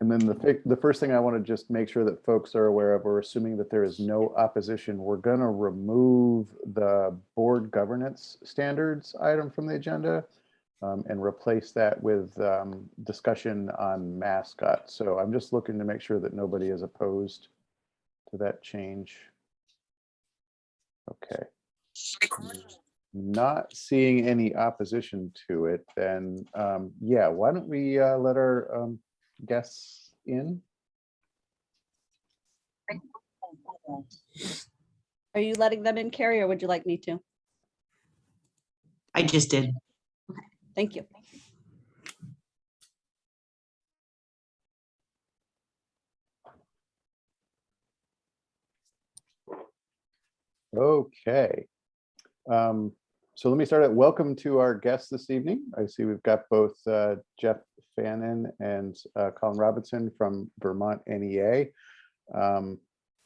And then the first thing I want to just make sure that folks are aware of, we're assuming that there is no opposition. We're going to remove the board governance standards item from the agenda and replace that with discussion on mascots. So I'm just looking to make sure that nobody is opposed to that change. Okay. Not seeing any opposition to it, then yeah, why don't we let our guests in? Are you letting them in, Carrie, or would you like me to? I just did. Okay, thank you. Okay. So let me start at welcome to our guests this evening. I see we've got both Jeff Fannin and Colin Robinson from Vermont NEA.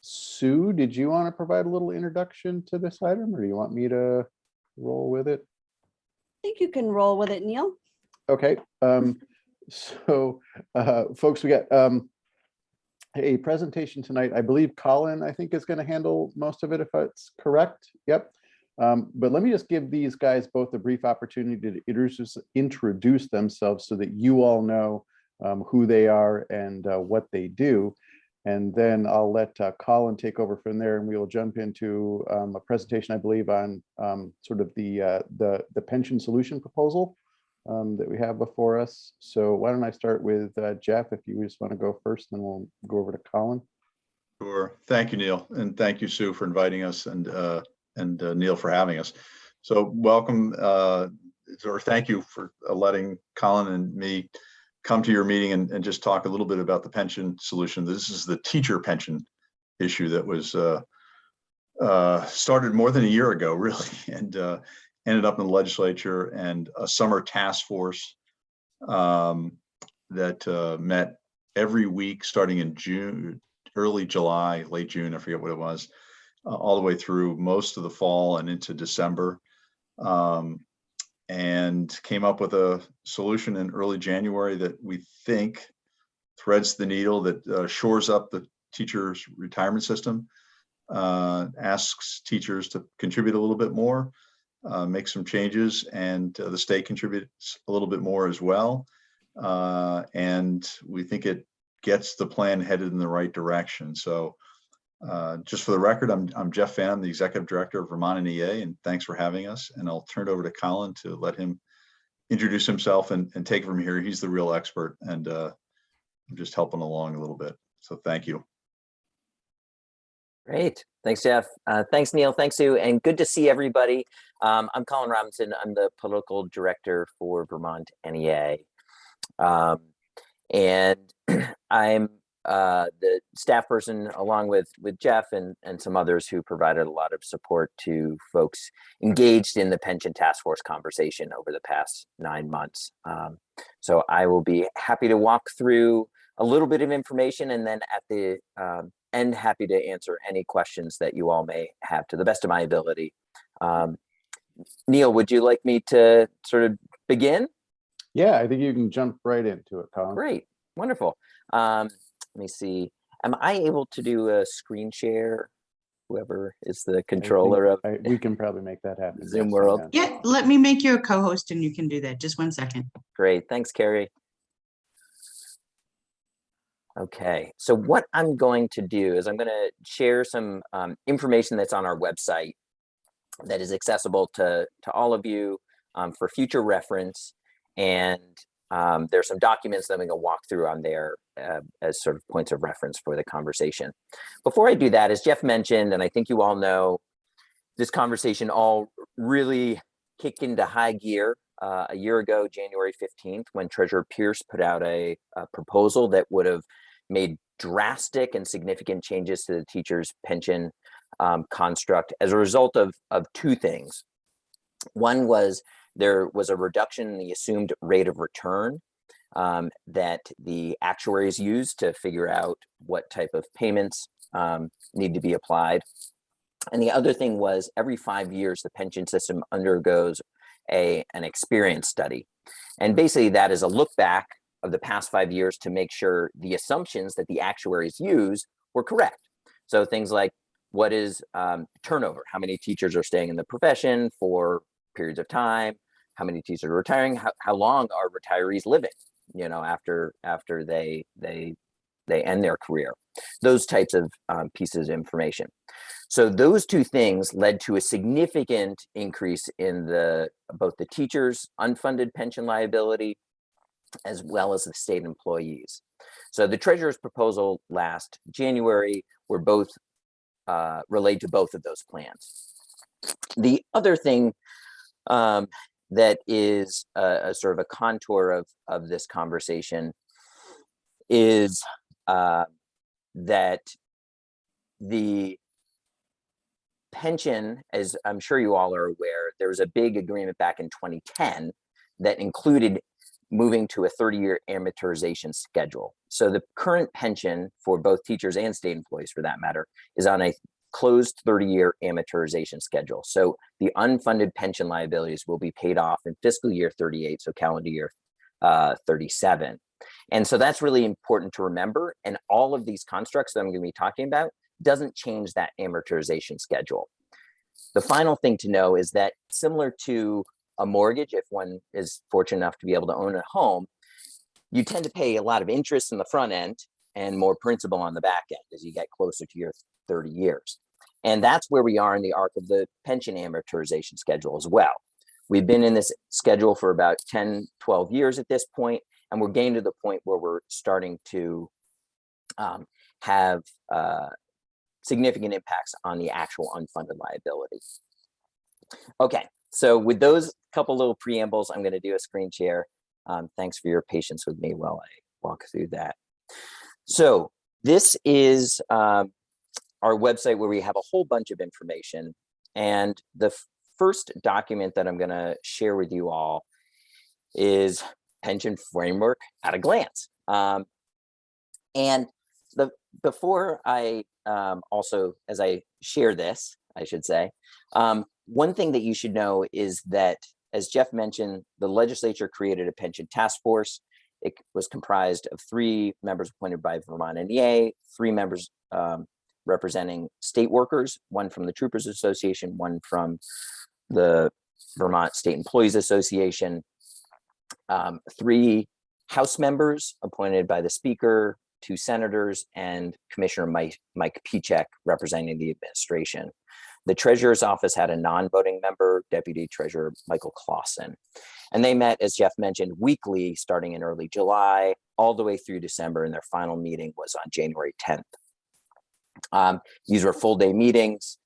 Sue, did you want to provide a little introduction to this item, or do you want me to roll with it? I think you can roll with it, Neil. Okay. So folks, we got a presentation tonight. I believe Colin, I think, is going to handle most of it, if it's correct. Yep. But let me just give these guys both a brief opportunity to introduce themselves so that you all know who they are and what they do. And then I'll let Colin take over from there, and we will jump into a presentation, I believe, on sort of the pension solution proposal that we have before us. So why don't I start with Jeff, if you just want to go first, then we'll go over to Colin. Sure. Thank you, Neil. And thank you, Sue, for inviting us, and Neil for having us. So welcome, or thank you for letting Colin and me come to your meeting and just talk a little bit about the pension solution. This is the teacher pension issue that was started more than a year ago, really, and ended up in the legislature, and a summer task force that met every week starting in June, early July, late June, I forget what it was, all the way through most of the fall and into December, and came up with a solution in early January that we think threads the needle, that shores up the teachers' retirement system, asks teachers to contribute a little bit more, make some changes, and the state contributes a little bit more as well. And we think it gets the plan headed in the right direction. So just for the record, I'm Jeff Fannin, the Executive Director of Vermont NEA, and thanks for having us. And I'll turn it over to Colin to let him introduce himself and take it from here. He's the real expert, and I'm just helping along a little bit. So thank you. Great. Thanks, Jeff. Thanks, Neil. Thanks, Sue. And good to see everybody. I'm Colin Robinson. I'm the Political Director for Vermont NEA. And I'm the staff person, along with Jeff and some others who provided a lot of support to folks engaged in the pension task force conversation over the past 9 months. So I will be happy to walk through a little bit of information, and then at the end, happy to answer any questions that you all may have to the best of my ability. Neil, would you like me to sort of begin? Yeah, I think you can jump right into it, Colin. Great. Wonderful. Let me see. Am I able to do a screen share? Whoever is the controller of we can probably make that happen. Zoom world. Yeah, let me make you a co-host and you can do that. Just 1 second. Great. Thanks, Carrie. Okay, so what I'm going to do is I'm going to share some information that's on our website that is accessible to all of you for future reference. And there's some documents that I'm going to walk through on there as sort of points of reference for the conversation. Before I do that, as Jeff mentioned, and I think you all know, this conversation all really kicked into high gear a year ago, January 15th, when Treasurer Pierce put out a proposal that would have made drastic and significant changes to the teacher's pension construct as a result of 2 things. One was there was a reduction in the assumed rate of return that the actuaries use to figure out what type of payments need to be applied. And the other thing was every 5 years, the pension system undergoes an experience study. And basically that is a look back of the past 5 years to make sure the assumptions that the actuaries use were correct. So things like, what is turnover? How many teachers are staying in the profession for periods of time? How many teachers are retiring? How long are retirees living, after they end their career? Those types of pieces of information. So those two things led to a significant increase in both the teachers' unfunded pension liability as well as the state employees. So the treasurer's proposal last January were both relate to both of those plans. The other thing that is a sort of a contour of this conversation is that the pension, as I'm sure you all are aware, there was a big agreement back in 2010 that included moving to a 30-year amortization schedule. So the current pension for both teachers and state employees, for that matter, is on a closed 30-year amortization schedule. So the unfunded pension liabilities will be paid off in fiscal year 38, so calendar year 37. And so that's really important to remember. And all of these constructs that I'm going to be talking about doesn't change that amortization schedule. The final thing to know is that similar to a mortgage, if one is fortunate enough to be able to own a home, you tend to pay a lot of interest in the front end and more principal on the back end as you get closer to your 30 years. And that's where we are in the arc of the pension amortization schedule as well. We've been in this schedule for about 10, 12 years at this point, and we're getting to the point where we're starting to have significant impacts on the actual unfunded liability. Okay, so with those couple little preambles, I'm going to do a screen share. Thanks for your patience with me while I walk through that. So this is our website where we have a whole bunch of information. And the first document that I'm going to share with you all is Pension Framework at a Glance. And before I also, as I share this, I should say, one thing that you should know is that, as Jeff mentioned, the legislature created a pension task force. It was comprised of 3 members appointed by Vermont NEA, 3 members representing state workers, 1 from the Troopers Association, 1 from the Vermont State Employees Association, 3 House members appointed by the Speaker, 2 senators, and Commissioner Mike Pichek representing the administration. The Treasurer's Office had a non-voting member, Deputy Treasurer Michael Clausen. And they met, as Jeff mentioned, weekly starting in early July, all the way through December, and their final meeting was on January 10th. These were full-day meetings.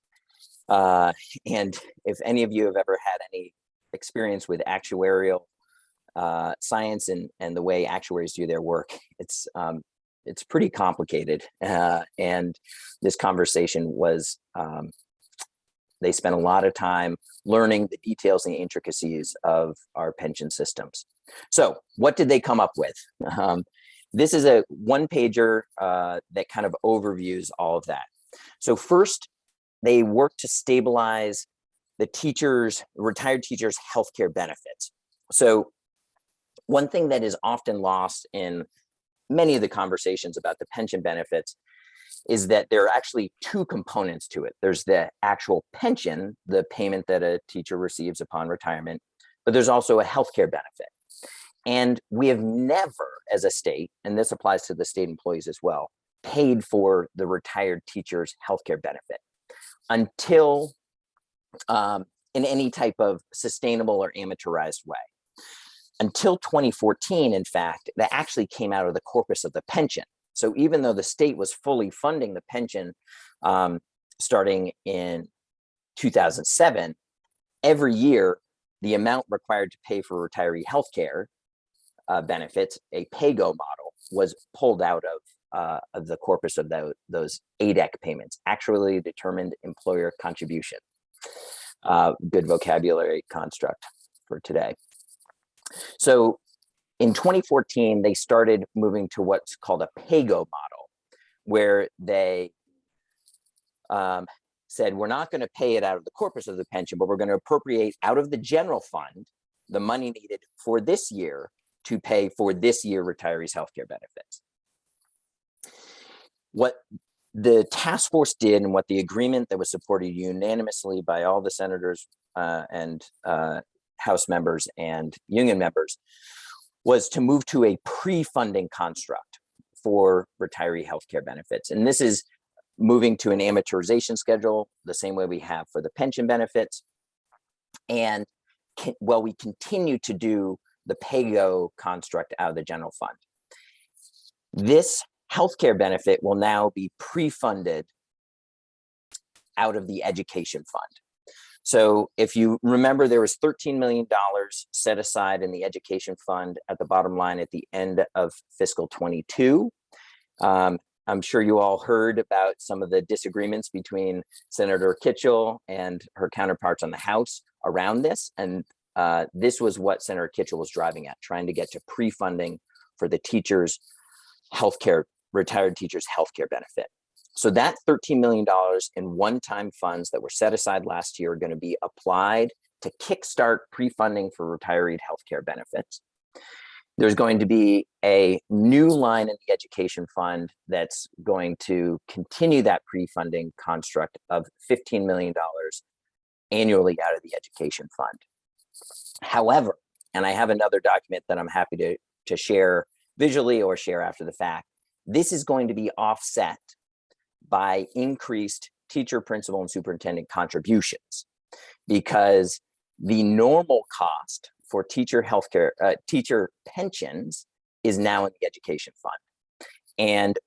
And if any of you have ever had any experience with actuarial science and the way actuaries do their work, it's pretty complicated. And this conversation was, they spent a lot of time learning the details and the intricacies of our pension systems. So what did they come up with? This is a one-pager that kind of overviews all of that. So first, they worked to stabilize the retired teachers' healthcare benefits. So one thing that is often lost in many of the conversations about the pension benefits is that there are actually 2 components to it. There's the actual pension, the payment that a teacher receives upon retirement, but there's also a healthcare benefit. And we have never, as a state, and this applies to the state employees as well, paid for the retired teacher's healthcare benefit until in any type of sustainable or amortized way. Until 2014, in fact, that actually came out of the corpus of the pension. So even though the state was fully funding the pension starting in 2007, every year, the amount required to pay for retiree healthcare benefits, a PAYGO model, was pulled out of the corpus of those ADEC payments, actually determined employer contribution. Good vocabulary construct for today. So in 2014, they started moving to what's called a PAYGO model, where they said, we're not going to pay it out of the corpus of the pension, but we're going to appropriate out of the general fund the money needed for this year to pay for this year retirees' healthcare benefits. What the task force did, and what the agreement that was supported unanimously by all the senators and House members and union members, was to move to a pre-funding construct for retiree healthcare benefits. And this is moving to an amortization schedule, the same way we have for the pension benefits. And while we continue to do the pay-go construct out of the general fund, this healthcare benefit will now be pre-funded out of the education fund. So if you remember, there was $13 million set aside in the education fund at the bottom line at the end of fiscal 22. I'm sure you all heard about some of the disagreements between Senator Kitchell and her counterparts on the House around this. And this was what Senator Kitchell was driving at, trying to get to pre-funding for the teachers' healthcare, retired teachers' healthcare benefit. So that $13 million in one-time funds that were set aside last year are going to be applied to kickstart pre-funding for retiree healthcare benefits. There's going to be a new line in the education fund that's going to continue that pre-funding construct of $15 million annually out of the education fund. However, and I have another document that I'm happy to share visually or share after the fact, this is going to be offset by increased teacher, principal, and superintendent contributions, because the normal cost for teacher healthcare, teacher pensions is now in the education fund. And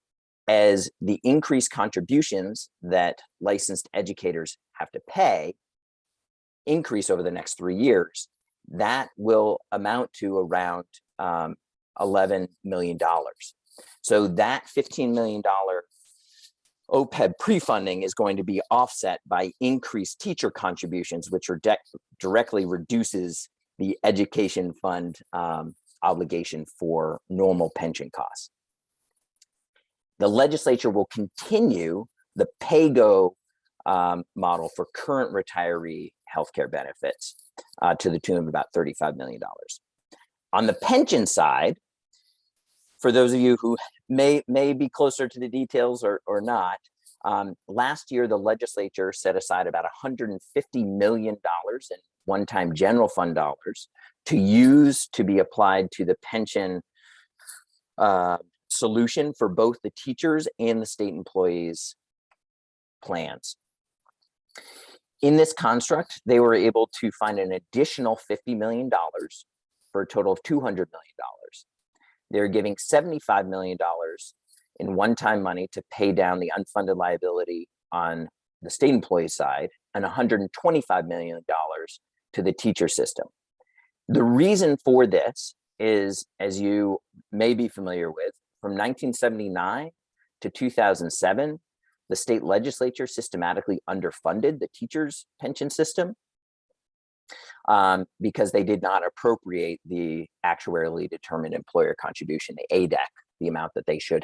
as the increased contributions that licensed educators have to pay increase over the next 3 years, that will amount to around $11 million. So that $15 million OPEB pre-funding is going to be offset by increased teacher contributions, which are directly reduces the education fund obligation for normal pension costs. The legislature will continue the pay-go model for current retiree healthcare benefits to the tune of about $35 million. On the pension side, for those of you who may be closer to the details or not, last year the legislature set aside about $150 million in one-time general fund dollars to use to be applied to the pension solution for both the teachers and the state employees' plans. In this construct, they were able to find an additional $50 million for a total of $200 million. They're giving $75 million in one-time money to pay down the unfunded liability on the state employee side, and $125 million to the teacher system. The reason for this is, as you may be familiar with, from 1979 to 2007, the state legislature systematically underfunded the teachers' pension system because they did not appropriate the actuarially determined employer contribution, the ADEC, the amount that they should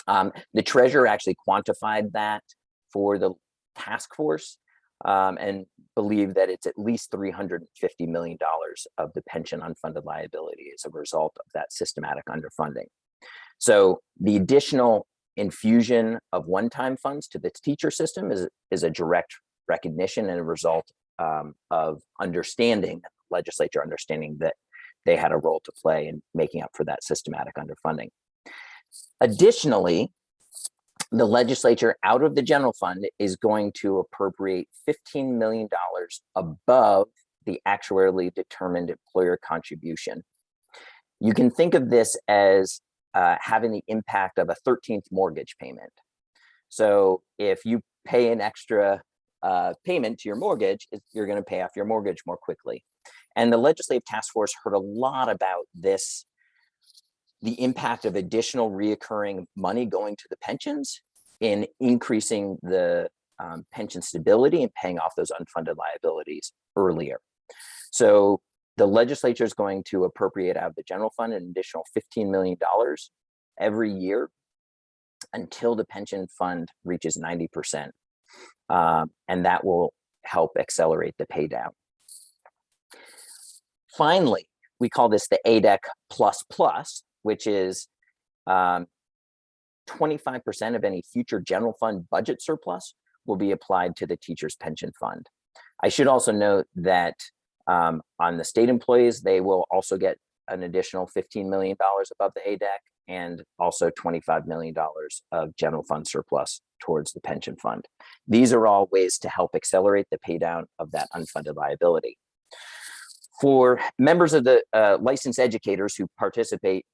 have. The treasurer actually quantified that for the task force and believed that it's at least $350 million of the pension unfunded liability as a result of that systematic underfunding. So the additional infusion of one-time funds to the teacher system is a direct recognition and a result of understanding, legislature understanding that they had a role to play in making up for that systematic underfunding. Additionally, the legislature out of the general fund is going to appropriate $15 million above the actuarially determined employer contribution. You can think of this as having the impact of a 13th mortgage payment. So if you pay an extra payment to your mortgage, you're going to pay off your mortgage more quickly. And the legislative task force heard a lot about this, the impact of additional reoccurring money going to the pensions in increasing the pension stability and paying off those unfunded liabilities earlier. So the legislature is going to appropriate out of the general fund an additional $15 million every year until the pension fund reaches 90%. And that will help accelerate the pay down. Finally, we call this the ADEC plus, which is 25% of any future general fund budget surplus will be applied to the teacher's pension fund. I should also note that on the state employees, they will also get an additional $15 million above the ADEC and also $25 million of general fund surplus towards the pension fund. These are all ways to help accelerate the pay down of that unfunded liability. For members of the licensed educators who participate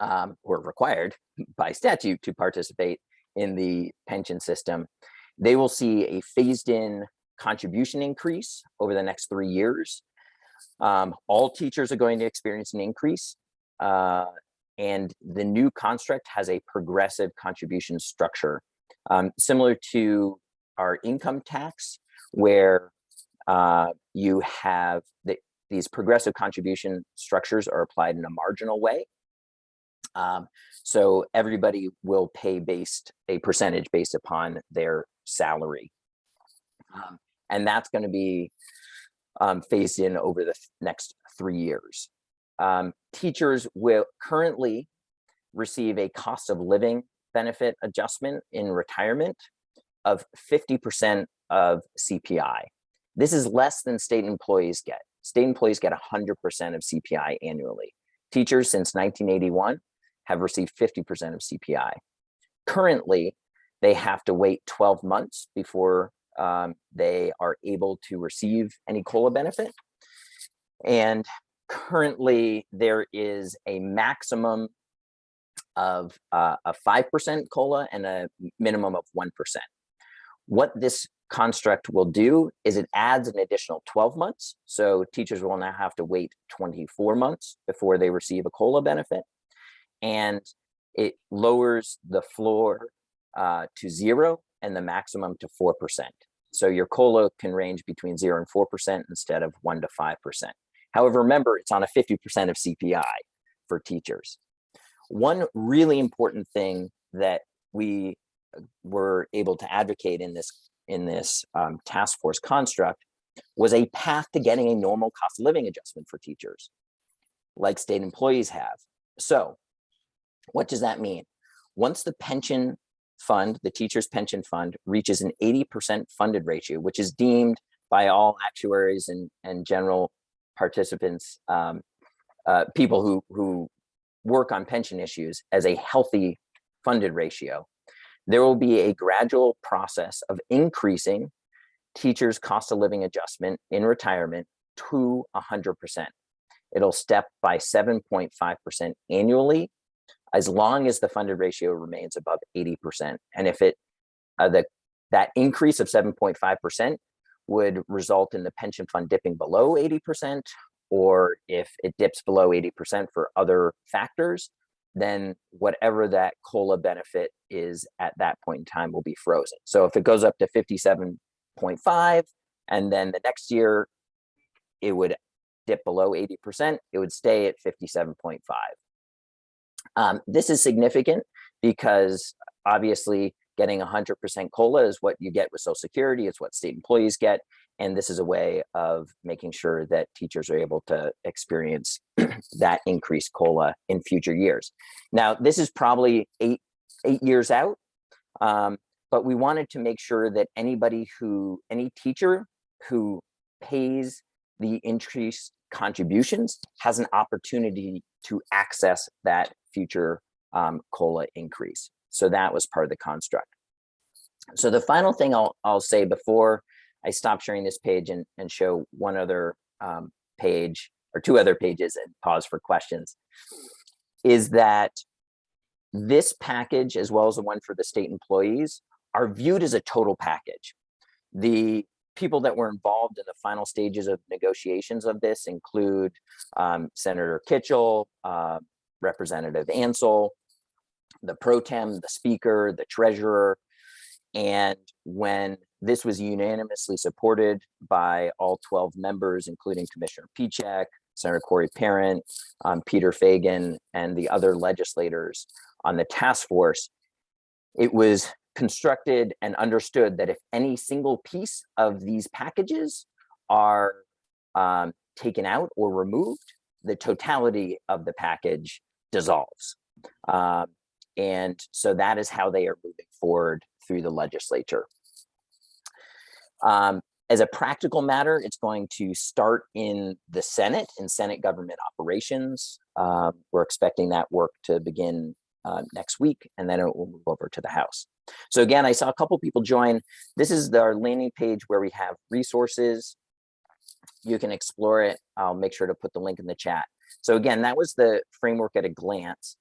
or are required by statute to participate in the pension system, they will see a phased-in contribution increase over the next 3 years. All teachers are going to experience an increase, and the new construct has a progressive contribution structure, similar to our income tax, where you have these progressive contribution structures are applied in a marginal way. So everybody will pay a percentage based upon their salary. And that's going to be phased in over the next 3 years. Teachers will currently receive a cost of living benefit adjustment in retirement of 50% of CPI. This is less than state employees get. State employees get 100% of CPI annually. Teachers since 1981 have received 50% of CPI. Currently, they have to wait 12 months before they are able to receive any COLA benefit. And currently, there is a maximum of a 5% COLA and a minimum of 1%. What this construct will do is it adds an additional 12 months. So teachers will now have to wait 24 months before they receive a COLA benefit. And it lowers the floor to 0 and the maximum to 4%. So your COLA can range between 0 and 4% instead of 1 to 5%. However, remember, it's on a 50% of CPI for teachers. One really important thing that we were able to advocate in this task force construct was a path to getting a normal cost of living adjustment for teachers, like state employees have. So what does that mean? Once the pension fund, the teacher's pension fund, reaches an 80% funded ratio, which is deemed by all actuaries and general participants, people who work on pension issues, as a healthy funded ratio, there will be a gradual process of increasing teachers' cost of living adjustment in retirement to 100%. It'll step by 7.5% annually, as long as the funded ratio remains above 80%. And if that increase of 7.5% would result in the pension fund dipping below 80%, or if it dips below 80% for other factors, then whatever that COLA benefit is at that point in time will be frozen. So if it goes up to 57.5, and then the next year it would dip below 80%, it would stay at 57.5. This is significant because obviously getting 100% COLA is what you get with Social Security, it's what state employees get, and this is a way of making sure that teachers are able to experience that increased COLA in future years. Now, this is probably eight years out, but we wanted to make sure that any teacher who pays the increased contributions has an opportunity to access that future COLA increase. So that was part of the construct. So the final thing I'll say before I stop sharing this page and show one other page or two other pages and pause for questions is that this package, as well as the one for the state employees, are viewed as a total package. The people that were involved in the final stages of negotiations of this include Senator Kitchell, Representative Ansel, the pro tem, the speaker, the treasurer. And when this was unanimously supported by all 12 members, including Commissioner Pichek, Senator Corey Parent, Peter Fagan, and the other legislators on the task force, it was constructed and understood that if any single piece of these packages are taken out or removed, the totality of the package dissolves. And so that is how they are moving forward through the legislature. As a practical matter, it's going to start in the Senate, in Senate Government Operations. We're expecting that work to begin next week, and then it will move over to the House. So again, I saw a couple people join. This is our landing page where we have resources. You can explore it. I'll make sure to put the link in the chat. So again, that was the framework at a glance.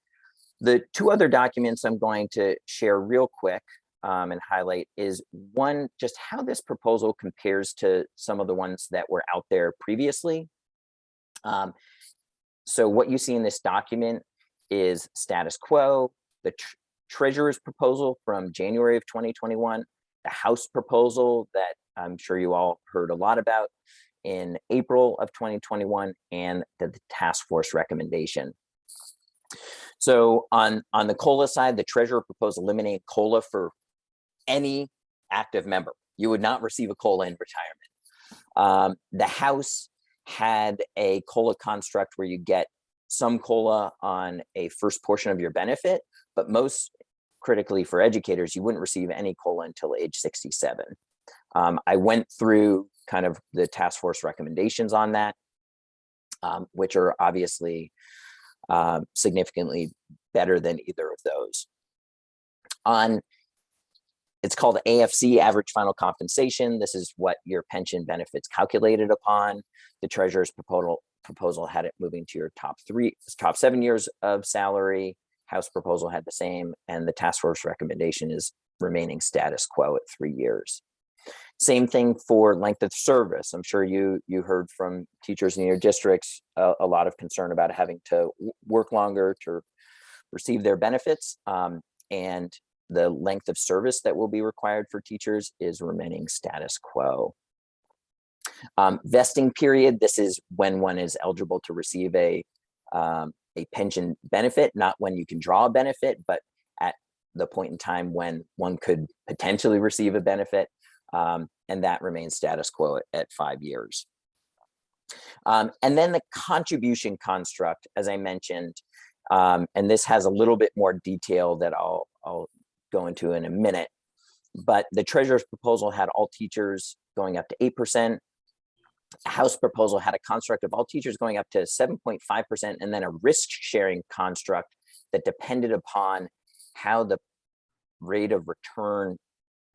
The two other documents I'm going to share real quick and highlight is one, just how this proposal compares to some of the ones that were out there previously. So what you see in this document is status quo, the Treasurer's proposal from January of 2021, the House proposal that I'm sure you all heard a lot about in April of 2021, and the task force recommendation. So on the COLA side, the Treasurer proposed eliminating COLA for any active member. You would not receive a COLA in retirement. The House had a COLA construct where you get some COLA on a first portion of your benefit, but most critically for educators, you wouldn't receive any COLA until age 67. I went through kind of the task force recommendations on that, which are obviously significantly better than either of those. It's called AFC, average final compensation. This is what your pension benefits calculated upon. The Treasurer's proposal had it moving to your top 7 years of salary. House proposal had the same, and the task force recommendation is remaining status quo at 3 years. Same thing for length of service. I'm sure you heard from teachers in your districts a lot of concern about having to work longer to receive their benefits, and the length of service that will be required for teachers is remaining status quo. Vesting period, this is when one is eligible to receive a pension benefit, not when you can draw a benefit, but at the point in time when one could potentially receive a benefit, and that remains status quo at 5 years. And then the contribution construct, as I mentioned, and this has a little bit more detail that I'll go into in a minute, but the Treasurer's proposal had all teachers going up to 8%. House proposal had a construct of all teachers going up to 7.5%, and then a risk sharing construct that depended upon how the rate of return,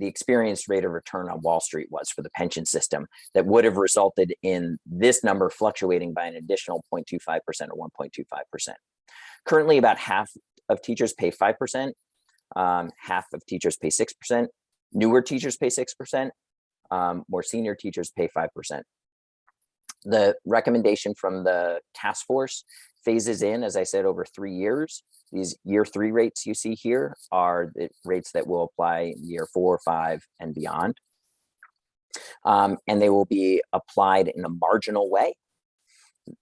the experienced rate of return on Wall Street was for the pension system, that would have resulted in this number fluctuating by an additional 0.25% or 1.25%. Currently, about half of teachers pay 5%, half of teachers pay 6%, newer teachers pay 6%, more senior teachers pay 5%. The recommendation from the task force phases in, as I said, over 3 years. These year 3 rates you see here are the rates that will apply year 4, 5, and beyond. And they will be applied in a marginal way,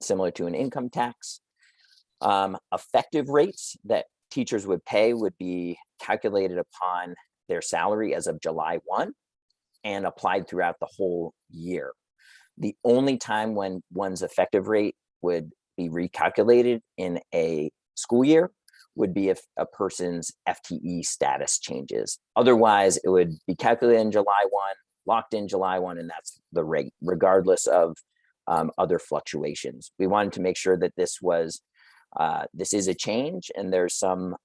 similar to an income tax. Effective rates that teachers would pay would be calculated upon their salary as of July 1 and applied throughout the whole year. The only time when one's effective rate would be recalculated in a school year would be if a person's FTE status changes. Otherwise, it would be calculated in July 1, locked in July 1, and that's the rate, regardless of other fluctuations. We wanted to make sure that this is a change, and there's some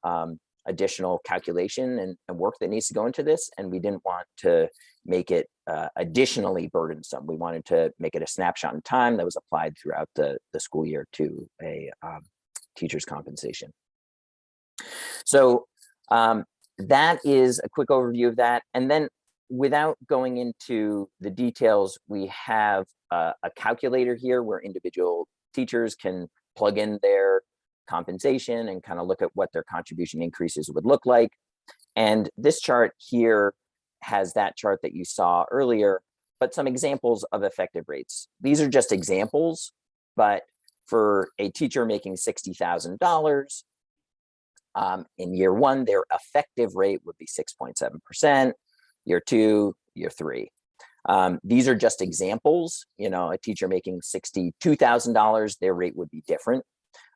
additional calculation and work that needs to go into this, and we didn't want to make it additionally burdensome. We wanted to make it a snapshot in time that was applied throughout the school year to a teacher's compensation. So that is a quick overview of that. And then without going into the details, we have a calculator here where individual teachers can plug in their compensation and kind of look at what their contribution increases would look like. And this chart here has that chart that you saw earlier, but some examples of effective rates. These are just examples, but for a teacher making $60,000 in year 1, their effective rate would be 6.7%, year 2, year 3. These are just examples. You know, a teacher making $62,000, their rate would be different.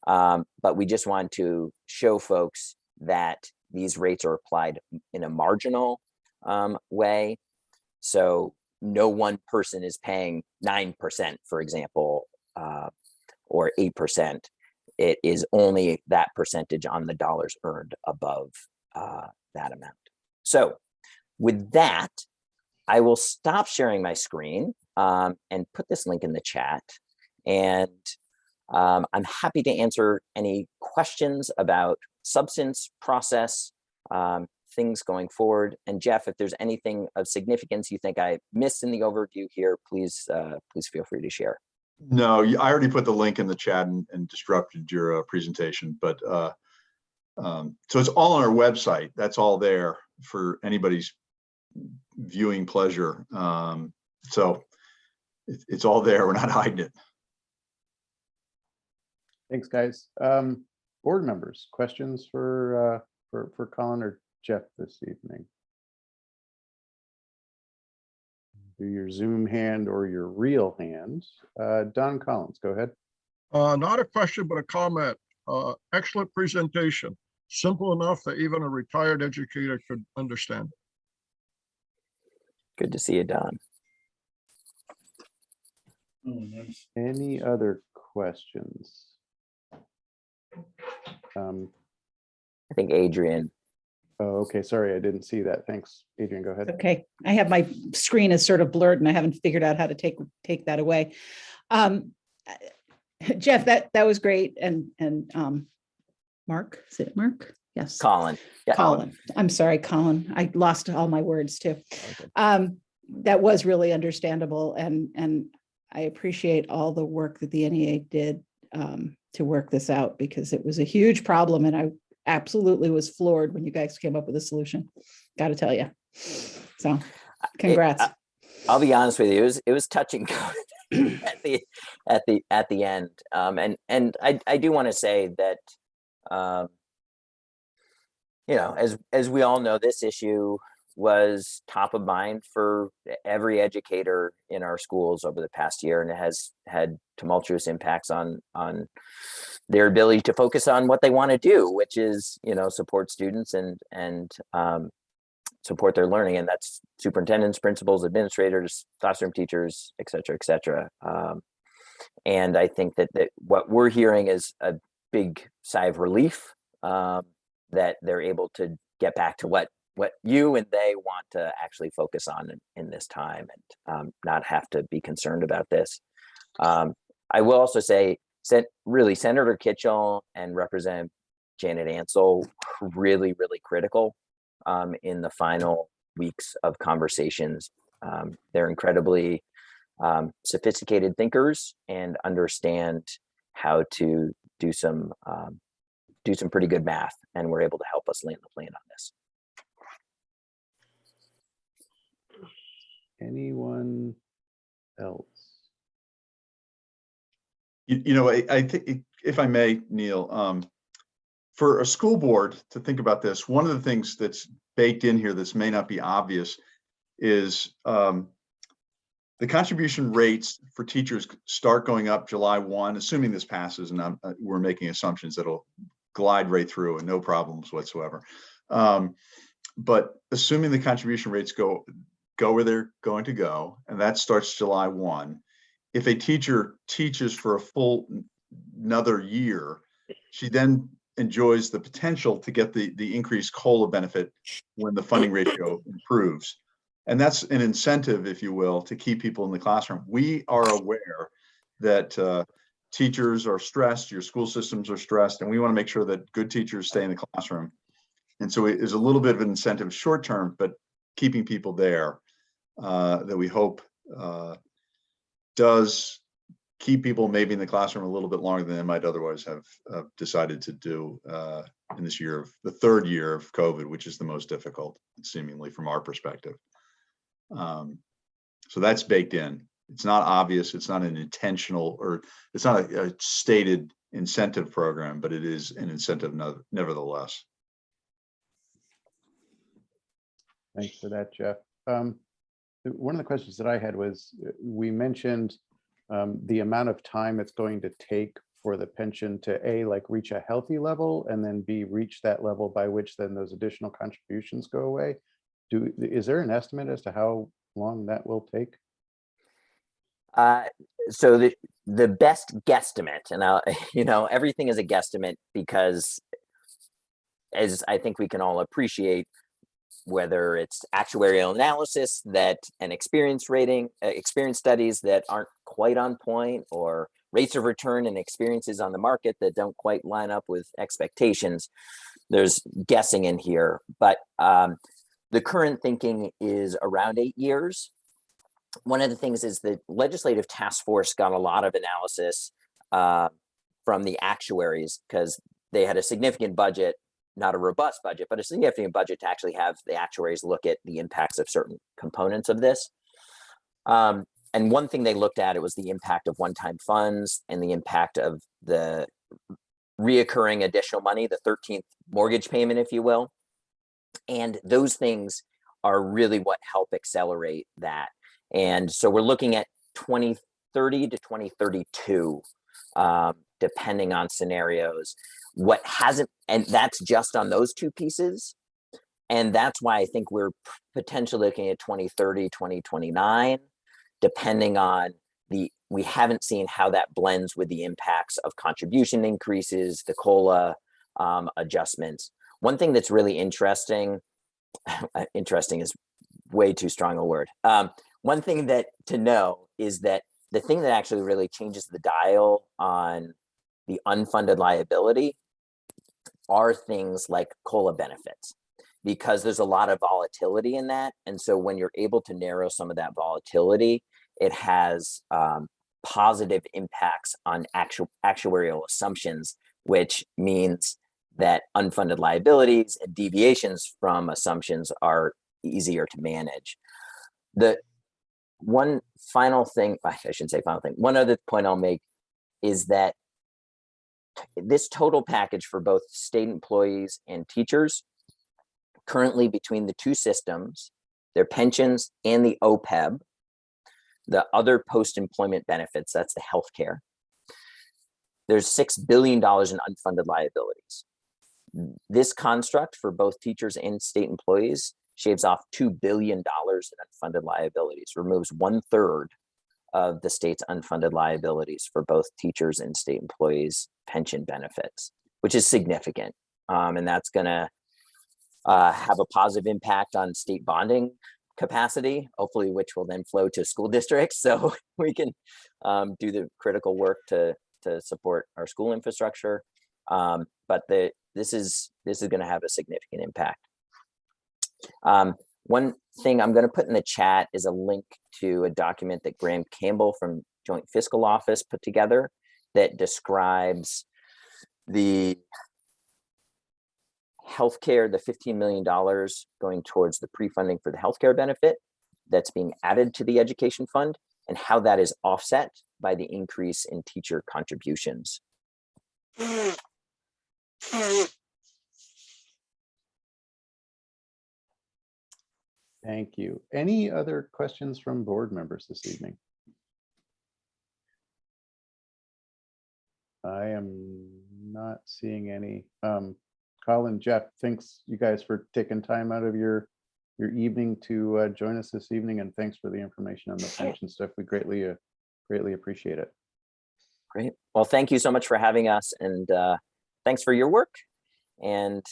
But we just want to show folks that these rates are applied in a marginal way. So no one person is paying 9%, for example, or 8%. It is only that percentage on the dollars earned above that amount. So with that, I will stop sharing my screen and put this link in the chat. And I'm happy to answer any questions about substance, process, things going forward. And Jeff, if there's anything of significance you think I missed in the overview here, please feel free to share. No, I already put the link in the chat and disrupted your presentation, but so it's all on our website. That's all there for anybody's viewing pleasure. So it's all there. We're not hiding it. Thanks, guys. Board members, questions for Colin or Jeff this evening? Do your Zoom hand or your real hand. Don Collins, go ahead. Not a question, but a comment. Excellent presentation. Simple enough that even a retired educator could understand. Good to see you, Don. Any other questions? I think Adrian. Oh, okay. Sorry, I didn't see that. Thanks, Adrian. Go ahead. Okay, I have my screen is sort of blurred and I haven't figured out how to take that away. Jeff, that was great. And Mark, is it Mark? Yes. Colin. Yeah. Colin. I'm sorry, Colin. I lost all my words too. Okay. That was really understandable. And I appreciate all the work that the NEA did to work this out, because it was a huge problem. And I absolutely was floored when you guys came up with a solution. Got to tell you. So congrats. I'll be honest with you. It was touch and go at the end. And I do want to say that, you know, as we all know, this issue was top of mind for every educator in our schools over the past year, and it has had tumultuous impacts on their ability to focus on what they want to do, which is, you know, support students and support their learning. And that's superintendents, principals, administrators, classroom teachers, et cetera, et cetera. And I think that what we're hearing is a big sigh of relief that they're able to get back to what you and they want to actually focus on in this time, and not have to be concerned about this. I will also say, really, Senator Kitchell and Representative Janet Ansell really, really critical in the final weeks of conversations. They're incredibly sophisticated thinkers and understand how to do some pretty good math, and were able to help us land the plane on this. Anyone else? You know, I think, if I may, Neil, for a school board to think about this, one of the things that's baked in here that's may not be obvious is the contribution rates for teachers start going up July 1, assuming this passes, and we're making assumptions that'll glide right through and no problems whatsoever. But assuming the contribution rates go where they're going to go, and that starts July 1. If a teacher teaches for a full another year, she then enjoys the potential to get the increased COLA benefit when the funding ratio improves. And that's an incentive, if you will, to keep people in the classroom. We are aware that teachers are stressed, your school systems are stressed, and we want to make sure that good teachers stay in the classroom. And so it is a little bit of an incentive short term, but keeping people there that we hope does keep people maybe in the classroom a little bit longer than they might otherwise have decided to do in this year, the third year of COVID, which is the most difficult, seemingly, from our perspective. So that's baked in. It's not obvious. It's not an intentional, or it's not a stated incentive program, but it is an incentive nevertheless. Thanks for that, Jeff. one of the questions that I had was, we mentioned the amount of time it's going to take for the pension to A, like reach a healthy level, and then B, reach that level by which then those additional contributions go away. Is there an estimate as to how long that will take? So the best guesstimate, and I'll, everything is a guesstimate because, as I think we can all appreciate, whether it's actuarial analysis and experience studies that aren't quite on point, or rates of return and experiences on the market that don't quite line up with expectations, there's guessing in here. But the current thinking is around 8 years. One of the things is the legislative task force got a lot of analysis from the actuaries, because they had a significant budget, not a robust budget, but a significant budget to actually have the actuaries look at the impacts of certain components of this. And one thing they looked at, it was the impact of one-time funds and the impact of the reoccurring additional money, the 13th mortgage payment, if you will. And those things are really what help accelerate that. And so we're looking at 2030 to 2032, depending on scenarios. What hasn't, and that's just on those two pieces. And that's why I think we're potentially looking at 2030, 2029, depending on we haven't seen how that blends with the impacts of contribution increases, the COLA adjustments. One thing that's really interesting is way too strong a word. One thing that to know is that the thing that actually really changes the dial on the unfunded liability are things like COLA benefits, because there's a lot of volatility in that. And so when you're able to narrow some of that volatility, it has positive impacts on actuarial assumptions, which means that unfunded liabilities and deviations from assumptions are easier to manage. The one final thing, I shouldn't say final thing, one other point I'll make is that this total package for both state employees and teachers, currently between the two systems, their pensions and the OPEB, the other post-employment benefits, that's the healthcare, there's $6 billion in unfunded liabilities. This construct for both teachers and state employees shaves off $2 billion in unfunded liabilities, removes 1/3 of the state's unfunded liabilities for both teachers and state employees' pension benefits, which is significant. And that's going to have a positive impact on state bonding capacity, hopefully, which will then flow to school districts, so we can do the critical work to support our school infrastructure. But this is going to have a significant impact. One thing I'm going to put in the chat is a link to a document that Graham Campbell from Joint Fiscal Office put together that describes the healthcare, the $15 million going towards the pre-funding for the healthcare benefit that's being added to the education fund, and how that is offset by the increase in teacher contributions. Thank you. Any other questions from board members this evening? I am not seeing any. Colin, Jeff, thanks you guys for taking time out of your evening to join us this evening, and thanks for the information on the pension stuff. We greatly appreciate it. Great. Well, thank you so much for having us, and thanks for your work. And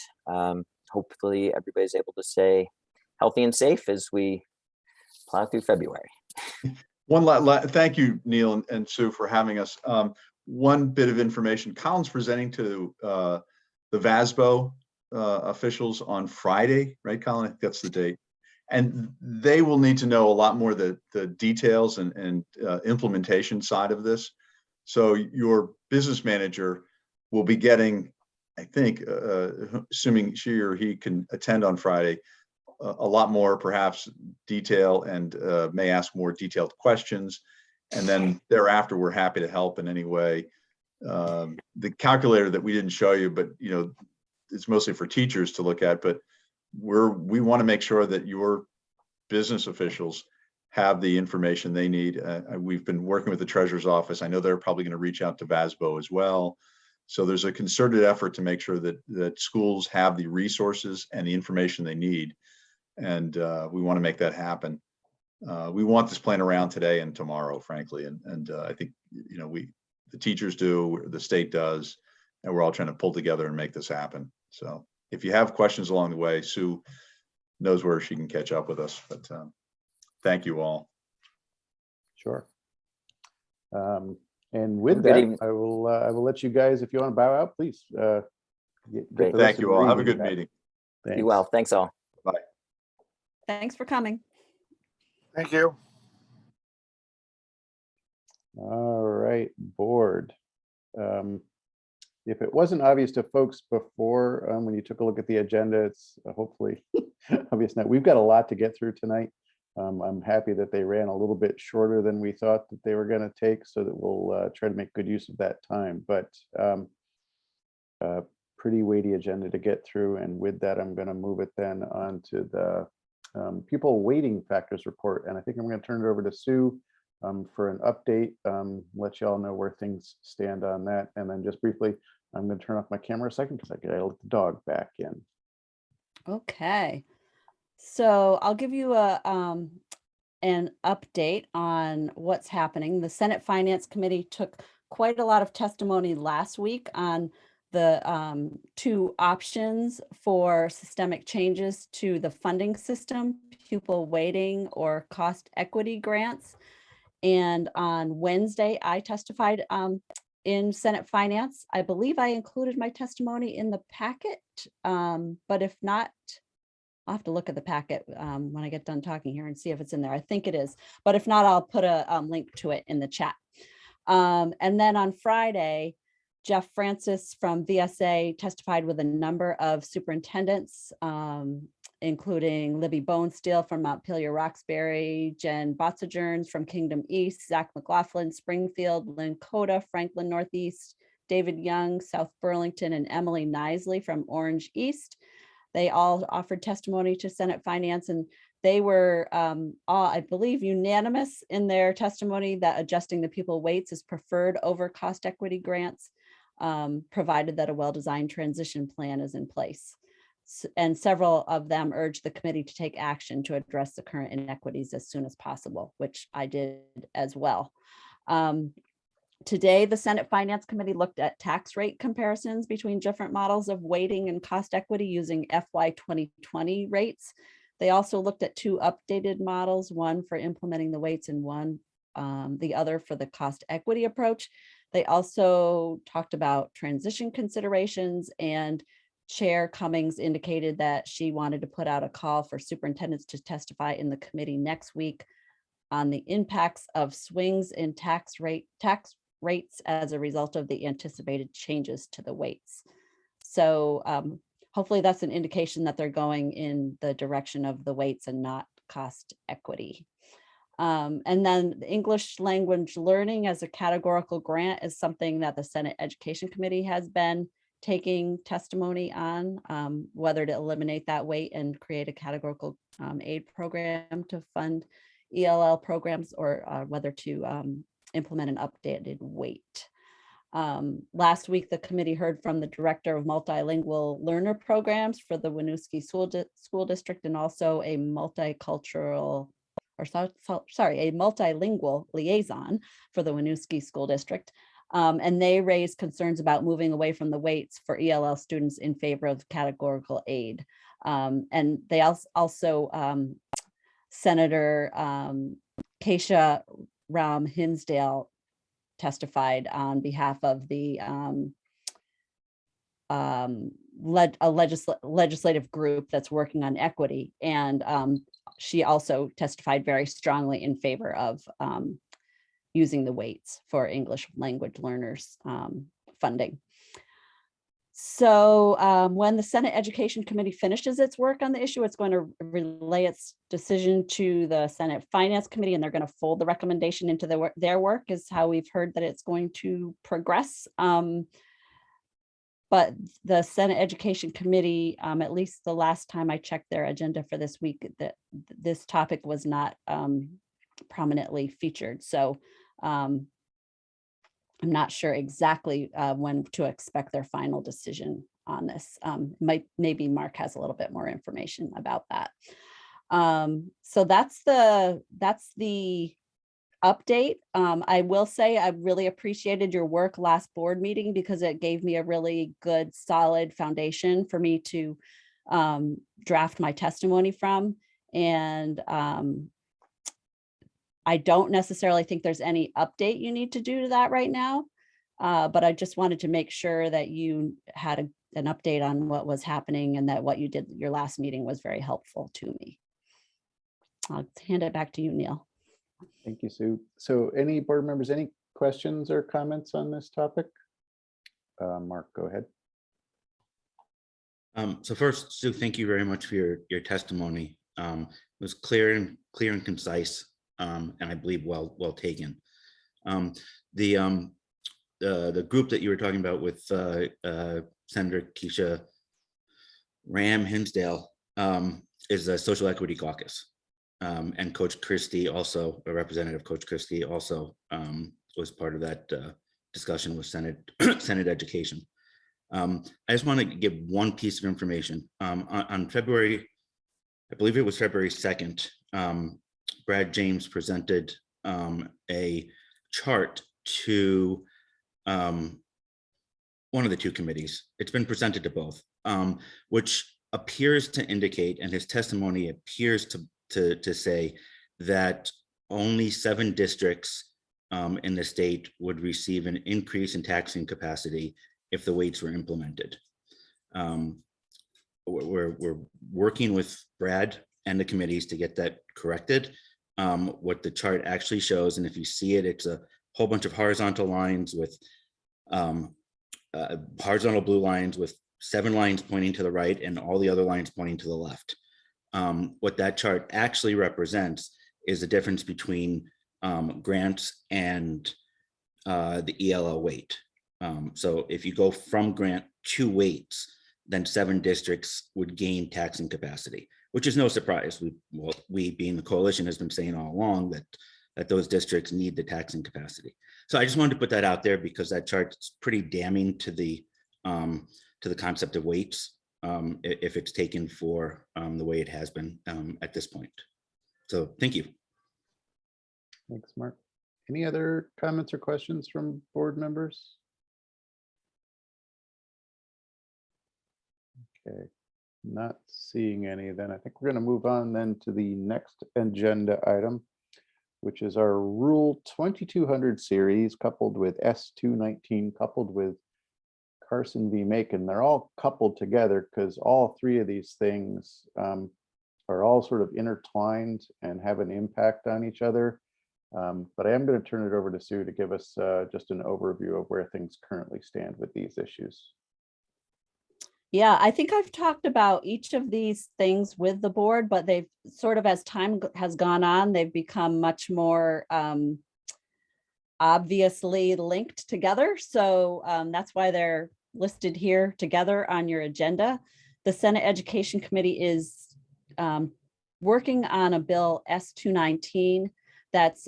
hopefully everybody's able to stay healthy and safe as we plow through February. Thank you, Neil and Sue, for having us. One bit of information: Colin's presenting to the VSBA officials on Friday, right, Colin? I think that's the date. And they will need to know a lot more the details and implementation side of this. So your business manager will be getting, I think, assuming she or he can attend on Friday, a lot more perhaps detail, and may ask more detailed questions. And then thereafter, we're happy to help in any way. The calculator that we didn't show you, but it's mostly for teachers to look at, but we want to make sure that your business officials have the information they need. We've been working with the treasurer's office. I know they're probably going to reach out to VSBA as well. So there's a concerted effort to make sure that schools have the resources and the information they need. And we want to make that happen. We want this plan around today and tomorrow, frankly. And I think, the teachers do, the state does, and we're all trying to pull together and make this happen. So if you have questions along the way, Sue knows where she can catch up with us, but thank you all. Sure. And with Good that, evening. I will let you guys, if you want to bow out, please. Great. Thank you all. Have a good meeting. Be well. Thanks all. Thanks for coming. Thank you. All right, board. If it wasn't obvious to folks before, when you took a look at the agenda, it's hopefully obvious now. We've got a lot to get through tonight. I'm happy that they ran a little bit shorter than we thought that they were going to take, so that we'll try to make good use of that time. But pretty weighty agenda to get through. And with that, I'm going to move it then on to the pupil weighting factors report. And I think I'm going to turn it over to Sue for an update, let y'all know where things stand on that. And then just briefly, I'm going to turn off my camera a second because I gotta let the dog back in. Okay. So I'll give you an update on what's happening. The Senate Finance Committee took quite a lot of testimony last week on the two options for systemic changes to the funding system, pupil weighting or cost equity grants. And on Wednesday, I testified in Senate Finance. I believe I included my testimony in the packet, but if not, I'll have to look at the packet when I get done talking here and see if it's in there. I think it is, but if not, I'll put a link to it in the chat. And then on Friday, Jeff Francis from VSA testified with a number of superintendents, including Libby Bonesteel from Montpelier Roxbury, Jen Botsagerns from Kingdom East, Zach McLaughlin, Springfield, Lynn Coda, Franklin Northeast, David Young, South Burlington, and Emily Nisley from Orange East. They all offered testimony to Senate Finance, and they were all, I believe, unanimous in their testimony that adjusting the pupil weights is preferred over cost equity grants, provided that a well-designed transition plan is in place. And several of them urged the committee to take action to address the current inequities as soon as possible, which I did as well. Today, the Senate Finance Committee looked at tax rate comparisons between different models of weighting and cost equity using FY 2020 rates. They also looked at two updated models, one for implementing the weights and the other for the cost equity approach. They also talked about transition considerations, and Chair Cummings indicated that she wanted to put out a call for superintendents to testify in the committee next week on the impacts of swings in tax rates as a result of the anticipated changes to the weights. So hopefully that's an indication that they're going in the direction of the weights and not cost equity. And then the English language learning as a categorical grant is something that the Senate Education Committee has been taking testimony on, whether to eliminate that weight and create a categorical aid program to fund ELL programs, or whether to implement an updated weight. Last week, the committee heard from the director of multilingual learner programs for the Winooski School District, and also a multilingual liaison for the Winooski School District. And they raised concerns about moving away from the weights for ELL students in favor of categorical aid. And they also, Senator Keisha Ram Hinsdale testified on behalf of the legislative group that's working on equity. And she also testified very strongly in favor of using the weights for English language learners funding. So when the Senate Education Committee finishes its work on the issue, it's going to relay its decision to the Senate Finance Committee, and they're going to fold the recommendation into their work, is how we've heard that it's going to progress. But the Senate Education Committee, at least the last time I checked their agenda for this week, that this topic was not prominently featured. So I'm not sure exactly when to expect their final decision on this. Maybe Mark has a little bit more information about that. So that's the update. I will say I really appreciated your work last board meeting because it gave me a really good, solid foundation for me to draft my testimony from. And I don't necessarily think there's any update you need to do to that right now. But I just wanted to make sure that you had an update on what was happening and that what you did your last meeting was very helpful to me. I'll hand it back to you, Neil. Thank you, Sue. So any board members, any questions or comments on this topic? Mark, go ahead. So first, Sue, thank you very much for your testimony. It was clear and concise, and I believe well taken. The group that you were talking about with Senator Keisha Ram Hinsdale is a Social Equity Caucus. And Coach Christie, also a representative, Coach Christie also was part of that discussion with Senate Education. I just want to give one piece of information. On February, I believe it was February 2nd, Brad James presented a chart to one of the two committees. It's been presented to both, which appears to indicate, and his testimony appears to say that only 7 districts in the state would receive an increase in taxing capacity if the weights were implemented. We're working with Brad and the committees to get that corrected. What the chart actually shows, and if you see it, it's a whole bunch of horizontal lines with horizontal blue lines with 7 lines pointing to the right and all the other lines pointing to the left. What that chart actually represents is the difference between grants and the ELO weight. So if you go from grant to weights, then 7 districts would gain taxing capacity, which is no surprise. We being the coalition has been saying all along that those districts need the taxing capacity. So I just wanted to put that out there because that chart's pretty damning to the concept of weights. If it's taken for the way it has been at this point. So thank you. Thanks, Mark. Any other comments or questions from board members? Okay, not seeing any, then I think we're going to move on then to the next agenda item, which is our Rule 2200 series coupled with S219 coupled with Carson v. Macon. They're all coupled together because all 3 of these things are all sort of intertwined and have an impact on each other. But I am going to turn it over to Sue to give us just an overview of where things currently stand with these issues. Yeah, I think I've talked about each of these things with the board, but they've sort of, as time has gone on, they've become much more obviously linked together. So that's why they're listed here together on your agenda. The Senate Education Committee is working on a bill S219 that's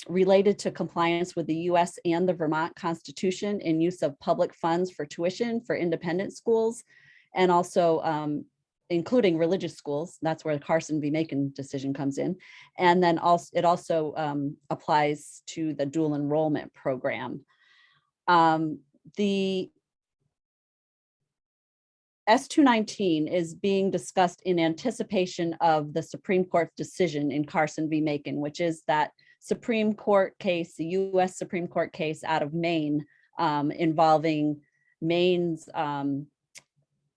related to compliance with the US and the Vermont Constitution in use of public funds for tuition for independent schools, and also including religious schools. That's where the Carson v. Macon decision comes in. And then it also applies to the dual enrollment program. The S219 is being discussed in anticipation of the Supreme Court's decision in Carson v. Macon, which is that Supreme Court case, the US Supreme Court case out of Maine involving Maine's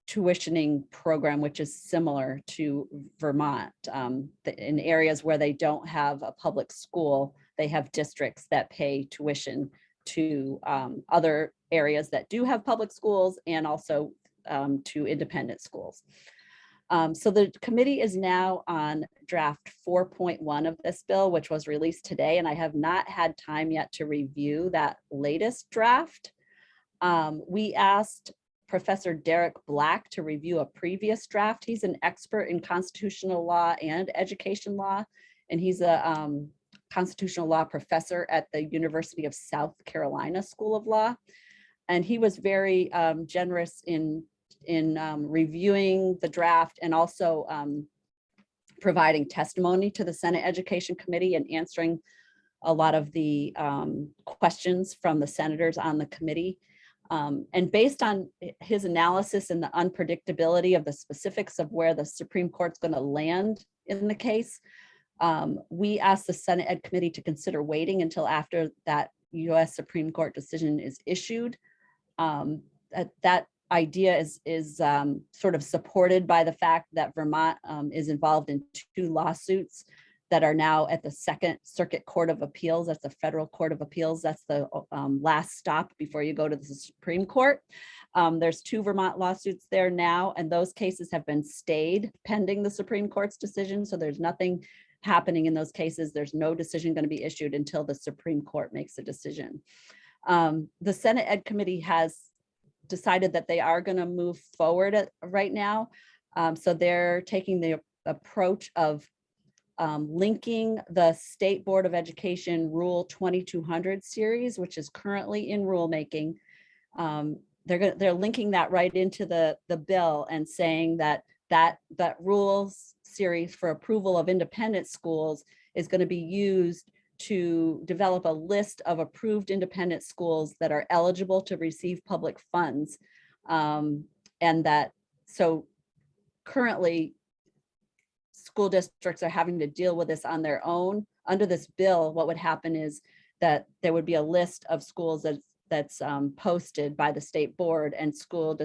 tuitioning program, which is similar to Vermont. In areas where they don't have a public school, they have districts that pay tuition to other areas that do have public schools and also to independent schools. So the committee is now on draft 4.1 of this bill, which was released today, and I have not had time yet to review that latest draft. We asked Professor Derek Black to review a previous draft. He's an expert in constitutional law and education law, and he's a constitutional law professor at the University of South Carolina School of Law. And he was very generous in reviewing the draft and also providing testimony to the Senate Education Committee and answering a lot of the questions from the senators on the committee. And based on his analysis and the unpredictability of the specifics of where the Supreme Court's going to land in the case, we asked the Senate Ed Committee to consider waiting until after that US Supreme Court decision is issued. That idea is sort of supported by the fact that Vermont is involved in 2 lawsuits that are now at the Second Circuit Court of Appeals. That's the Federal Court of Appeals. That's the last stop before you go to the Supreme Court. There's 2 Vermont lawsuits there now, and those cases have been stayed pending the Supreme Court's decision. So there's nothing happening in those cases. There's no decision going to be issued until the Supreme Court makes a decision. The Senate Ed Committee has decided that they are going to move forward right now. So they're taking the approach of linking the State Board of Education Rule 2200 series, which is currently in rulemaking. They're linking that right into the bill and saying that rules series for approval of independent schools is going to be used to develop a list of approved independent schools that are eligible to receive public funds. And that, so currently school districts are having to deal with this on their own. Under this bill, what would happen is that there would be a list of schools that's posted by the state board, and school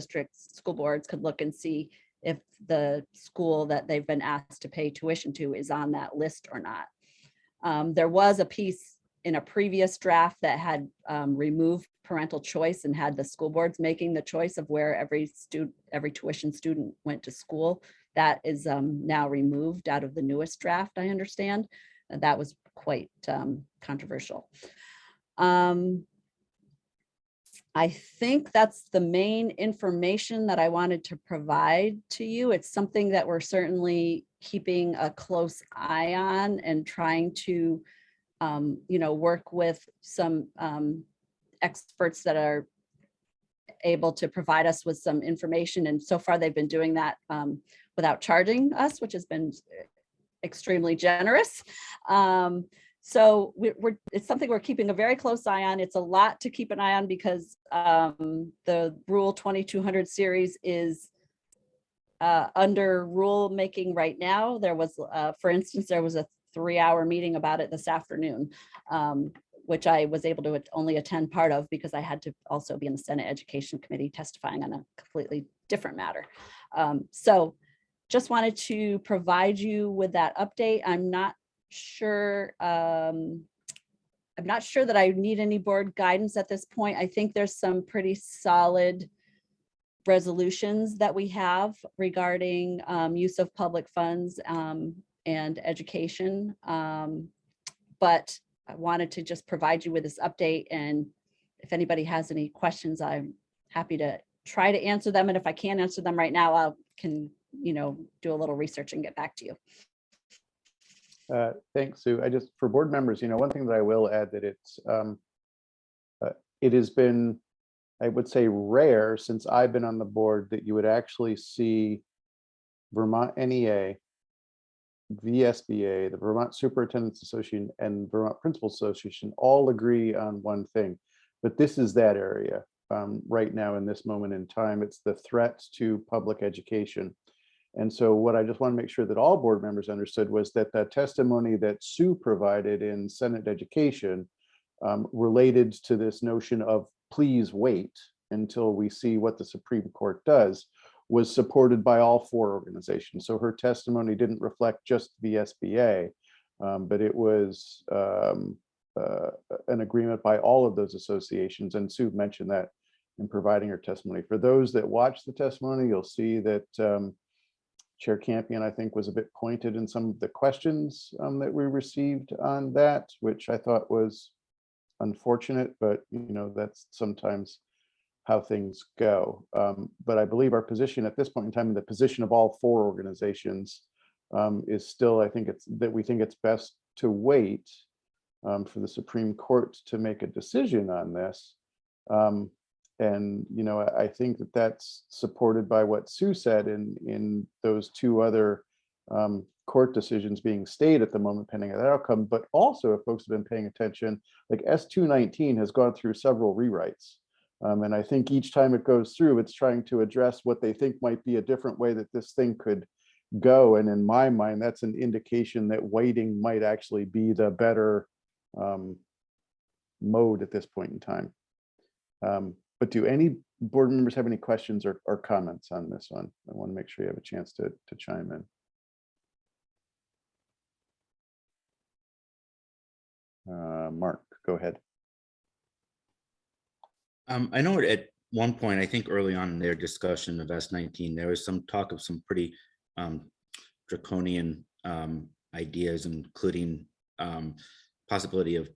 boards could look and see if the school that they've been asked to pay tuition to is on that list or not. There was a piece in a previous draft that had removed parental choice and had the school boards making the choice of where every tuition student went to school. That is now removed out of the newest draft, I understand. And that was quite controversial. I think that's the main information that I wanted to provide to you. It's something that we're certainly keeping a close eye on and trying to, work with some experts that are able to provide us with some information. And so far they've been doing that without charging us, which has been extremely generous. So it's something we're keeping a very close eye on. It's a lot to keep an eye on because the Rule 2200 series is under rulemaking right now. There was, for instance, there was a 3-hour meeting about it this afternoon, which I was able to only attend part of because I had to also be in the Senate Education Committee testifying on a completely different matter. So just wanted to provide you with that update. I'm not sure that I need any board guidance at this point. I think there's some pretty solid resolutions that we have regarding use of public funds and education. But I wanted to just provide you with this update, and if anybody has any questions, I'm happy to try to answer them. And if I can't answer them right now, I can, do a little research and get back to you. Thanks, Sue. For board members, one thing that I will add that it has been, I would say, rare since I've been on the board that you would actually see Vermont NEA, VSBA, the Vermont Superintendents Association, and Vermont Principals Association all agree on one thing. But this is that area right now in this moment in time. It's the threat to public education. And so what I just want to make sure that all board members understood was that the testimony that Sue provided in Senate Education related to this notion of please wait until we see what the Supreme Court does was supported by all 4 organizations. So her testimony didn't reflect just VSBA, but it was an agreement by all of those associations. And Sue mentioned that in providing her testimony. For those that watch the testimony, you'll see that Chair Campion, I think, was a bit pointed in some of the questions that we received on that, which I thought was unfortunate, but that's sometimes how things go. But I believe our position at this point in time, and the position of all 4 organizations, is still, I think we think it's best to wait for the Supreme Court to make a decision on this. And, you know, I think that that's supported by what Sue said in those two other court decisions being stayed at the moment pending that outcome. But also, if folks have been paying attention, like S219 has gone through several rewrites. And I think each time it goes through, it's trying to address what they think might be a different way that this thing could go. And in my mind, that's an indication that waiting might actually be the better mode at this point in time. But do any board members have any questions or comments on this one? I want to make sure you have a chance to chime in. Mark, go ahead. I know at one point, I think early on in their discussion of S19, there was some talk of some pretty draconian ideas, including possibility of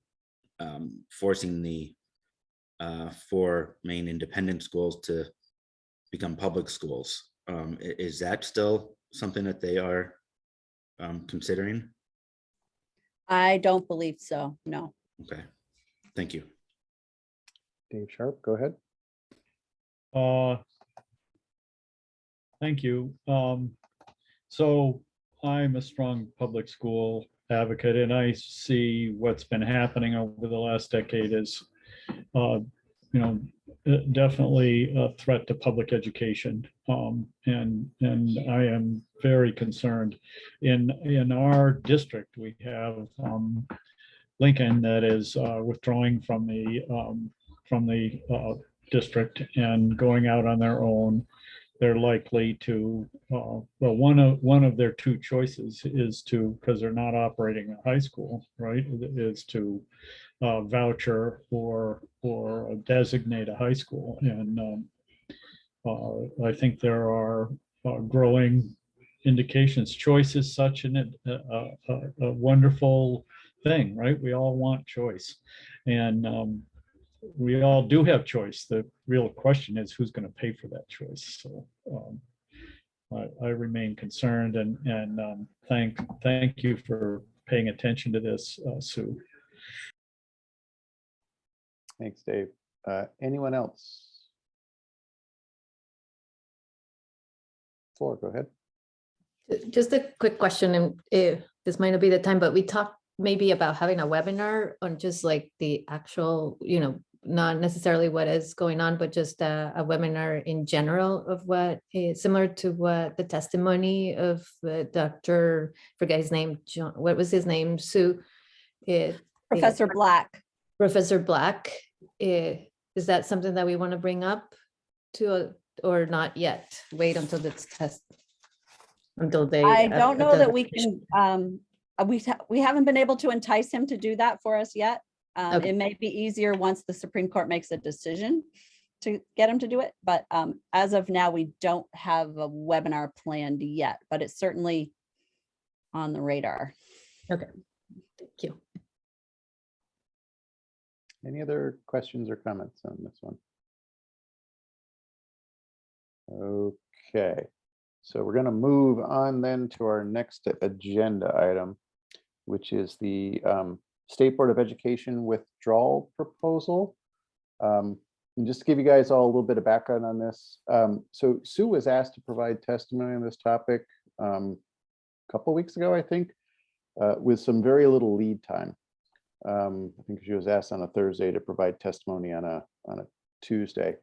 forcing the 4 main independent schools to become public schools. Is that still something that they are considering? I don't believe so, no. Okay, thank you. Dave Sharp, go ahead. Thank you. So I'm a strong public school advocate, and I see what's been happening over the last decade is, you know, definitely a threat to public education. And I am very concerned. In our district, we have Lincoln that is withdrawing from the district and going out on their own. They're likely to, well, one of their 2 choices is to, because they're not operating a high school, right, is to voucher or designate a high school. And I think there are growing indications. Choice is such a wonderful thing, right? We all want choice, and we all do have choice. The real question is who's going to pay for that choice. So I remain concerned, and thank you for paying attention to this, Sue. Thanks, Dave. Anyone else? Flora, go ahead. Just a quick question, and this might not be the time, but we talked maybe about having a webinar on just like the actual, you know, not necessarily what is going on, but just a webinar in general of what is similar to what the testimony of Dr. forget his name, John, what was his name, Sue? Professor Black. Professor Black. Is that something that we want to bring up to, or not yet? Wait until it's test. Until they. I don't know that we can, we haven't been able to entice him to do that for us yet. Okay. It may be easier once the Supreme Court makes a decision to get him to do it. But as of now, we don't have a webinar planned yet, but it's certainly on the radar. Okay, thank you. Any other questions or comments on this one? Okay, so we're going to move on then to our next agenda item, which is the State Board of Education withdrawal proposal. And just to give you guys all a little bit of background on this, so Sue was asked to provide testimony on this topic a couple weeks ago, I think, with some very little lead time. I think she was asked on a Thursday to provide testimony on a Tuesday.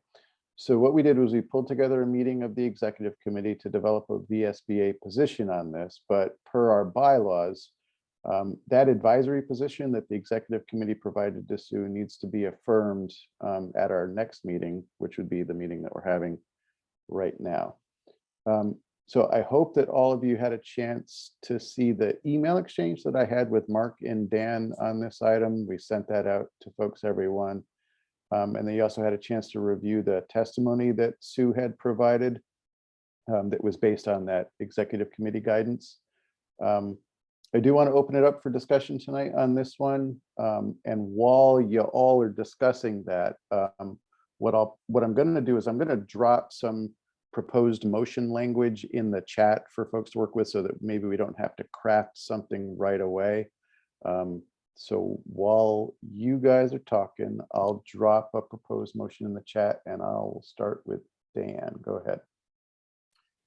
So what we did was we pulled together a meeting of the executive committee to develop a VSBA position on this, but per our bylaws, that advisory position that the executive committee provided to Sue needs to be affirmed at our next meeting, which would be the meeting that we're having right now. So I hope that all of you had a chance to see the email exchange that I had with Mark and Dan on this item. We sent that out to folks, everyone. And they also had a chance to review the testimony that Sue had provided that was based on that executive committee guidance. I do want to open it up for discussion tonight on this one. And while you all are discussing that, what I'm going to do is I'm going to drop some proposed motion language in the chat for folks to work with so that maybe we don't have to craft something right away. So while you guys are talking, I'll drop a proposed motion in the chat and I'll start with Dan. Go ahead.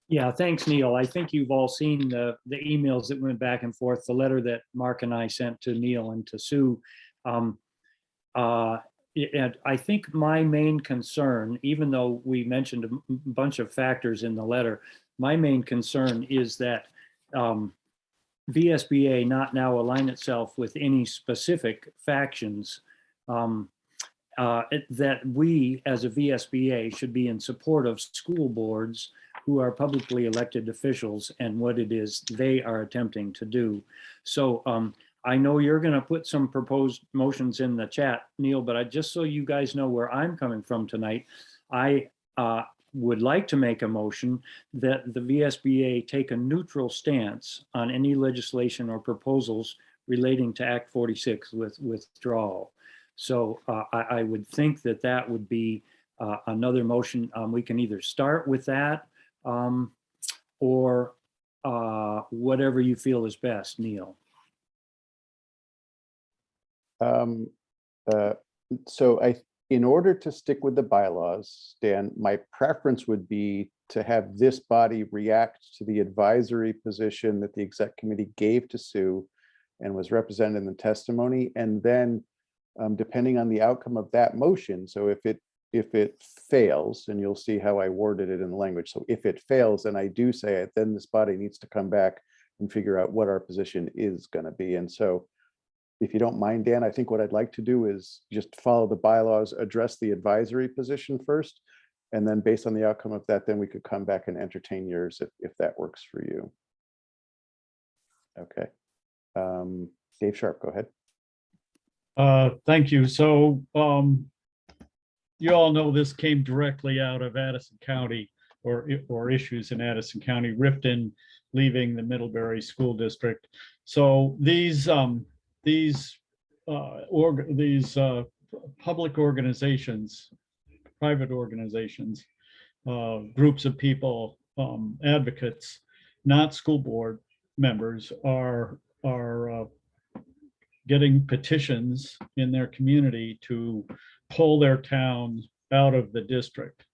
Yeah, thanks, Neil. I think you've all seen the emails that went back and forth, the letter that Mark and I sent to Neil and to Sue. And I think my main concern, even though we mentioned a bunch of factors in the letter, my main concern is that VSBA not now align itself with any specific factions, that we as a VSBA should be in support of school boards who are publicly elected officials and what it is they are attempting to do. So I know you're going to put some proposed motions in the chat, Neil, but just so you guys know where I'm coming from tonight, I would like to make a motion that the VSBA take a neutral stance on any legislation or proposals relating to Act 46 with withdrawal. So I would think that that would be another motion. We can either start with that or whatever you feel is best, Neil. In order to stick with the bylaws, Dan, my preference would be to have this body react to the advisory position that the exec committee gave to Sue and was represented in the testimony. And then depending on the outcome of that motion, so if it fails, and you'll see how I worded it in the language. So if it fails, then I do say it, then this body needs to come back and figure out what our position is going to be. And so if you don't mind, Dan, I think what I'd like to do is just follow the bylaws, address the advisory position first, and then based on the outcome of that, then we could come back and entertain yours if that works for you. Okay. Dave Sharp, go ahead. Thank you. So you all know this came directly out of Addison County or issues in Addison County, Ripton leaving the Middlebury School District. So these public organizations, private organizations, groups of people, advocates, not school board members, are getting petitions in their community to pull their towns out of the district.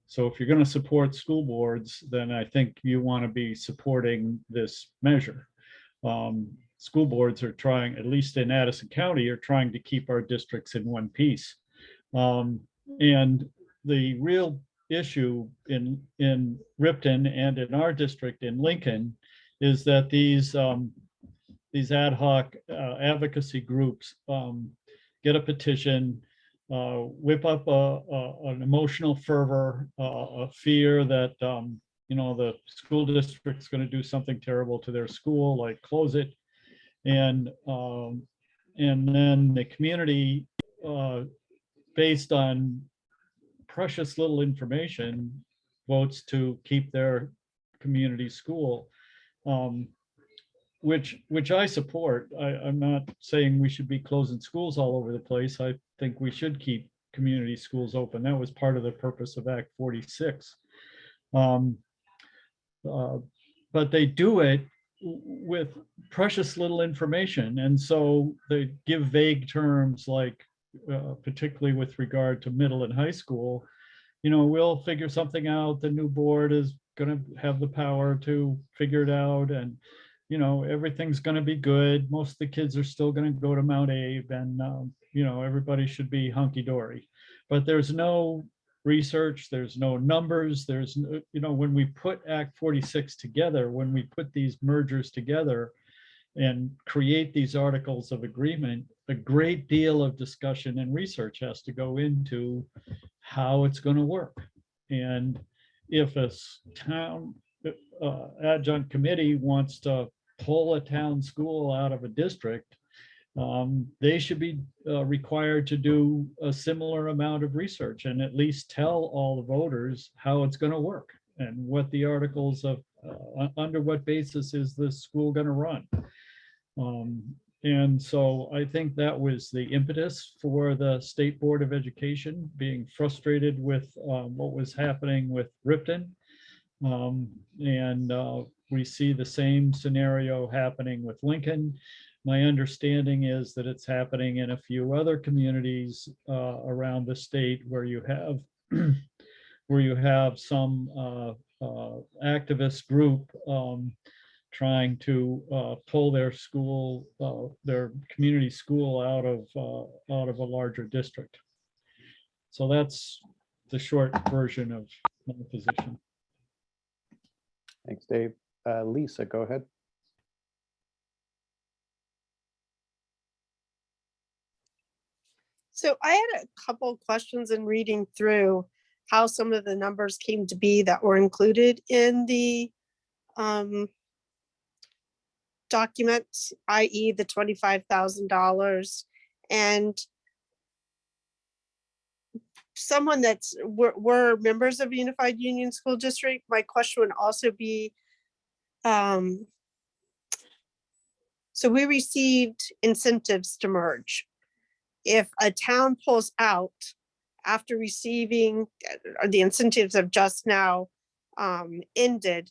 So if you're going to support school boards, then I think you want to be supporting this measure. School boards are trying, at least in Addison County, are trying to keep our districts in one piece. And the real issue in Ripton and in our district in Lincoln is that these ad hoc advocacy groups get a petition, whip up an emotional fervor, a fear that the school district's going to do something terrible to their school, like close it. And then the community, based on precious little information, votes to keep their community school, which I support. I'm not saying we should be closing schools all over the place. I think we should keep community schools open. That was part of the purpose of Act 46. But they do it with precious little information. And so they give vague terms like, particularly with regard to middle and high school, we'll figure something out. The new board is going to have the power to figure it out. And, everything's going to be good. Most of the kids are still going to go to Mount Abe, and, everybody should be hunky-dory. But there's no research, there's no numbers, there's no, when we put Act 46 together, when we put these mergers together and create these articles of agreement, a great deal of discussion and research has to go into how it's going to work. And if a town adjunct committee wants to pull a town school out of a district, they should be required to do a similar amount of research and at least tell all the voters how it's going to work and what the articles of, under what basis is the school going to run. And so I think that was the impetus for the State Board of Education being frustrated with what was happening with Ripton. And we see the same scenario happening with Lincoln. My understanding is that it's happening in a few other communities around the state where you have where you have some activist group trying to pull their school, their community school out of a larger district. So that's the short version of my position. Thanks, Dave. Lisa, go ahead. So I had a couple questions in reading through how some of the numbers came to be that were included in the documents, i.e. the $25,000. And someone that's, we're members of Unified Union School District, my question would also be, so we received incentives to merge. If a town pulls out after receiving, the incentives have just now ended,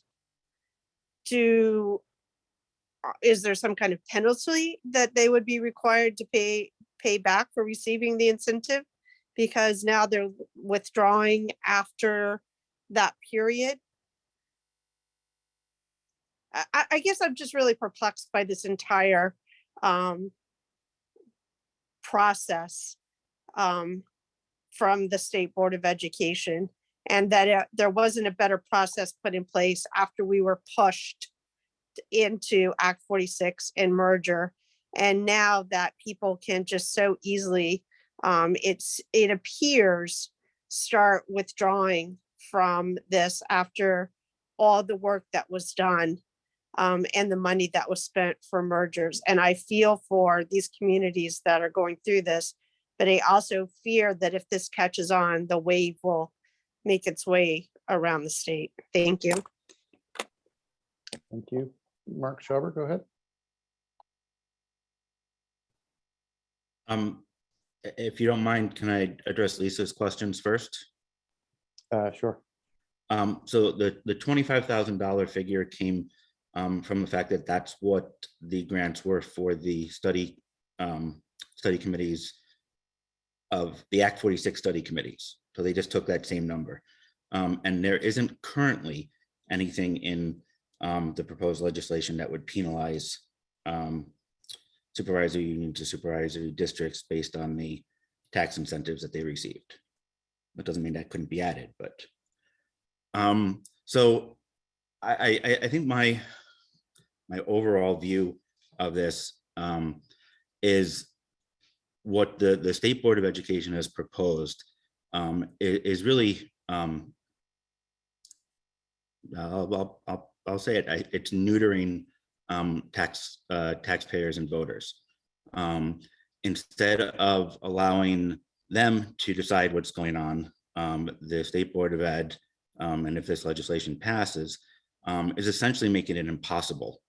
is there some kind of penalty that they would be required to pay back for receiving the incentive? Because now they're withdrawing after that period. I guess I'm just really perplexed by this entire process from the State Board of Education, and that there wasn't a better process put in place after we were pushed into Act 46 and merger. And now that people can just so easily, it appears, start withdrawing from this after all the work that was done and the money that was spent for mergers. And I feel for these communities that are going through this, but I also fear that if this catches on, the wave will make its way around the state. Thank you. Thank you. Mark Schauber, go ahead. If you don't mind, can I address Lisa's questions first? Sure. So the $25,000 figure came from the fact that that's what the grants were for the study committees of the Act 46 study committees. So they just took that same number. And there isn't currently anything in the proposed legislation that would penalize supervisory union to supervisory districts based on the tax incentives that they received. That doesn't mean that couldn't be added, but so I think my overall view of this is what the State Board of Education has proposed is really I'll say it, it's neutering taxpayers and voters. Instead of allowing them to decide what's going on, the State Board of Ed, and if this legislation passes, is essentially making it impossible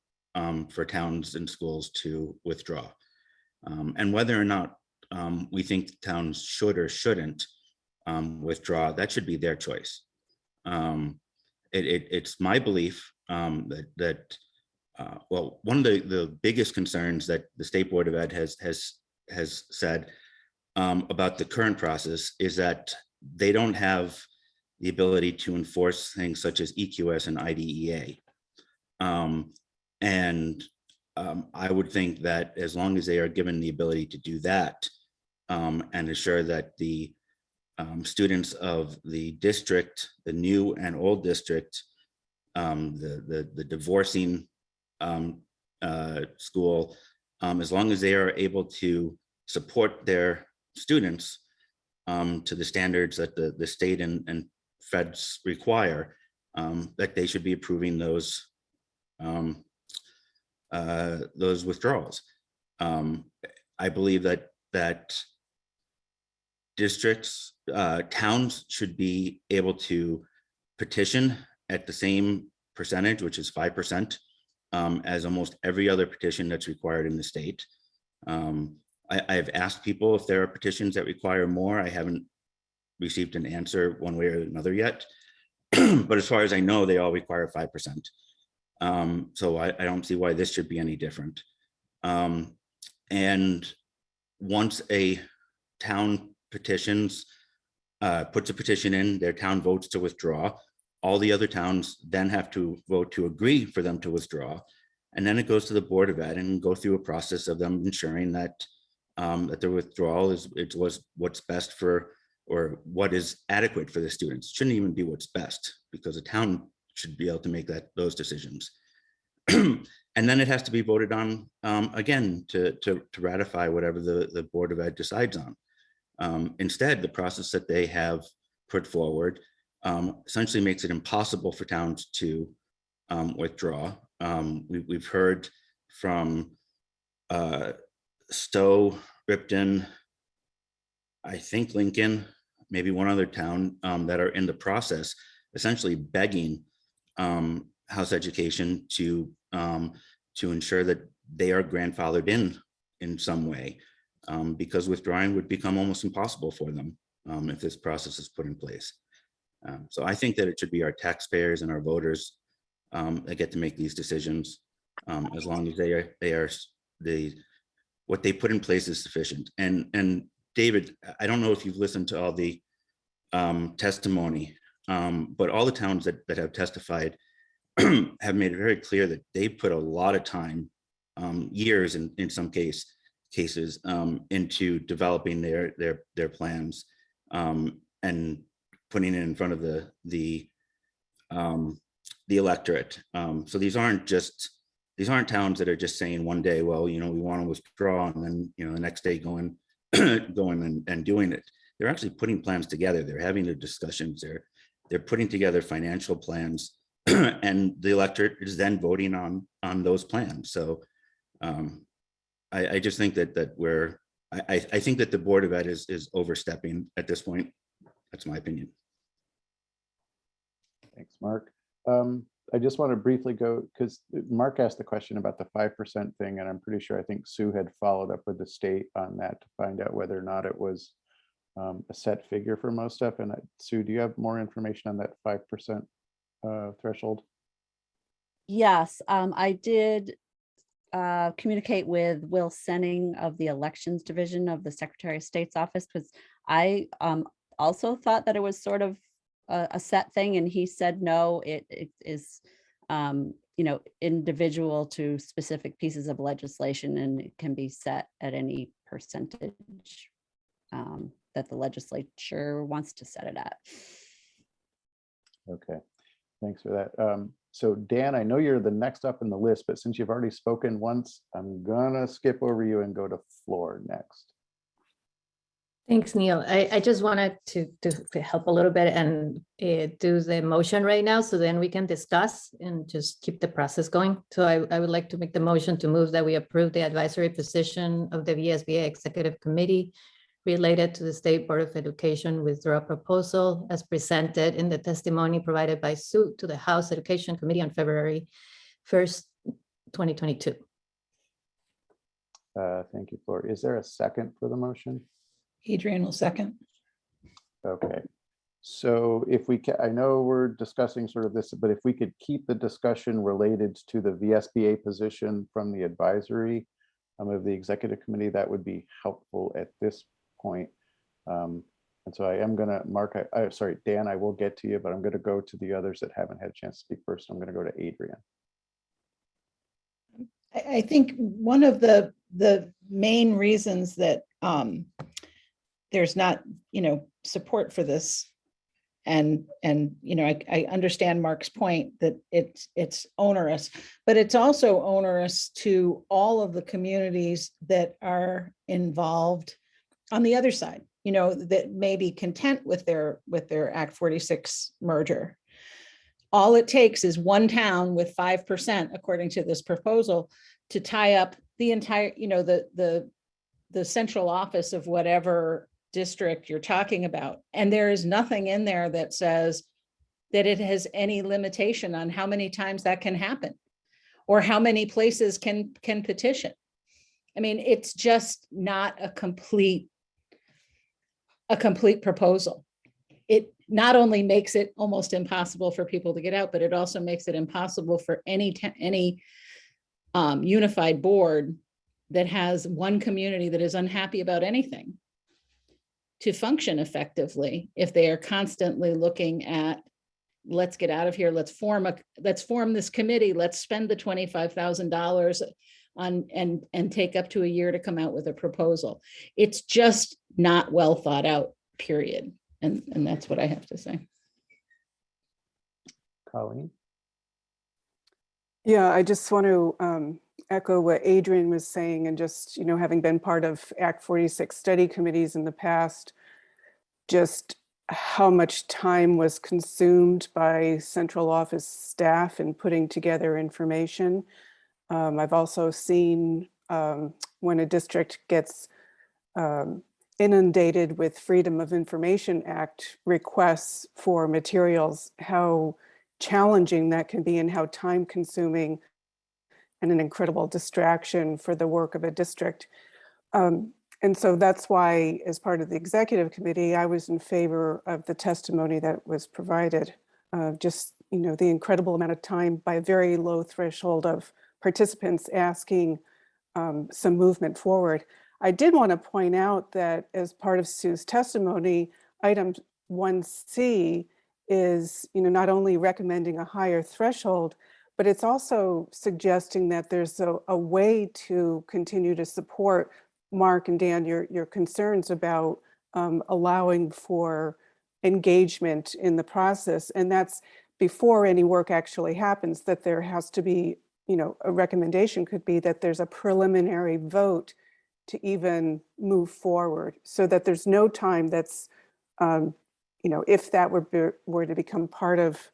for towns and schools to withdraw. And whether or not we think towns should or shouldn't withdraw, that should be their choice. It's my belief that well, one of the biggest concerns that the State Board of Ed has said about the current process is that they don't have the ability to enforce things such as EQS and IDEA. I would think that as long as they are given the ability to do that and ensure that the students of the district, the new and old district, the divorcing school, as long as they are able to support their students to the standards that the state and feds require, that they should be approving those withdrawals. I believe that districts, towns should be able to petition at the same percentage, which is 5%, as almost every other petition that's required in the state. I've asked people if there are petitions that require more. I haven't received an answer one way or another yet, but as far as I know, they all require 5%. So I don't see why this should be any different. And once a town petitions, puts a petition in, their town votes to withdraw, all the other towns then have to vote to agree for them to withdraw. And then it goes to the Board of Ed and go through a process of them ensuring that that the withdrawal was what's best for, or what is adequate for the students. It shouldn't even be what's best, because the town should be able to make those decisions. And then it has to be voted on again to ratify whatever the Board of Ed decides on. Instead, the process that they have put forward essentially makes it impossible for towns to withdraw. We've heard from Stowe, Ripton, I think Lincoln, maybe one other town that are in the process, essentially begging House Education to ensure that they are grandfathered in some way, because withdrawing would become almost impossible for them if this process is put in place. So I think that it should be our taxpayers and our voters that get to make these decisions, as long as what they put in place is sufficient. And David, I don't know if you've listened to all the testimony, but all the towns that have testified have made it very clear that they put a lot of time, years in some cases, into developing their plans and putting it in front of the electorate. So these aren't towns that are just saying one day, well, we want to withdraw, and then the next day going and doing it. They're actually putting plans together. They're having the discussions. They're putting together financial plans, and the electorate is then voting on those plans. So I just think that I think that the Board of Ed is overstepping at this point. That's my opinion. Thanks, Mark. I just want to briefly go, because Mark asked the question about the 5% thing, and I'm pretty sure I think Sue had followed up with the state on that to find out whether or not it was a set figure for most stuff. And Sue, do you have more information on that 5% threshold? Yes, I did communicate with Will Senning of the Elections Division of the Secretary of State's office, because I also thought that it was sort of a set thing, and he said no, it is individual to specific pieces of legislation, and it can be set at any percentage that the legislature wants to set it at. Okay, thanks for that. So Dan, I know you're the next up in the list, but since you've already spoken once, I'm gonna skip over you and go to Floor next. Thanks, Neil. I just wanted to help a little bit and do the motion right now, so then we can discuss and just keep the process going. So I would like to make the motion to move that we approve the advisory position of the VSBA Executive Committee related to the State Board of Education withdrawal proposal as presented in the testimony provided by Sue to the House Education Committee on February 1st, 2022. Thank you, Floor. Is there a second for the motion? Adrian will second. Okay, so if we can, I know we're discussing sort of this, but if we could keep the discussion related to the VSBA position from the advisory of the executive committee, that would be helpful at this point. And so I am gonna, Mark, sorry, Dan, I will get to you, but I'm gonna go to the others that haven't had a chance to speak first. I'm gonna go to Adrian. I think one of the main reasons that there's not, support for this, and I understand Mark's point that it's onerous, but it's also onerous to all of the communities that are involved on the other side, that may be content with their Act 46 merger. All it takes is one town with 5%, according to this proposal, to tie up the entire, the central office of whatever district you're talking about. And there is nothing in there that says that it has any limitation on how many times that can happen or how many places can petition. I mean, it's just not a complete proposal. It not only makes it almost impossible for people to get out, but it also makes it impossible for any unified board that has one community that is unhappy about anything to function effectively if they are constantly looking at, let's get out of here, let's form this committee, let's spend the $25,000 on and take up to a year to come out with a proposal. It's just not well thought out, period. And that's what I have to say. Colleen? Yeah, I just want to echo what Adrian was saying, and just, having been part of Act 46 study committees in the past, just how much time was consumed by central office staff in putting together information. I've also seen when a district gets inundated with Freedom of Information Act requests for materials, how challenging that can be and how time consuming and an incredible distraction for the work of a district. And so that's why, as part of the executive committee, I was in favor of the testimony that was provided. Just, the incredible amount of time by a very low threshold of participants asking some movement forward. I did want to point out that as part of Sue's testimony, item 1C is, not only recommending a higher threshold, but it's also suggesting that there's a way to continue to support, Mark and Dan, your concerns about allowing for engagement in the process. And that's before any work actually happens, that there has to be, a recommendation could be that there's a preliminary vote to even move forward, so that there's no time that's, if that were to become part of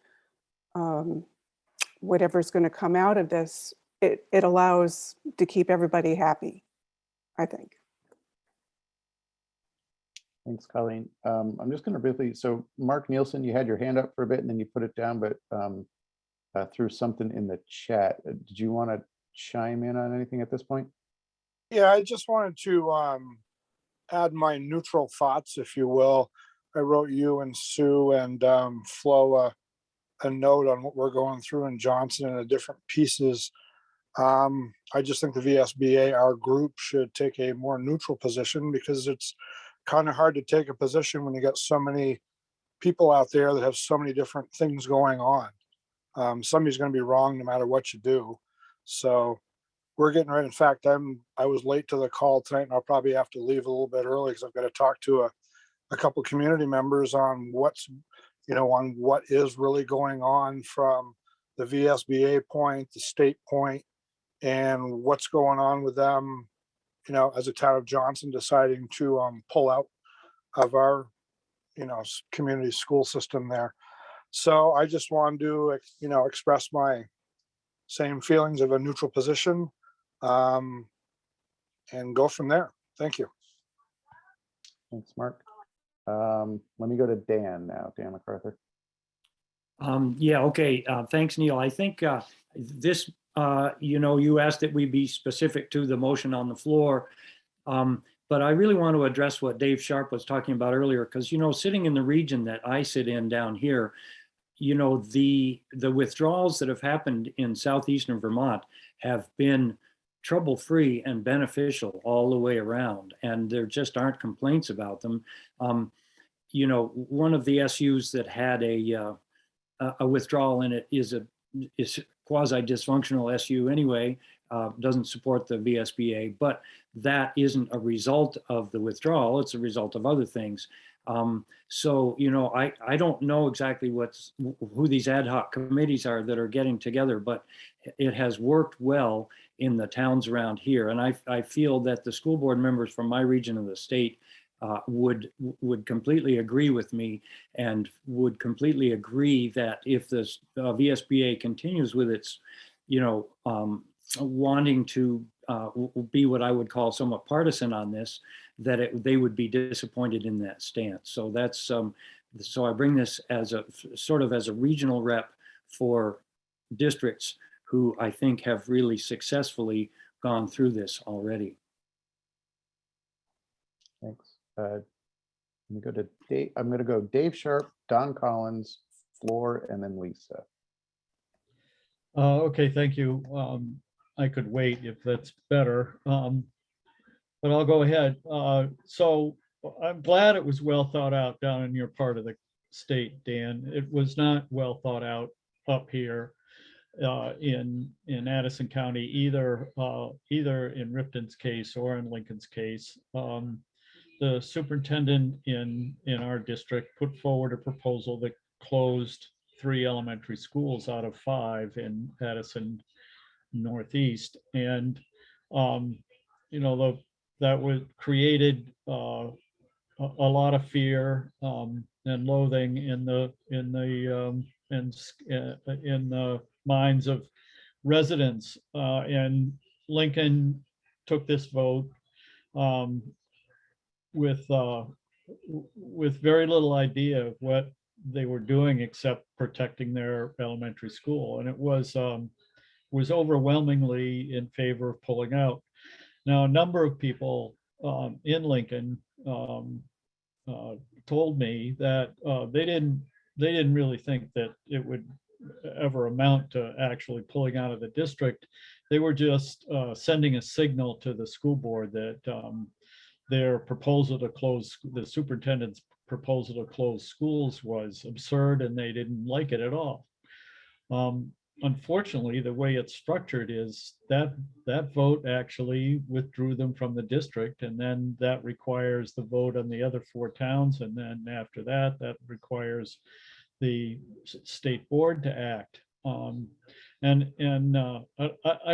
whatever's going to come out of this, it allows to keep everybody happy, I think. Thanks, Colleen. I'm just going to briefly, so Mark Nielsen, you had your hand up for a bit and then you put it down, but threw something in the chat. Did you want to chime in on anything at this point? Yeah, I just wanted to add my neutral thoughts, if you will. I wrote you and Sue and Flo a note on what we're going through in Johnson and the different pieces. I just think the VSBA, our group, should take a more neutral position, because it's kind of hard to take a position when you got so many people out there that have so many different things going on. Somebody's going to be wrong no matter what you do. So we're getting ready. In fact, I was late to the call tonight, and I'll probably have to leave a little bit early because I've got to talk to a couple community members on what's, on what is really going on from the VSBA point, the state point, and what's going on with them, as a town of Johnson deciding to pull out of our, community school system there. So I just wanted to, express my same feelings of a neutral position, and go from there. Thank you. Thanks, Mark. Let me go to Dan now, Dan MacArthur. Yeah, okay. Thanks, Neil. I think this, you asked that we be specific to the motion on the floor. But I really want to address what Dave Sharp was talking about earlier, because, sitting in the region that I sit in down here, the withdrawals that have happened in southeastern Vermont have been trouble-free and beneficial all the way around, and there just aren't complaints about them. One of the SUs that had a withdrawal in it is quasi-dysfunctional SU anyway, doesn't support the VSBA, but that isn't a result of the withdrawal, it's a result of other things. So, I don't know exactly who these ad hoc committees are that are getting together, but it has worked well in the towns around here. And I feel that the school board members from my region of the state would completely agree with me, and would completely agree that if the VSBA continues with its, wanting to be what I would call somewhat partisan on this, that they would be disappointed in that stance. So that's so I bring this as a sort of as a regional rep for districts who I think have really successfully gone through this already. Thanks. Let me go to Dave. I'm going to go Dave Sharp, Don Collins, Floor, and then Lisa. Okay, thank you. I could wait if that's better. But I'll go ahead. So I'm glad it was well thought out down in your part of the state, Dan. It was not well thought out up here in Addison County, either in Ripton's case or in Lincoln's case. The superintendent in our district put forward a proposal that closed 3 elementary schools out of 5 in Addison Northeast, and that was created a lot of fear and loathing in the minds of residents. And Lincoln took this vote with very little idea of what they were doing except protecting their elementary school, and it was overwhelmingly in favor of pulling out. Now, a number of people in Lincoln told me that they didn't really think that it would ever amount to actually pulling out of the district. They were just sending a signal to the school board that their proposal to close, the superintendent's proposal to close schools was absurd and they didn't like it at all. Unfortunately, the way it's structured is that vote actually withdrew them from the district, and then that requires the vote on the other 4 towns, and then after that, that requires the state board to act. I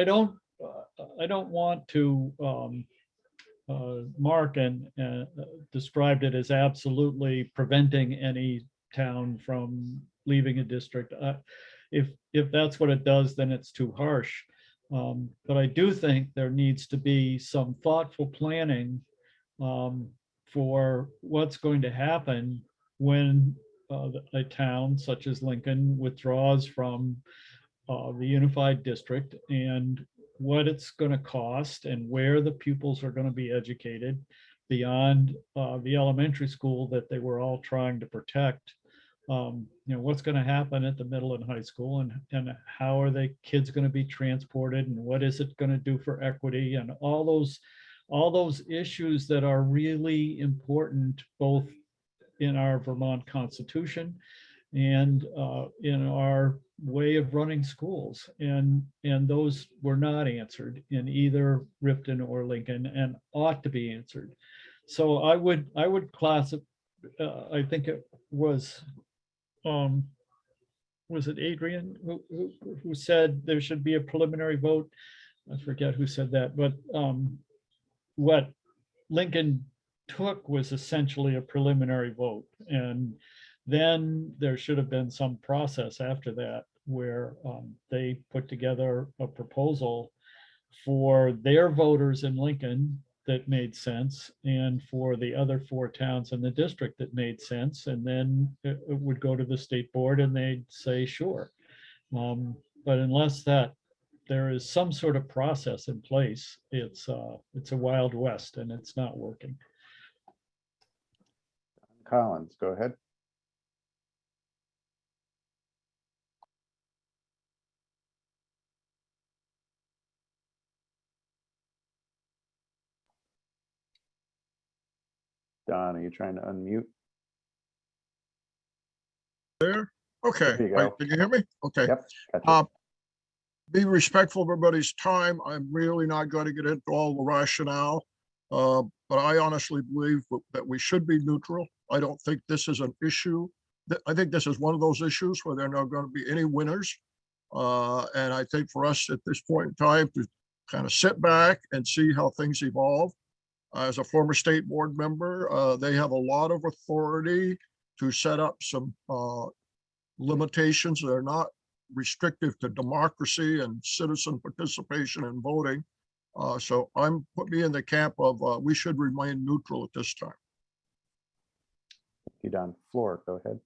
don't want to Mark and described it as absolutely preventing any town from leaving a district. If that's what it does, then it's too harsh. But I do think there needs to be some thoughtful planning for what's going to happen when a town such as Lincoln withdraws from the unified district, and what it's going to cost and where the pupils are going to be educated beyond the elementary school that they were all trying to protect. What's going to happen at the middle and high school, and how are the kids going to be transported, and what is it going to do for equity, and all those issues that are really important both in our Vermont Constitution and in our way of running schools, and those were not answered in either Ripton or Lincoln and ought to be answered. So I would class it, I think it was it Adrian who said there should be a preliminary vote? I forget who said that, but what Lincoln took was essentially a preliminary vote, and then there should have been some process after that where they put together a proposal for their voters in Lincoln that made sense, and for the other 4 towns in the district that made sense, and then it would go to the state board and they'd say sure. But unless there is some sort of process in place, it's a Wild West and it's not working. Collins, go ahead. Don, are you trying to unmute? There? Okay. There you Wait, go. can you hear me? Okay. Yep. Gotcha. Be respectful of everybody's time. I'm really not going to get into all the rationale. But I honestly believe that we should be neutral. I don't think this is an issue. I think this is one of those issues where there are not going to be any winners. And I think for us at this point in time to kind of sit back and see how things evolve. As a former state board member, they have a lot of authority to set up some limitations that are not restrictive to democracy and citizen participation in voting. So put me in the camp of we should remain neutral at this time. Thank you, Don. Floor, go ahead.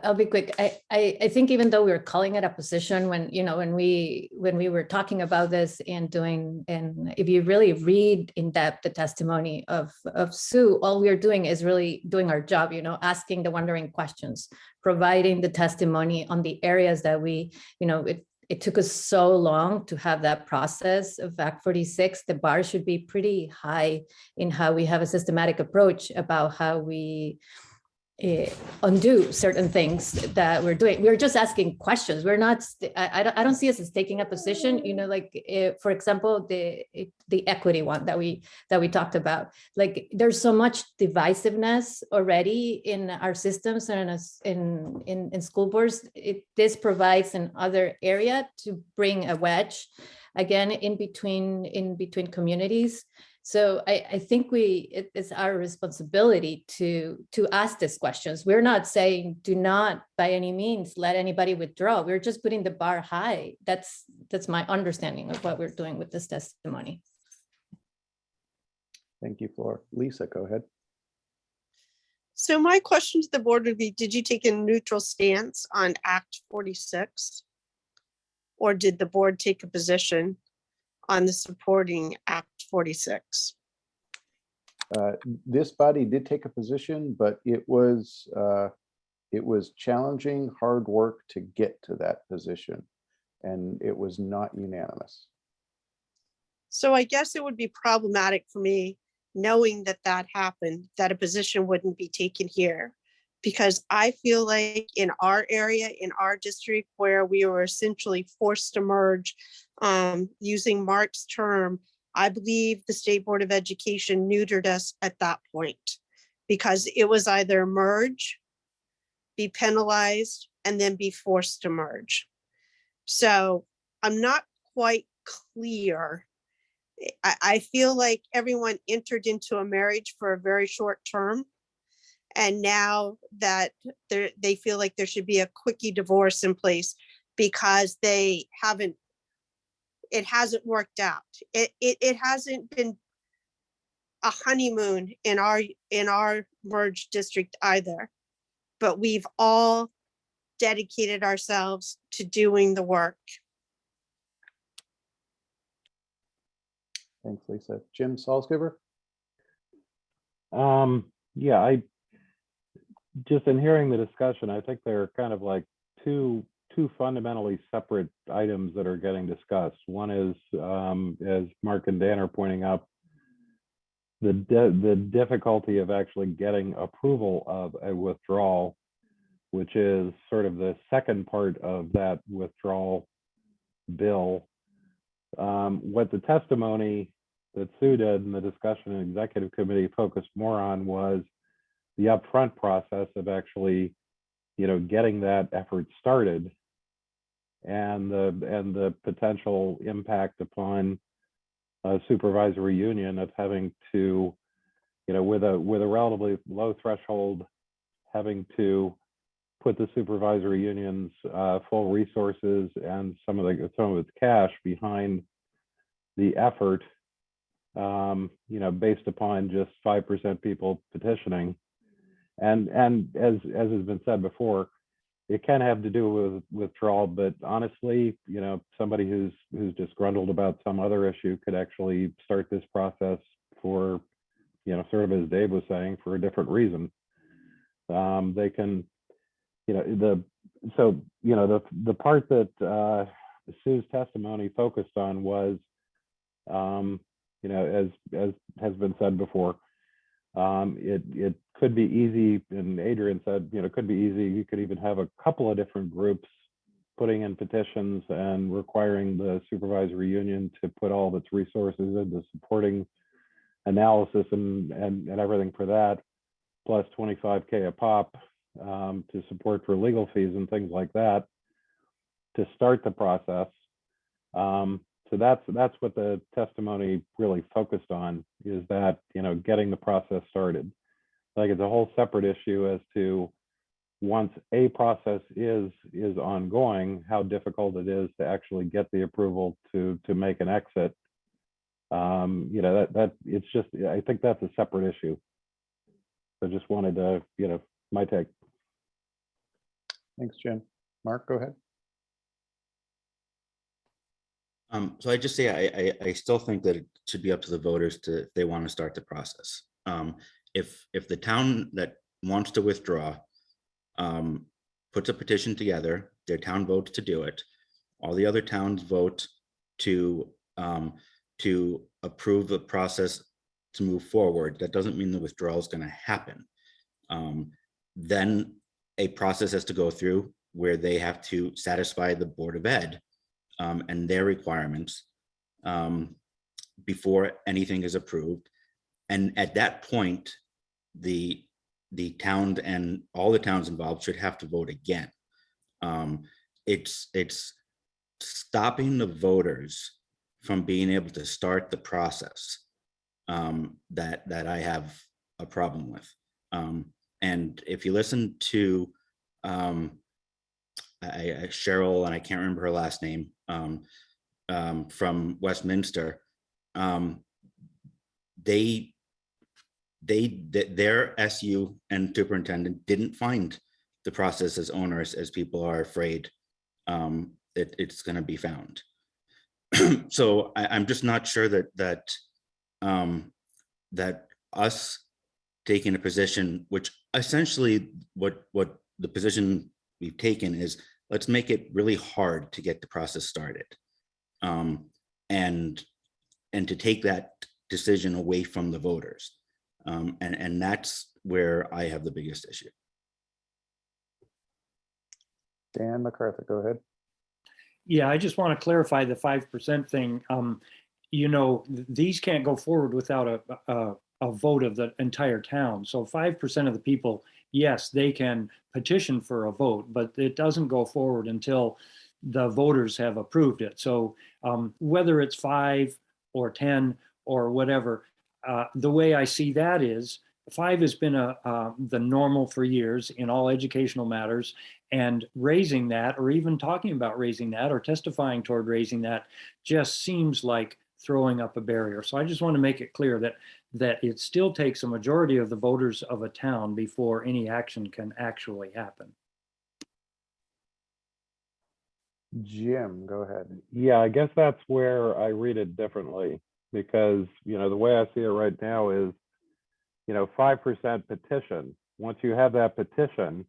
I'll be quick. I think even though we were calling it a position when we were talking about this and if you really read in depth the testimony of Sue, all we are doing is really doing our job, asking the wondering questions, providing the testimony on the areas that we, it took us so long to have that process of Act 46. The bar should be pretty high in how we have a systematic approach about how we undo certain things that we're doing. We're just asking questions. We're not, I don't see us as taking a position, you know, like for example, the equity one that we talked about. Like there's so much divisiveness already in our systems and in school boards. This provides another area to bring a wedge again in between communities. So I think it's our responsibility to ask these questions. We're not saying do not by any means let anybody withdraw. We're just putting the bar high. That's my understanding of what we're doing with this testimony. Thank you, Flora. Lisa, go ahead. So my question to the board would be, did you take a neutral stance on Act 46? Or did the board take a position on the supporting Act 46? This body did take a position, but it was challenging, hard work to get to that position, and it was not unanimous. So I guess it would be problematic for me knowing that happened, that a position wouldn't be taken here, because I feel like in our area, in our district, where we were essentially forced to merge, using Mark's term, I believe the State Board of Education neutered us at that point, because it was either merge, be penalized, and then be forced to merge. So I'm not quite clear. I feel like everyone entered into a marriage for a very short term. And now that they feel like there should be a quickie divorce in place because it hasn't worked out. It hasn't been a honeymoon in our merged district either, but we've all dedicated ourselves to doing the work. Thanks, Lisa. Jim Salzgiver? Yeah, I just in hearing the discussion, I think there are kind of like two fundamentally separate items that are getting discussed. One is, as Mark and Dan are pointing out, the difficulty of actually getting approval of a withdrawal, which is sort of the second part of that withdrawal bill. What the testimony that Sue did in the discussion in executive committee focused more on was the upfront process of actually, getting that effort started, and the potential impact upon a supervisory union of having to, with a relatively low threshold, having to put the supervisory union's full resources and some of its cash behind the effort, based upon just 5% people petitioning. And as has been said before, it can have to do with withdrawal, but honestly, somebody who's disgruntled about some other issue could actually start this process for, sort of as Dave was saying, for a different reason. They can, the part that Sue's testimony focused on was, as has been said before, it could be easy, and Adrian said, it could be easy. You could even have a couple of different groups putting in petitions and requiring the supervisory union to put all of its resources into supporting analysis and everything for that, plus $25K a pop to support for legal fees and things like that to start the process. So that's what the testimony really focused on, is that, getting the process started. Like, it's a whole separate issue as to, once a process is ongoing, how difficult it is to actually get the approval to make an exit. That it's just, I think that's a separate issue. I just wanted to, my take. Thanks, Jim. Mark, go ahead. So I just say I still think that it should be up to the voters if they want to start the process. If the town that wants to withdraw puts a petition together, their town votes to do it, all the other towns vote to approve the process to move forward, that doesn't mean the withdrawal is going to happen. Then a process has to go through where they have to satisfy the Board of Ed and their requirements before anything is approved. And at that point, the towns and all the towns involved should have to vote again. It's stopping the voters from being able to start the process that I have a problem with. And if you listen to Cheryl, and I can't remember her last name, from Westminster, their SU and superintendent didn't find the process as onerous as people are afraid it's going to be found. So I'm just not sure that us taking a position, which essentially what the position we've taken is, let's make it really hard to get the process started, and to take that decision away from the voters. And that's where I have the biggest issue. Dan MacArthur, go ahead. Yeah, I just want to clarify the 5% thing. You know, these can't go forward without a vote of the entire town. So 5% of the people, yes, they can petition for a vote, but it doesn't go forward until the voters have approved it. So whether it's 5 or 10 or whatever, the way I see that is 5 has been the normal for years in all educational matters, and raising that, or even talking about raising that, or testifying toward raising that, just seems like throwing up a barrier. So I just want to make it clear that it still takes a majority of the voters of a town before any action can actually happen. Jim, go ahead. Yeah, I guess that's where I read it differently, because, you know, the way I see it right now is, you know, 5% petition. Once you have that petition,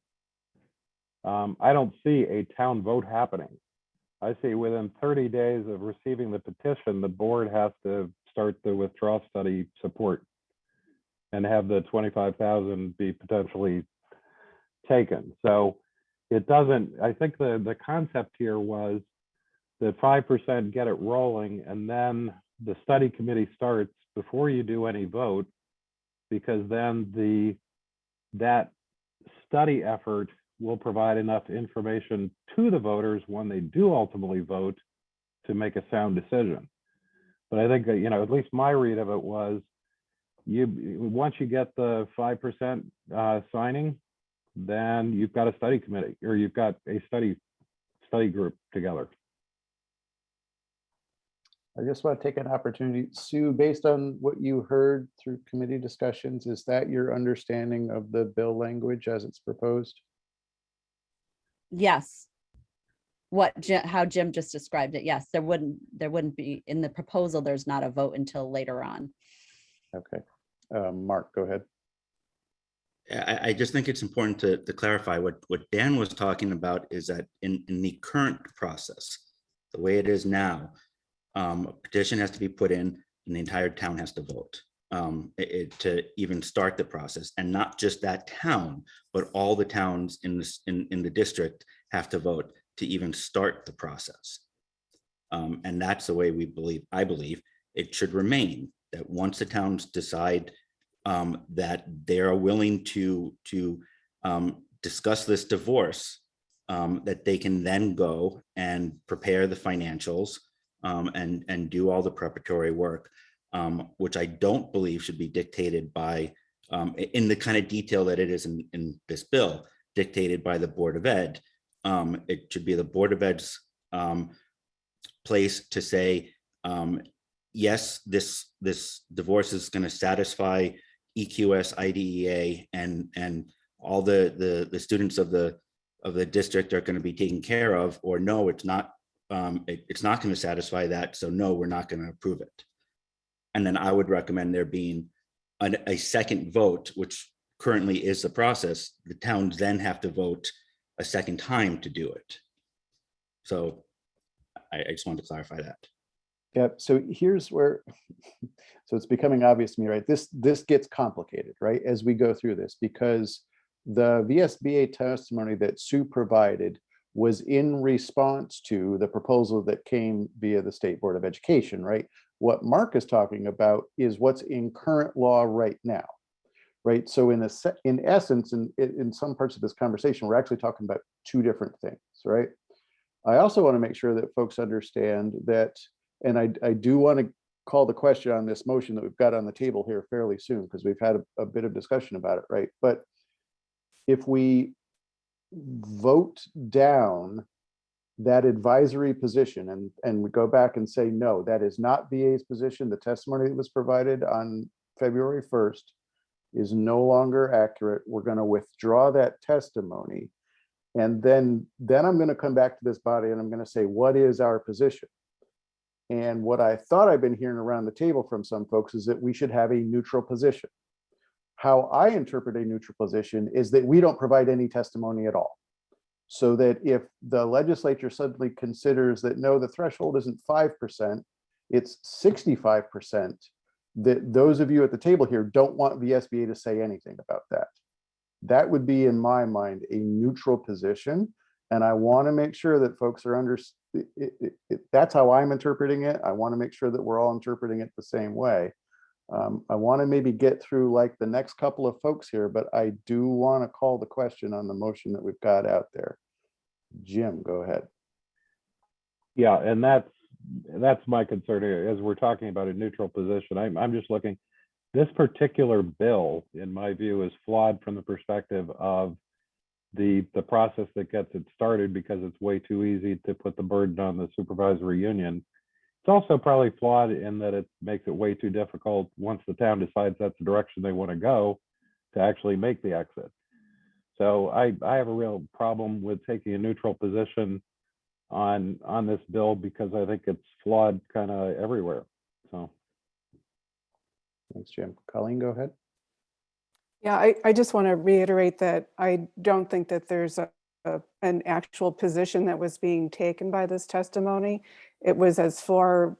I don't see a town vote happening. I see within 30 days of receiving the petition, the board has to start the withdrawal study support and have the 25,000 be potentially taken. So it doesn't, I think the concept here was that 5% get it rolling, and then the study committee starts before you do any vote, because then that study effort will provide enough information to the voters when they do ultimately vote to make a sound decision. But I think that, you know, at least my read of it was, once you get the 5% signing, then you've got a study committee, or you've got a study group together. I just want to take an opportunity, Sue, based on what you heard through committee discussions, is that your understanding of the bill language as it's proposed? Yes. How Jim just described it. Yes, there wouldn't be, in the proposal, there's not a vote until later on. Okay. Mark, go ahead. I just think it's important to clarify what Dan was talking about is that in the current process, the way it is now, a petition has to be put in and the entire town has to vote to even start the process, and not just that town, but all the towns in the district have to vote to even start the process. And that's the way I believe it should remain, that once the towns decide that they are willing to discuss this divorce, that they can then go and prepare the financials and do all the preparatory work, which I don't believe should be dictated by, in the kind of detail that it is in this bill, dictated by the Board of Ed. It should be the Board of Ed's place to say, yes, this divorce is going to satisfy EQS, IDEA, and all the students of the district are going to be taken care of, or no, it's not. It's not going to satisfy that, so no, we're not going to approve it. And then I would recommend there being a second vote, which currently is the process. The towns then have to vote a second time to do it. So I just wanted to clarify that. Yep. So here's where, so it's becoming obvious to me, right? This gets complicated, right? As we go through this, because the VSBA testimony that Sue provided was in response to the proposal that came via the State Board of Education, right? What Mark is talking about is what's in current law right now, right? So in essence, in some parts of this conversation, we're actually talking about two different things, right? I also want to make sure that folks understand that, and I do want to call the question on this motion that we've got on the table here fairly soon, because we've had a bit of discussion about it, right? But if we vote down that advisory position and we go back and say, no, that is not VA's position, the testimony that was provided on February 1st is no longer accurate, we're going to withdraw that testimony. And then I'm going to come back to this body and I'm going to say, what is our position? And what I thought I've been hearing around the table from some folks is that we should have a neutral position. How I interpret a neutral position is that we don't provide any testimony at all. So that if the legislature suddenly considers that, no, the threshold isn't 5%, it's 65%, that those of you at the table here don't want VSBA to say anything about that. That would be, in my mind, a neutral position. And I want to make sure that folks are that's how I'm interpreting it. I want to make sure that we're all interpreting it the same way. I want to maybe get through like the next couple of folks here, but I do want to call the question on the motion that we've got out there. Jim, go ahead. Yeah, and that's my concern here as we're talking about a neutral position. I'm just looking, this particular bill, in my view, is flawed from the perspective of the process that gets it started, because it's way too easy to put the burden on the supervisory union. It's also probably flawed in that it makes it way too difficult once the town decides that's the direction they want to go to actually make the exit. So I have a real problem with taking a neutral position on this bill, because I think it's flawed kind of everywhere. So thanks, Jim. Colleen, go ahead. Yeah, I just want to reiterate that I don't think that there's an actual position that was being taken by this testimony. It was, as Flora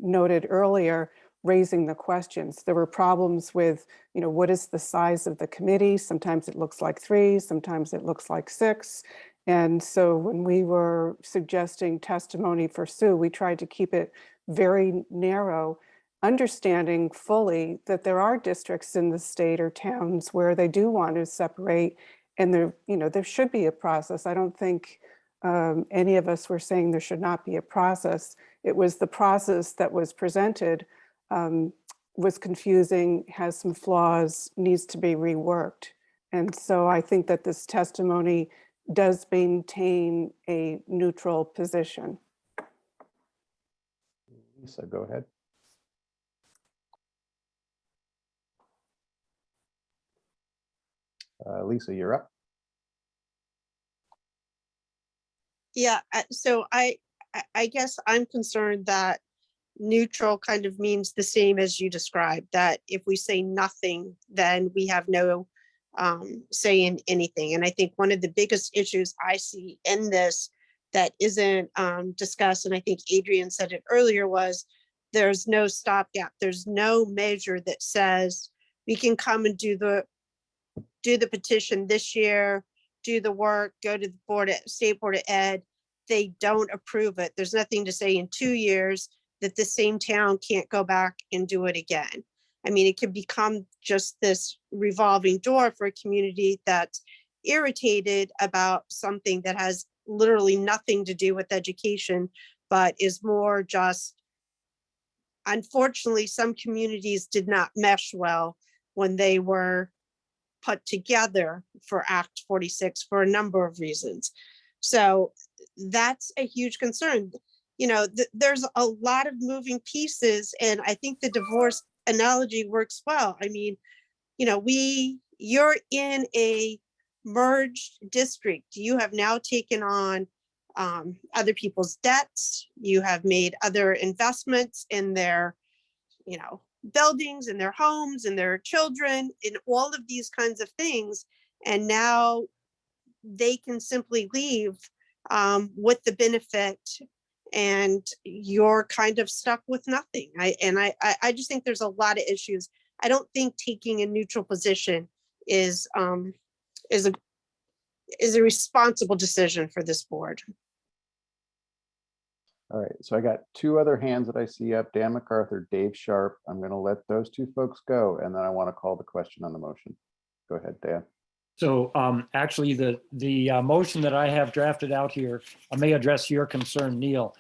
noted earlier, raising the questions. There were problems with, what is the size of the committee? Sometimes it looks like 3, sometimes it looks like 6. And so when we were suggesting testimony for Sue, we tried to keep it very narrow, understanding fully that there are districts in the state or towns where they do want to separate, and there should be a process. I don't think any of us were saying there should not be a process. It was the process that was presented was confusing, has some flaws, needs to be reworked. And so I think that this testimony does maintain a neutral position. Lisa, go ahead. Lisa, you're up. Yeah, so I guess I'm concerned that neutral kind of means the same as you described, that if we say nothing, then we have no say in anything. And I think one of the biggest issues I see in this that isn't discussed, and I think Adrian said it earlier, was there's no stopgap. There's no measure that says we can come and do the petition this year, do the work, go to the State Board of Ed. They don't approve it. There's nothing to say in 2 years that the same town can't go back and do it again. I mean, it could become just this revolving door for a community that's irritated about something that has literally nothing to do with education, but is more just, unfortunately, some communities did not mesh well when they were put together for Act 46 for a number of reasons. So that's a huge concern. There's a lot of moving pieces, and I think the divorce analogy works well. I mean, you're in a merged district. You have now taken on other people's debts. You have made other investments in their, buildings, in their homes, in their children, in all of these kinds of things. And now they can simply leave with the benefit and you're kind of stuck with nothing. I just think there's a lot of issues. I don't think taking a neutral position is a responsible decision for this board. All right, so I got two other hands that I see up, Dan MacArthur, Dave Sharp. I'm going to let those two folks go, and then I want to call the question on the motion. Go ahead, Dan. So actually, the motion that I have drafted out here, I may address your concern, Neil.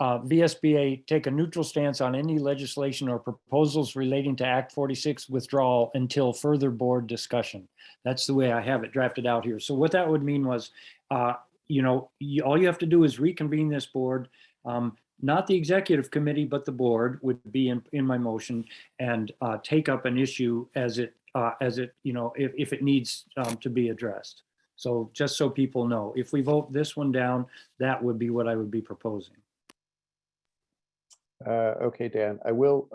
VSBA take a neutral stance on any legislation or proposals relating to Act 46 withdrawal until further board discussion. That's the way I have it drafted out here. So what that would mean was, you know, all you have to do is reconvene this board. Not the executive committee, but the board would be in my motion, and take up an issue as it, you know, if it needs to be addressed. So just so people know, if we vote this one down, that would be what I would be proposing. Okay, Dan, I will.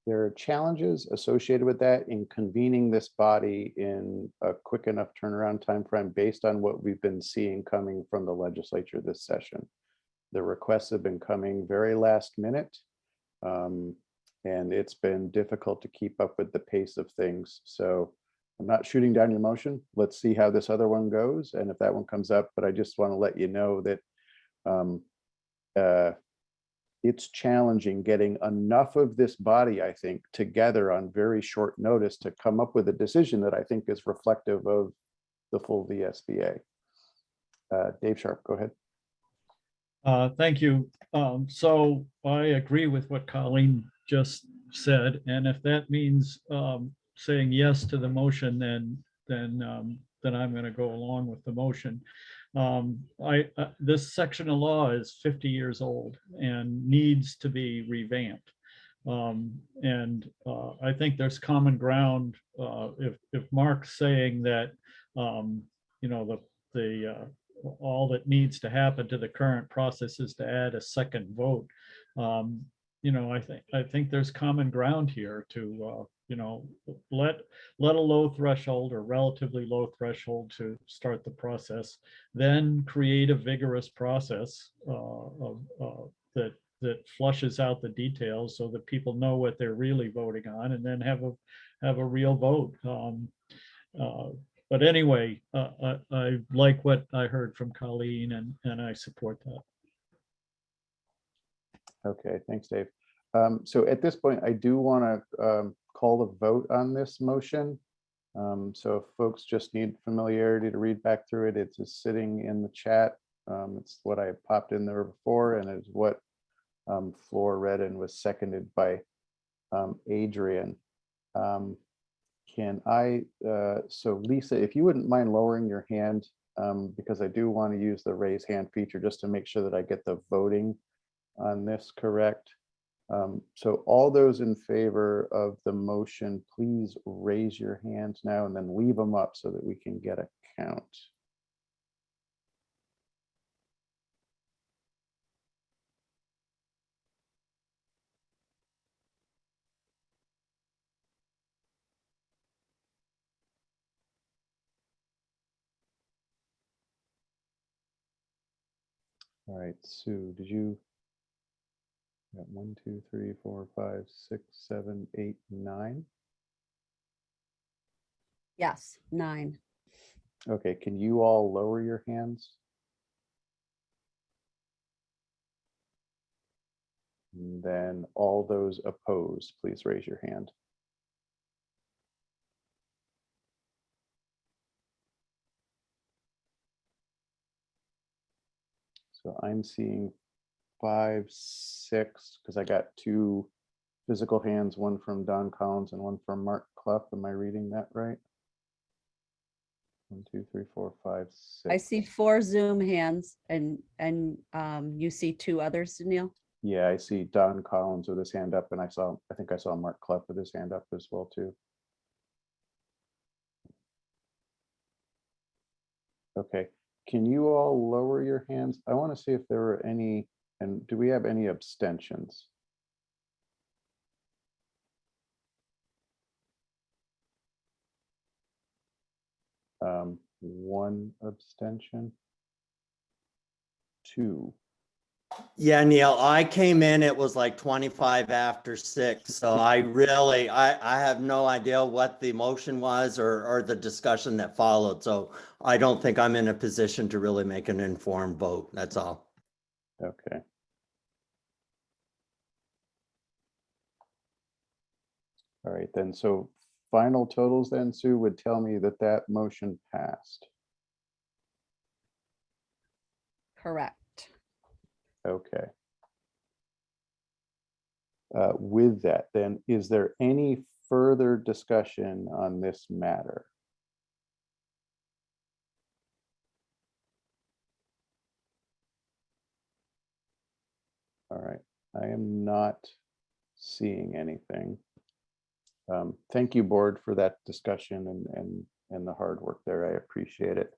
There are challenges associated with that in convening this body in a quick enough turnaround timeframe based on what we've been seeing coming from the legislature this session. The requests have been coming very last minute, and it's been difficult to keep up with the pace of things. So I'm not shooting down your motion. Let's see how this other one goes, and if that one comes up. But I just want to let you know that it's challenging getting enough of this body, I think, together on very short notice to come up with a decision that I think is reflective of the full VSBA. Dave Sharp, go ahead. Thank you. So I agree with what Colleen just said, and if that means saying yes to the motion, then I'm going to go along with the motion. This section of law is 50 years old and needs to be revamped. I think there's common ground. If Mark's saying that, you know, all that needs to happen to the current process is to add a second vote. You know, I think there's common ground here to, you know, let a low threshold or relatively low threshold to start the process, then create a vigorous process that flushes out the details so that people know what they're really voting on, and then have a real vote. But anyway, I like what I heard from Colleen, and I support that. Okay, thanks, Dave. So at this point, I do want to call the vote on this motion. So if folks just need familiarity to read back through it, it's just sitting in the chat. It's what I popped in there before, and it's what Floor read and was seconded by Adrian. Can I, so Lisa, if you wouldn't mind lowering your hand, because I do want to use the raise hand feature just to make sure that I get the voting on this correct. So all those in favor of the motion, please raise your hands now and then leave them up so that we can get a count. All right, Sue, did you? Got 1, 2, 3, 4, 5, 6, 7, 8, 9. Yes, 9. Okay, can you all lower your hands? And then all those opposed, please raise your hand. So I'm seeing 5, 6, because I got 2 physical hands, one from Don Collins and one from Mark Clough. Am I reading that right? 1, 2, 3, 4, 5, 6. I see 4 Zoom hands, and you see 2 others, Neil? Yeah, I see Don Collins with his hand up, and I think I saw Mark Clough with his hand up as well too. Okay, can you all lower your hands? I want to see if there were any, and do we have any abstentions? One abstention, Sue. Yeah, Neil, I came in, it was like 25 after 6. So I have no idea what the motion was or the discussion that followed. So I don't think I'm in a position to really make an informed vote. That's all. Okay. All right, then. So final totals then, Sue, would tell me that that motion passed. Correct. Okay. With that, then, is there any further discussion on this matter? All right, I am not seeing anything. Thank you, board, for that discussion and the hard work there. I appreciate it.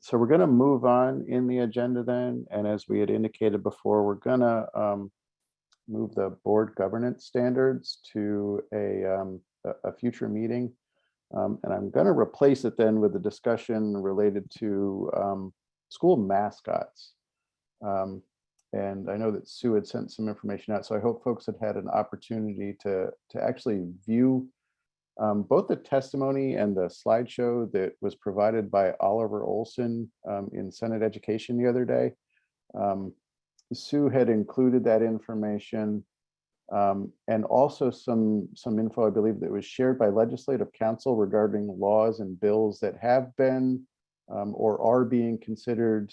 So we're going to move on in the agenda then, and as we had indicated before, we're going to move the board governance standards to a future meeting. And I'm going to replace it then with a discussion related to school mascots. And I know that Sue had sent some information out, so I hope folks had had an opportunity to actually view both the testimony and the slideshow that was provided by Oliver Olson in Senate Education the other day. Sue had included that information and also some info, I believe, that was shared by legislative counsel regarding laws and bills that have been or are being considered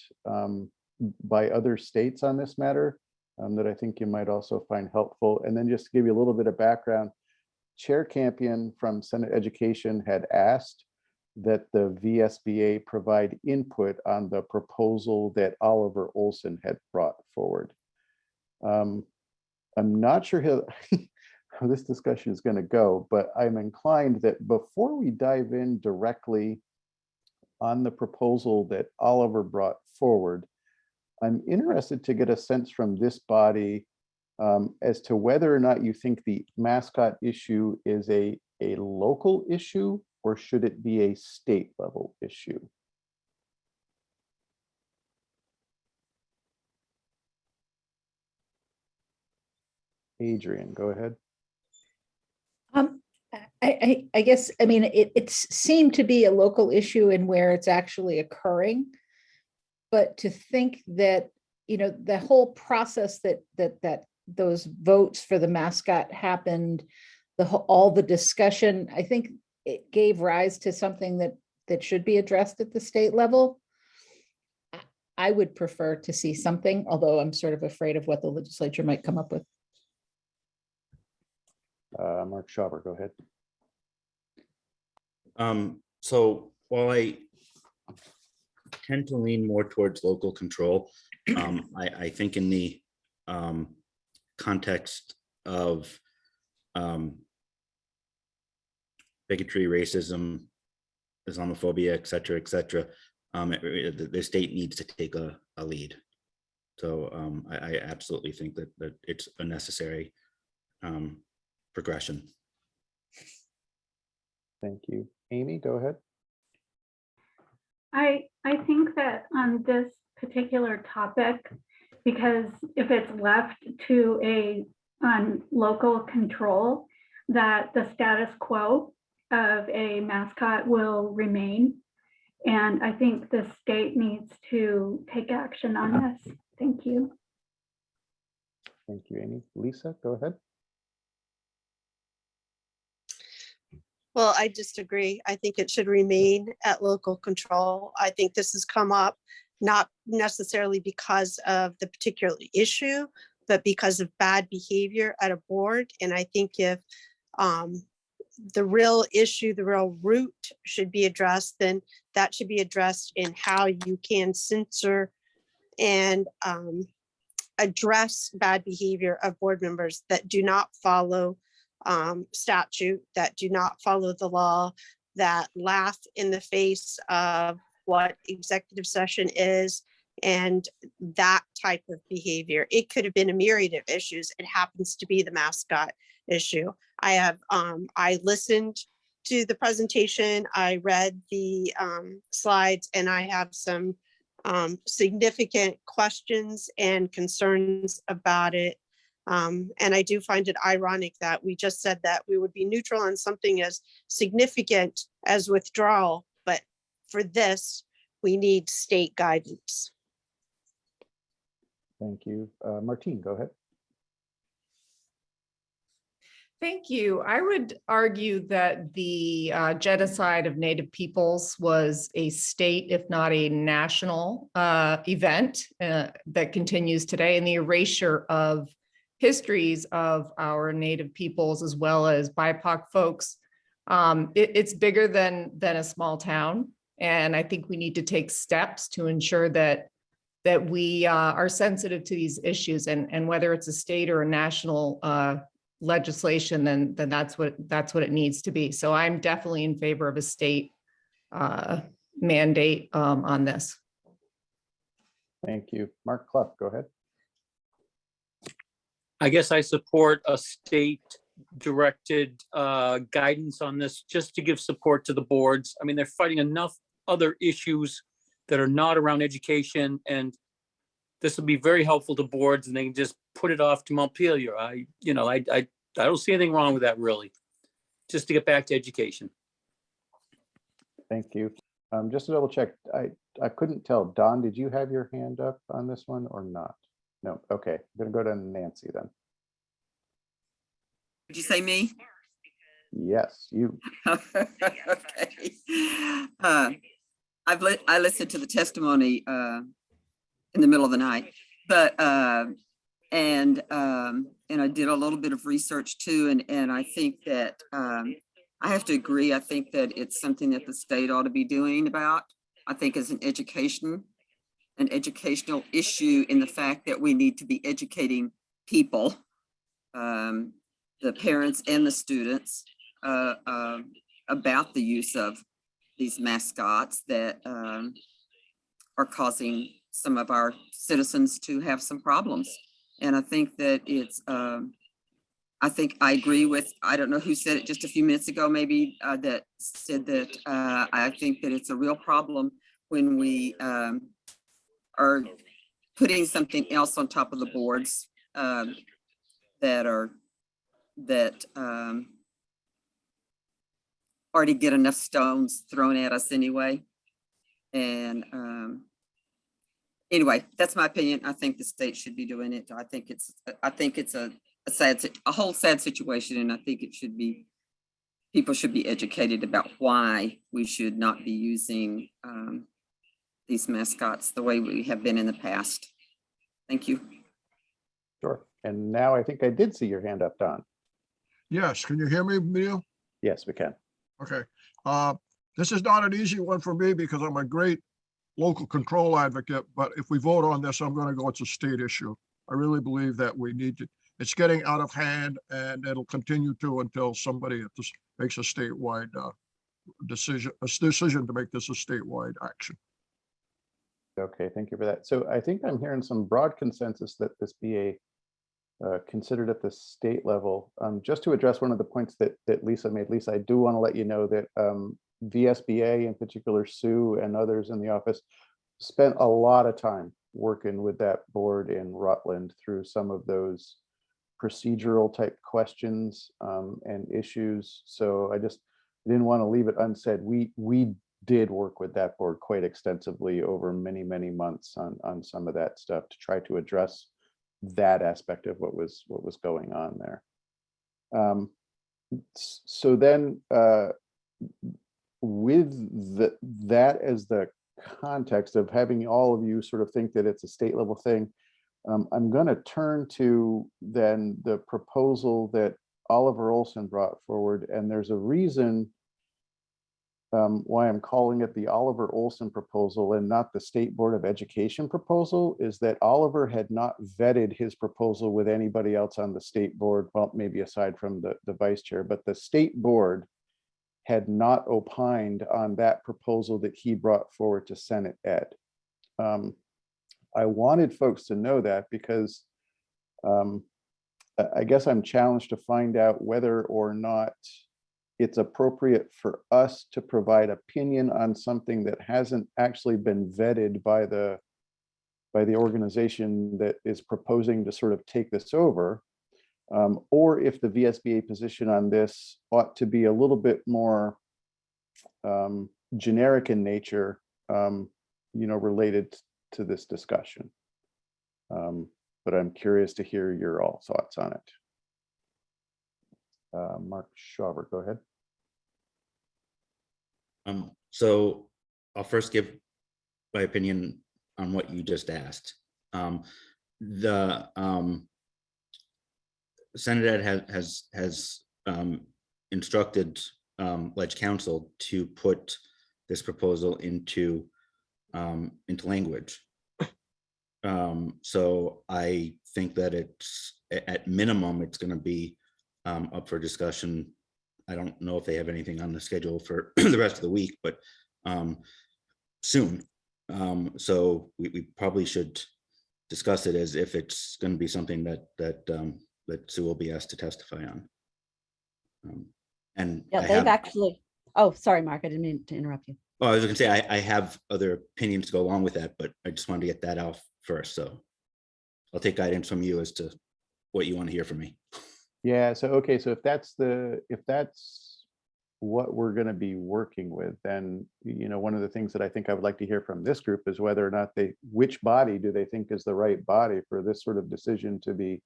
by other states on this matter that I think you might also find helpful. And then just to give you a little bit of background, Chair Campion from Senate Education had asked that the VSBA provide input on the proposal that Oliver Olson had brought forward. I'm not sure how this discussion is going to go, but I'm inclined that before we dive in directly on the proposal that Oliver brought forward, I'm interested to get a sense from this body as to whether or not you think the mascot issue is a local issue or should it be a state level issue? Adrian, go ahead. I guess, I mean, it seemed to be a local issue in where it's actually occurring. But to think that, you know, the whole process that those votes for the mascot happened, all the discussion, I think it gave rise to something that should be addressed at the state level. I would prefer to see something, although I'm sort of afraid of what the legislature might come up with. Mark Schauber, go ahead. So while I tend to lean more towards local control, I think in the context of bigotry, racism, Islamophobia, et cetera, the state needs to take a lead. So I absolutely think that it's a necessary progression. Thank you. Amy, go ahead. I think that on this particular topic, because if it's left to on local control, that the status quo of a mascot will remain. And I think the state needs to take action on this. Thank you. Thank you, Amy. Lisa, go ahead. Well, I disagree. I think it should remain at local control. I think this has come up not necessarily because of the particular issue, but because of bad behavior at a board. And I think if the real issue, the real root should be addressed, then that should be addressed in how you can censor and address bad behavior of board members that do not follow statute, that do not follow the law, that laugh in the face of what executive session is, and that type of behavior. It could have been a myriad of issues. It happens to be the mascot issue. I listened to the presentation, I read the slides, and I have some significant questions and concerns about it. And I do find it ironic that we just said that we would be neutral on something as significant as withdrawal, but for this, we need state guidance. Thank you. Martine, go ahead. Thank you. I would argue that the genocide of Native peoples was a state, if not a national event that continues today, and the erasure of histories of our Native peoples as well as BIPOC folks. It's bigger than a small town, and I think we need to take steps to ensure that we are sensitive to these issues, and whether it's a state or a national legislation, then that's what it needs to be. So I'm definitely in favor of a state mandate on this. Thank you. Mark Clough, go ahead. I guess I support a state directed guidance on this, just to give support to the boards. I mean, they're fighting enough other issues that are not around education, and this will be very helpful to boards, and they can just put it off to Montpelier. I don't see anything wrong with that, really, just to get back to education. Thank you. Just to double check, I couldn't tell. Don, did you have your hand up on this one or not? No. Okay. I'm going to go to Nancy then. Did you say me? Yes, you. Okay. I listened to the testimony in the middle of the night, but and I did a little bit of research too, and I think that I have to agree. I think that it's something that the state ought to be doing about. I think as an educational issue, in the fact that we need to be educating people, the parents and the students, about the use of these mascots that are causing some of our citizens to have some problems. And I think that it's, I think I agree with, I don't know who said it just a few minutes ago, maybe that said that I think that it's a real problem when we are putting something else on top of the boards that already get enough stones thrown at us anyway. And anyway, that's my opinion. I think the state should be doing it. I think it's a whole sad situation, and I think it should be, people should be educated about why we should not be using these mascots the way we have been in the past. Thank you. Sure. And now I think I did see your hand up, Don. Yes, can you hear me, Neil? Yes, we can. Okay. This is not an easy one for me because I'm a great local control advocate, but if we vote on this, I'm going to go, it's a state issue. I really believe that we need to, it's getting out of hand, and it'll continue to until somebody makes a statewide decision to make this a statewide action. Okay, thank you for that. So I think I'm hearing some broad consensus that this be considered at the state level. Just to address one of the points that Lisa made, Lisa, I do want to let you know that VSBA, in particular Sue and others in the office, spent a lot of time working with that board in Rutland through some of those procedural type questions and issues. So I didn't want to leave it unsaid. We did work with that board quite extensively over many, many months on some of that stuff to try to address that aspect of what was going on there. So then with that as the context of having all of you sort of think that it's a state level thing, I'm going to turn to then the proposal that Oliver Olson brought forward, and there's a reason why I'm calling it the Oliver Olson proposal and not the State Board of Education proposal, is that Oliver had not vetted his proposal with anybody else on the state board, well, maybe aside from the vice chair, but the state board had not opined on that proposal that he brought forward to Senate Ed. I wanted folks to know that because I guess I'm challenged to find out whether or not it's appropriate for us to provide opinion on something that hasn't actually been vetted by the organization that is proposing to sort of take this over, or if the VSBA position on this ought to be a little bit more generic in nature, related to this discussion. But I'm curious to hear your all thoughts on it. Mark Schauber, go ahead. So I'll first give my opinion on what you just asked. The Senate Ed has instructed Ledge Council to put this proposal into language. So I think that it's at minimum it's going to be up for discussion. I don't know if they have anything on the schedule for the rest of the week, but soon. So we probably should discuss it as if it's going to be something that Sue will be asked to testify on. And Yeah, they've actually, oh, sorry, Mark, I didn't mean to interrupt you. Well, I was going to say I have other opinions to go along with that, but I just wanted to get that out first. So I'll take guidance from you as to what you want to hear from me. Yeah, so okay, so if that's what we're going to be working with, then one of the things that I think I would like to hear from this group is whether or not which body do they think is the right body for this sort of decision to be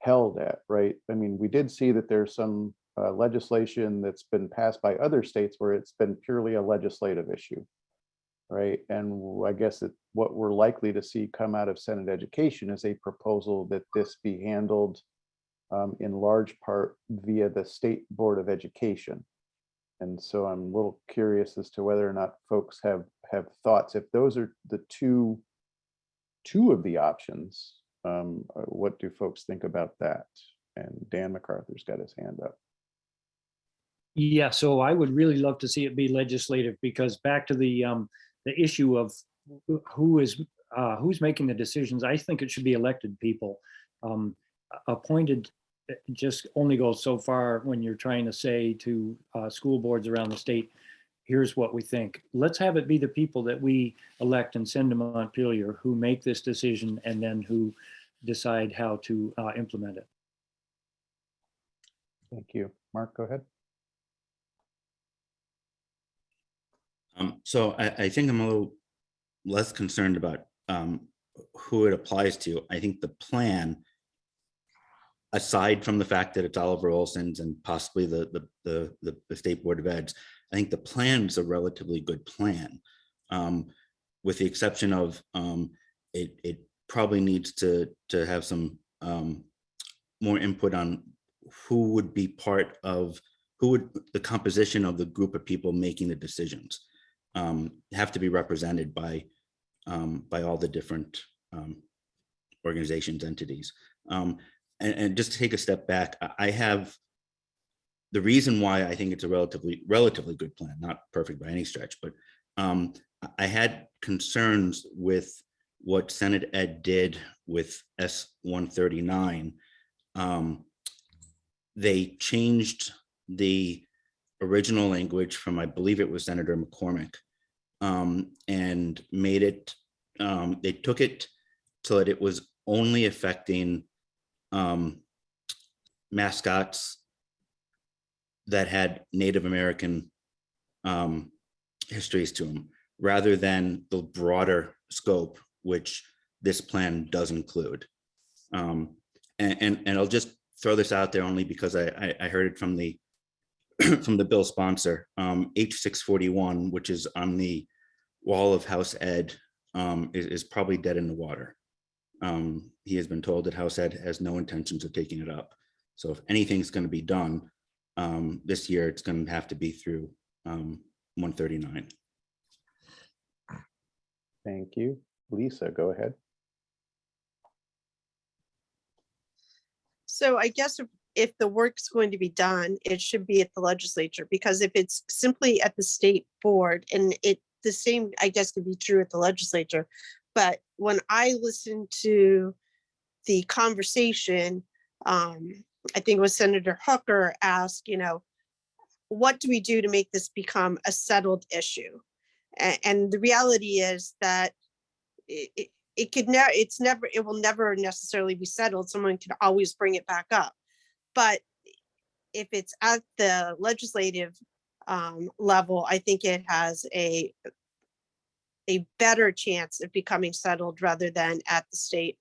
held at, right? I mean, we did see that there's some legislation that's been passed by other states where it's been purely a legislative issue, right? And I guess that what we're likely to see come out of Senate Education is a proposal that this be handled in large part via the State Board of Education. And so I'm a little curious as to whether or not folks have thoughts. If those are the two of the options, what do folks think about that? And Dan MacArthur's got his hand up. Yeah, so I would really love to see it be legislative, because back to the issue of who's making the decisions, I think it should be elected people. Appointed just only goes so far when you're trying to say to school boards around the state, here's what we think. Let's have it be the people that we elect and send to Montpelier who make this decision and then who decide how to implement it. Thank you. Mark, go ahead. So I think I'm a little less concerned about who it applies to. I think the plan, aside from the fact that it's Oliver Olson's and possibly the State Board of Eds, I think the plan is a relatively good plan, with the exception of it probably needs to have some more input on who would be part of, the composition of the group of people making the decisions have to be represented by all the different organizations, entities. And just to take a step back, I have the reason why I think it's a relatively good plan, not perfect by any stretch, but I had concerns with what Senate Ed did with S-139. They changed the original language from, I believe it was Senator McCormick, and made it, they took it so that it was only affecting mascots that had Native American histories to them, rather than the broader scope, which this plan does include. And I'll just throw this out there only because I heard it from the from the bill sponsor. H641, which is on the wall of House Ed, is probably dead in the water. He has been told that House Ed has no intentions of taking it up. So if anything's going to be done this year, it's going to have to be through 139. Thank you. Lisa, go ahead. So I guess if the work's going to be done, it should be at the legislature, because if it's simply at the state board, and the same, I guess, could be true at the legislature. But when I listened to the conversation, I think it was Senator Hooker asked, what do we do to make this become a settled issue? And the reality is that it will never necessarily be settled. Someone can always bring it back up. But if it's at the legislative level, I think it has a better chance of becoming settled rather than at the state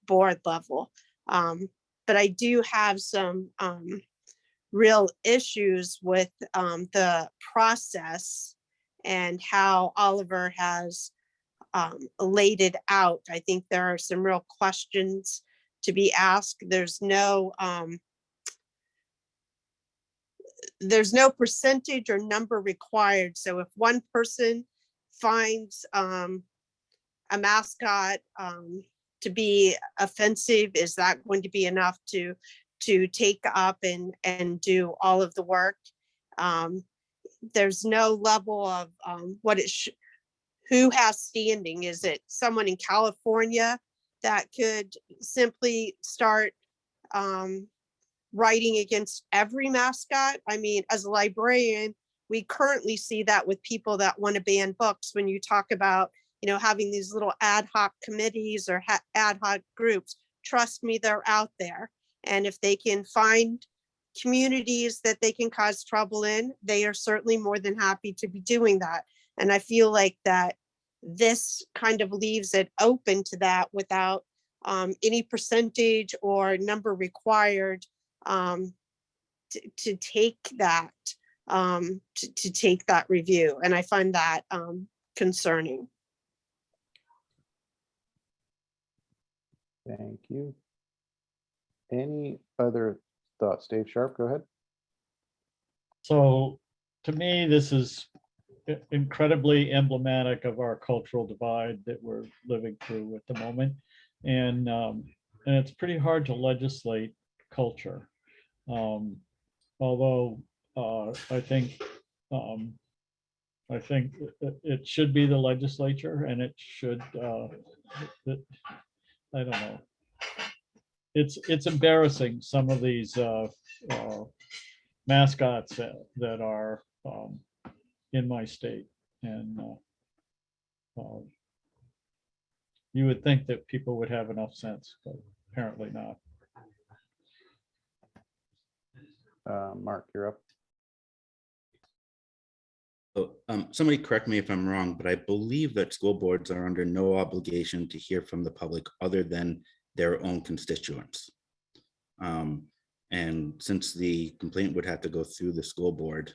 board level. But I do have some real issues with the process and how Oliver has laid it out. I think there are some real questions to be asked. There's no percentage or number required. So if one person finds a mascot to be offensive, is that going to be enough to take up and do all of the work? There's no level of who has standing. Is it someone in California that could simply start writing against every mascot? I mean, as a librarian, we currently see that with people that want to ban books. When you talk about, having these little ad hoc committees or ad hoc groups, trust me, they're out there. And if they can find communities that they can cause trouble in, they are certainly more than happy to be doing that. And I feel like that this kind of leaves it open to that without any percentage or number required to take that to take that review. And I find that concerning. Thank you. Any other thoughts? Dave Sharp, go ahead. So to me, this is incredibly emblematic of our cultural divide that we're living through at the moment. And it's pretty hard to legislate culture. Although I think it should be the legislature, and it should, I don't know. It's embarrassing, some of these mascots that are in my state. And you would think that people would have enough sense, but apparently not. Mark, you're up. So, somebody correct me if I'm wrong, but I believe that school boards are under no obligation to hear from the public other than their own constituents. And since the complaint would have to go through the school board,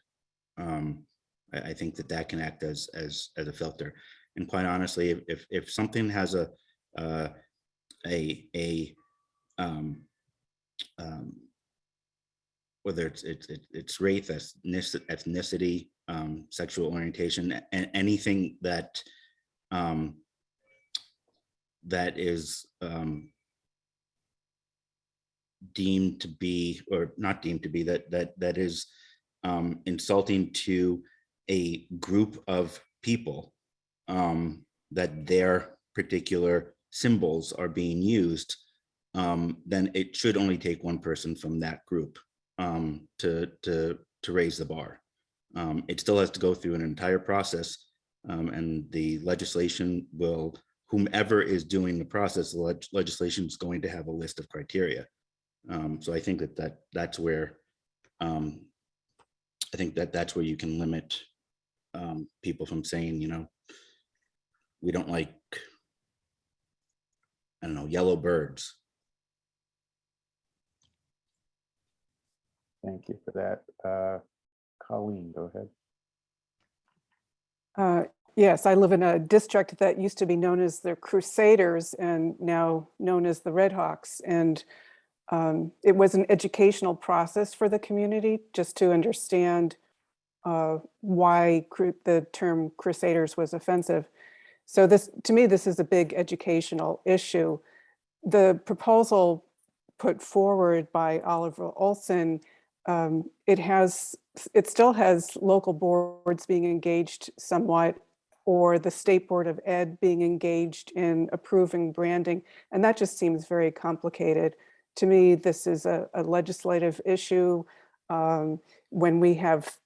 I think that can act as a filter. And quite honestly, if something has whether it's race, ethnicity, sexual orientation, and anything that is deemed to be, or not deemed to be, that is insulting to a group of people, that their particular symbols are being used, then it should only take one person from that group to raise the bar. It still has to go through an entire process, and the legislation will, whomever is doing the process, the legislation is going to have a list of criteria. So I think that's where that's where you can limit people from saying, we don't like, I don't know, yellow birds. Thank you for that. Colleen, go ahead. Yes, I live in a district that used to be known as the Crusaders and now known as the Redhawks. And it was an educational process for the community just to understand why the term Crusaders was offensive. So to me, this is a big educational issue. The proposal put forward by Oliver Olson, it still has local boards being engaged somewhat, or the State Board of Ed being engaged in approving branding. And that just seems very complicated. To me, this is a legislative issue. When we have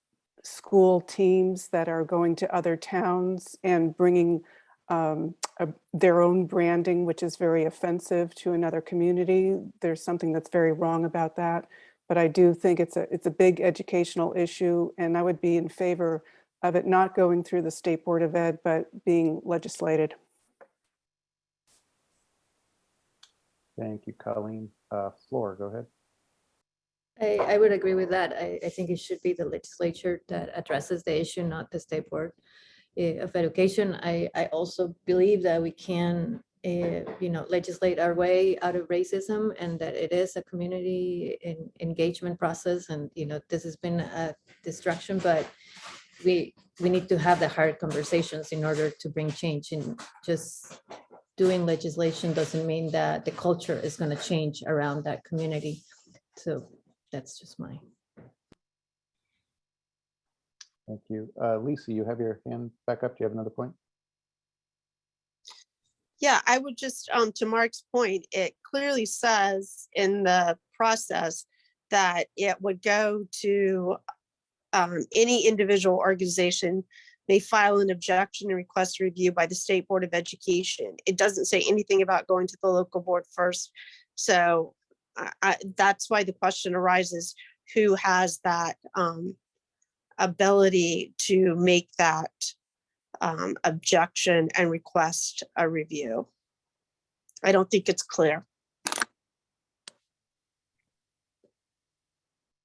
school teams that are going to other towns and bringing their own branding, which is very offensive to another community. There's something that's very wrong about that. But I do think it's a big educational issue, and I would be in favor of it not going through the State Board of Ed, but being legislated. Thank you, Colleen. Floor, go ahead. I would agree with that. I think it should be the legislature that addresses the issue, not the State Board of Education. I also believe that we can, legislate our way out of racism, and that it is a community engagement process. And, this has been a distraction, but we need to have the hard conversations in order to bring change. And just doing legislation doesn't mean that the culture is going to change around that community. So that's just my. Thank you. Lisa, you have your hand back up. Do you have another point? Yeah, I would just, to Mark's point, it clearly says in the process that it would go to any individual organization may file an objection and request a review by the State Board of Education. It doesn't say anything about going to the local board first. So that's why the question arises, who has that ability to make that objection and request a review? I don't think it's clear.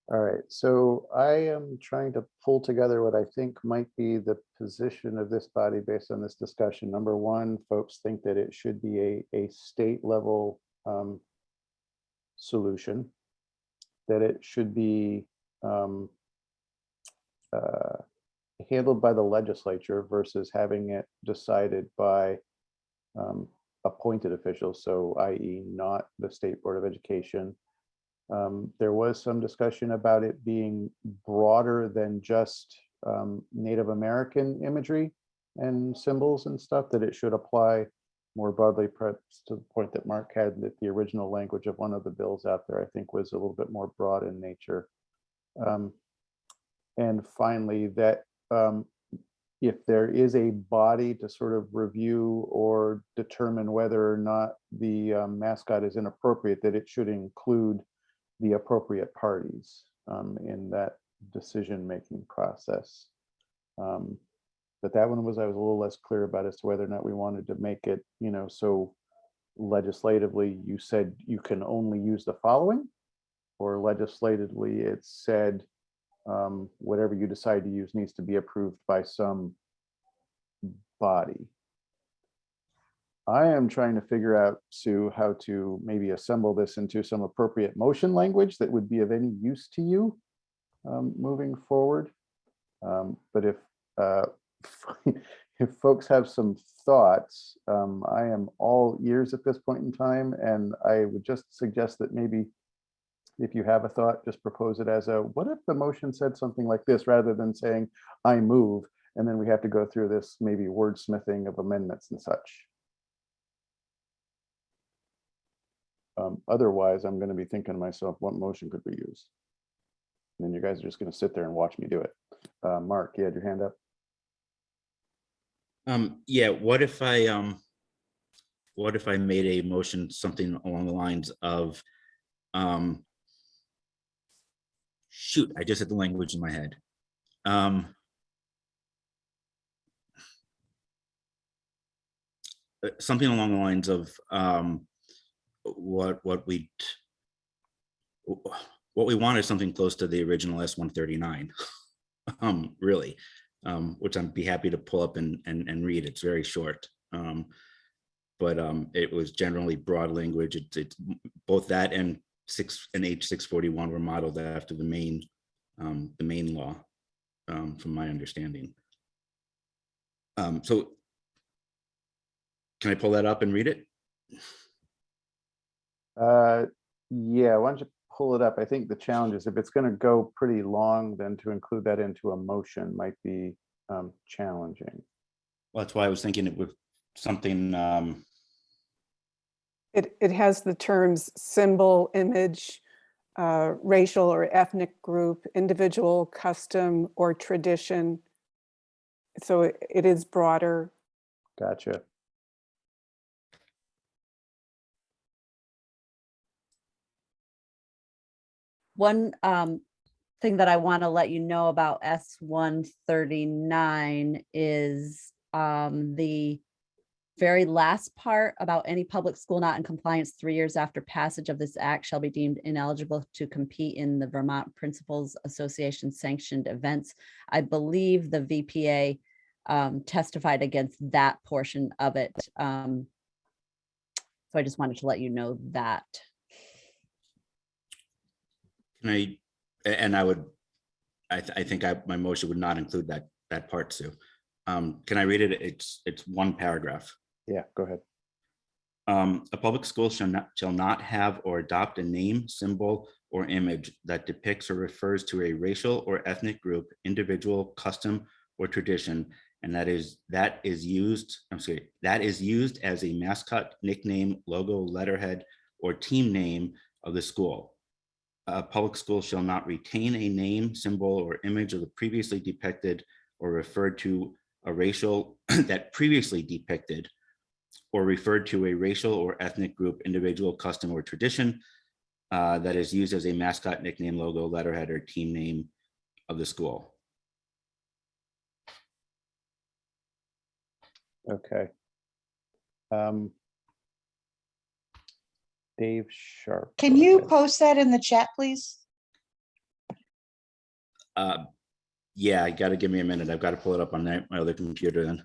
All right, so I am trying to pull together what I think might be the position of this body based on this discussion. Number one, folks think that it should be a state level solution, that it should be handled by the legislature versus having it decided by appointed officials, so i.e. not the State Board of Education. There was some discussion about it being broader than just Native American imagery and symbols and stuff, that it should apply more broadly, perhaps to the point that Mark had, that the original language of one of the bills out there, I think, was a little bit more broad in nature. And finally, that if there is a body to sort of review or determine whether or not the mascot is inappropriate, that it should include the appropriate parties in that decision-making process. But that one I was a little less clear about as to whether or not we wanted to make it, so legislatively you said you can only use the following, or legislatively it said whatever you decide to use needs to be approved by some body. I am trying to figure out, Sue, how to maybe assemble this into some appropriate motion language that would be of any use to you moving forward. But if folks have some thoughts, I am all ears at this point in time, and I would just suggest that maybe if you have a thought, just propose it as a, what if the motion said something like this, rather than saying I move, and then we have to go through this maybe wordsmithing of amendments and such. Otherwise, I'm going to be thinking to myself, what motion could we use? And then you guys are just going to sit there and watch me do it. Mark, you had your hand up. Yeah, what if I made a motion something along the lines of, shoot, I just had the language in my head. Something along the lines of what we want is something close to the original S-139, really, which I'd be happy to pull up and read. It's very short, but it was generally broad language. It's both that and H641 were modeled after the main law, from my understanding. So can I pull that up and read it? Yeah, why don't you pull it up? I think the challenge is if it's going to go pretty long, then to include that into a motion might be challenging. Well, that's why I was thinking it was something. It has the terms symbol, image, racial or ethnic group, individual, custom, or tradition. So it is broader. Gotcha. One thing that I want to let you know about S-139 is the very last part about any public school not in compliance 3 years after passage of this act shall be deemed ineligible to compete in the Vermont Principals Association sanctioned events. I believe the VPA testified against that portion of it. So I just wanted to let you know that. Can I, and I think my motion would not include that part, Sue. Can I read it? It's one paragraph. Yeah, go ahead. A public school shall not have or adopt a name, symbol, or image that depicts or refers to a racial or ethnic group, individual, custom, or tradition, and that is used as a mascot, nickname, logo, letterhead, or team name of the school. A public school shall not retain a name, symbol, or image of the previously depicted or referred to a racial that previously depicted or referred to a racial or ethnic group, individual, custom, or tradition that is used as a mascot, nickname, logo, letterhead, or team name of the school. Okay. Dave Sharp. Can go you ahead. post that in the chat, please? Yeah, you got to give me a minute. I've got to pull it up on my other computer then.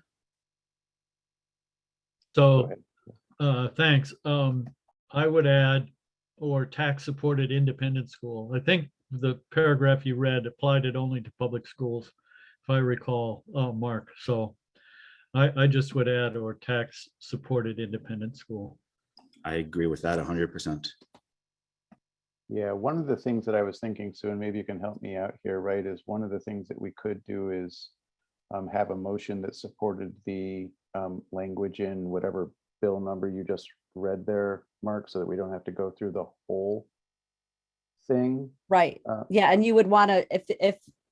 So, thanks. I would add, or tax supported independent school. I think the paragraph you read applied it only to public schools, if I recall, Mark. So I just would add, or tax supported independent school. I agree with that 100%. Yeah, one of the things that I was thinking, Sue, and maybe you can help me out here, right, is one of the things that we could do is have a motion that supported the language in whatever bill number you just read there, Mark, so that we don't have to go through the whole thing. Right. Yeah, and you would want to,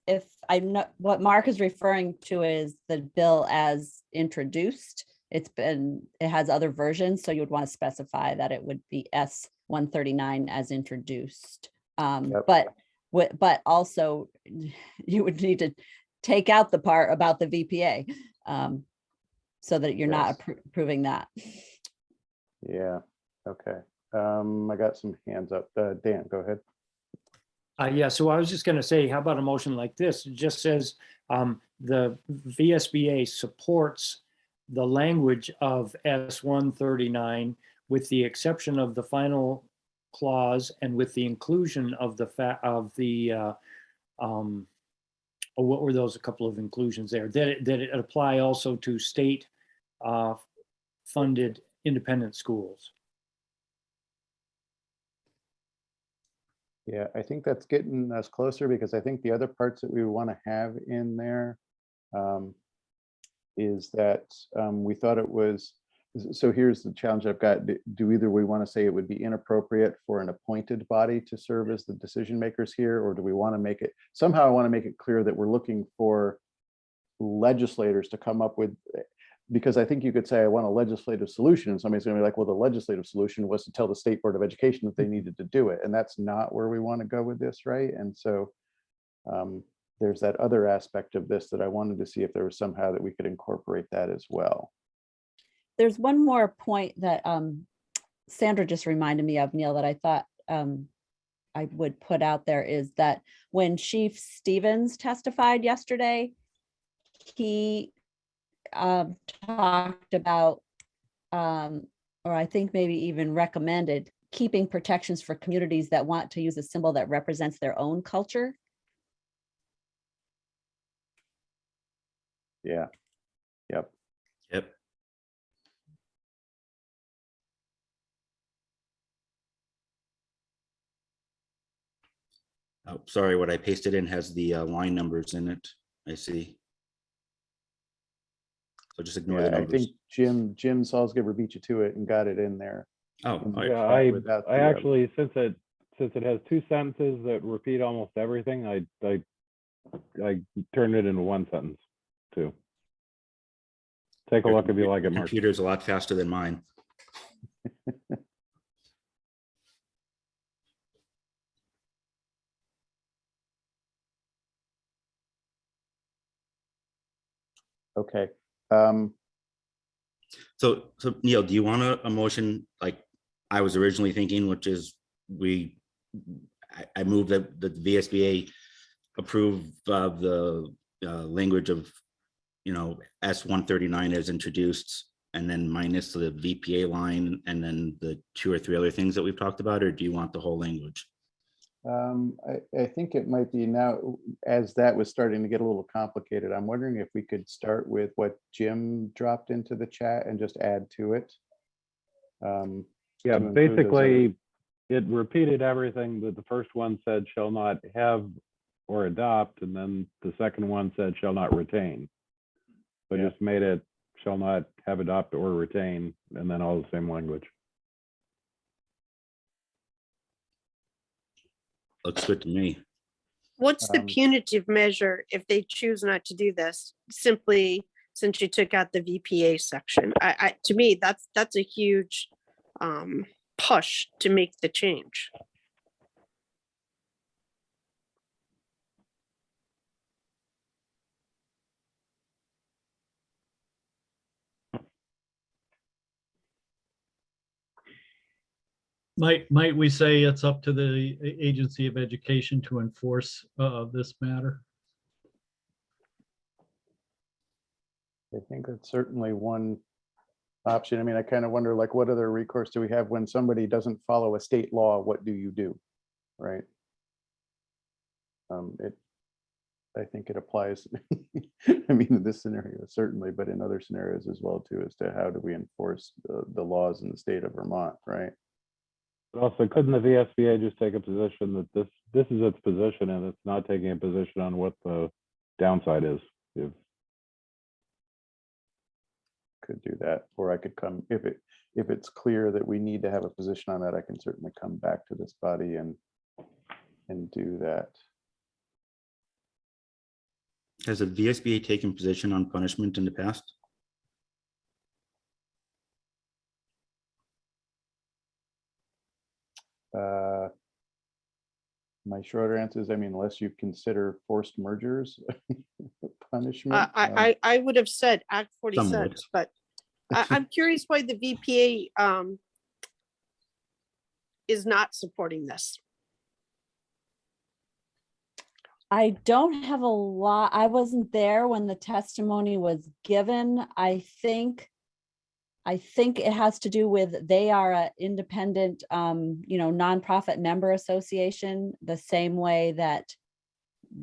if I'm not, what Mark is referring to is the bill as introduced. It has other versions, so you would want to specify that it would be S-139 as introduced. But also you would need to take out the part about the VPA so that you're not approving that. Yeah, okay. I got some hands up. Dan, go ahead. Yeah, so I was just going to say, how about a motion like this? It just says the VSBA supports the language of S-139 with the exception of the final clause and with the inclusion of what were those, a couple of inclusions there, that it apply also to state funded independent schools. Yeah, I think that's getting us closer because I think the other parts that we want to have in there is that we thought it was, so here's the challenge I've got. Do either we want to say it would be inappropriate for an appointed body to serve as the decision makers here, or do we want to make it, somehow I want to make it clear that we're looking for legislators to come up with, because I think you could say, I want a legislative solution, and somebody's gonna be like, well, the legislative solution was to tell the State Board of Education that they needed to do it. And that's not where we want to go with this, right? And so there's that other aspect of this that I wanted to see if there was somehow that we could incorporate that as well. There's one more point that Sandra just reminded me of, Neil, that I thought I would put out there, is that when Chief Stevens testified yesterday, he talked about, or I think maybe even recommended, keeping protections for communities that want to use a symbol that represents their own culture. Yeah. Yep. Yep. Oh, sorry, what I pasted in has the line numbers in it, I see. So just ignore the Yeah, I numbers. think Jim Salzgiver beat you to it and got it in there. Yeah, I actually, since since it has two sentences that repeat almost everything, I turned it into one sentence too. Take a look if you like it, Your Mark. computer's a lot faster than mine. Okay. So Neil, do you want a motion like I was originally thinking, which is I move that the VSBA approve of the language of, S-139 as introduced, and then minus the VPA line, and then the 2 or 3 other things that we've talked about, or do you want the whole language? I think it might be now, as that was starting to get a little complicated, I'm wondering if we could start with what Jim dropped into the chat and just add to it. Yeah, to include those basically, it repeated everything that the first one said shall not have or adopt, and then the second one said shall not retain. So just made it shall not have, adopt, or retain, and then all the same language. Looks good to me. What's the punitive measure if they choose not to do this? Simply, since you took out the VPA section, to me, that's a huge push to make the change. Might we say it's up to the Agency of Education to enforce this matter? I think that's certainly one option. I mean, I kind of wonder, like, what other recourse do we have when somebody doesn't follow a state law? What do you do, right? I think it applies. I mean, in this scenario certainly, but in other scenarios as well too, as to how do we enforce the laws in the state of Vermont, right? But also, couldn't the VSBA just take a position that this is its position, and it's not taking a position on what the downside is? Could do that, or I could come, if it's clear that we need to have a position on that, I can certainly come back to this body and do that. Has the VSBA taken position on punishment in the past? My shorter answer is, I mean, unless you consider forced mergers punishment. I would have said Act would. 46, but I'm curious why the VPA is not supporting this. I don't have a lot. I wasn't there when the testimony was given. I think it has to do with, they are an independent, nonprofit member association, the same way that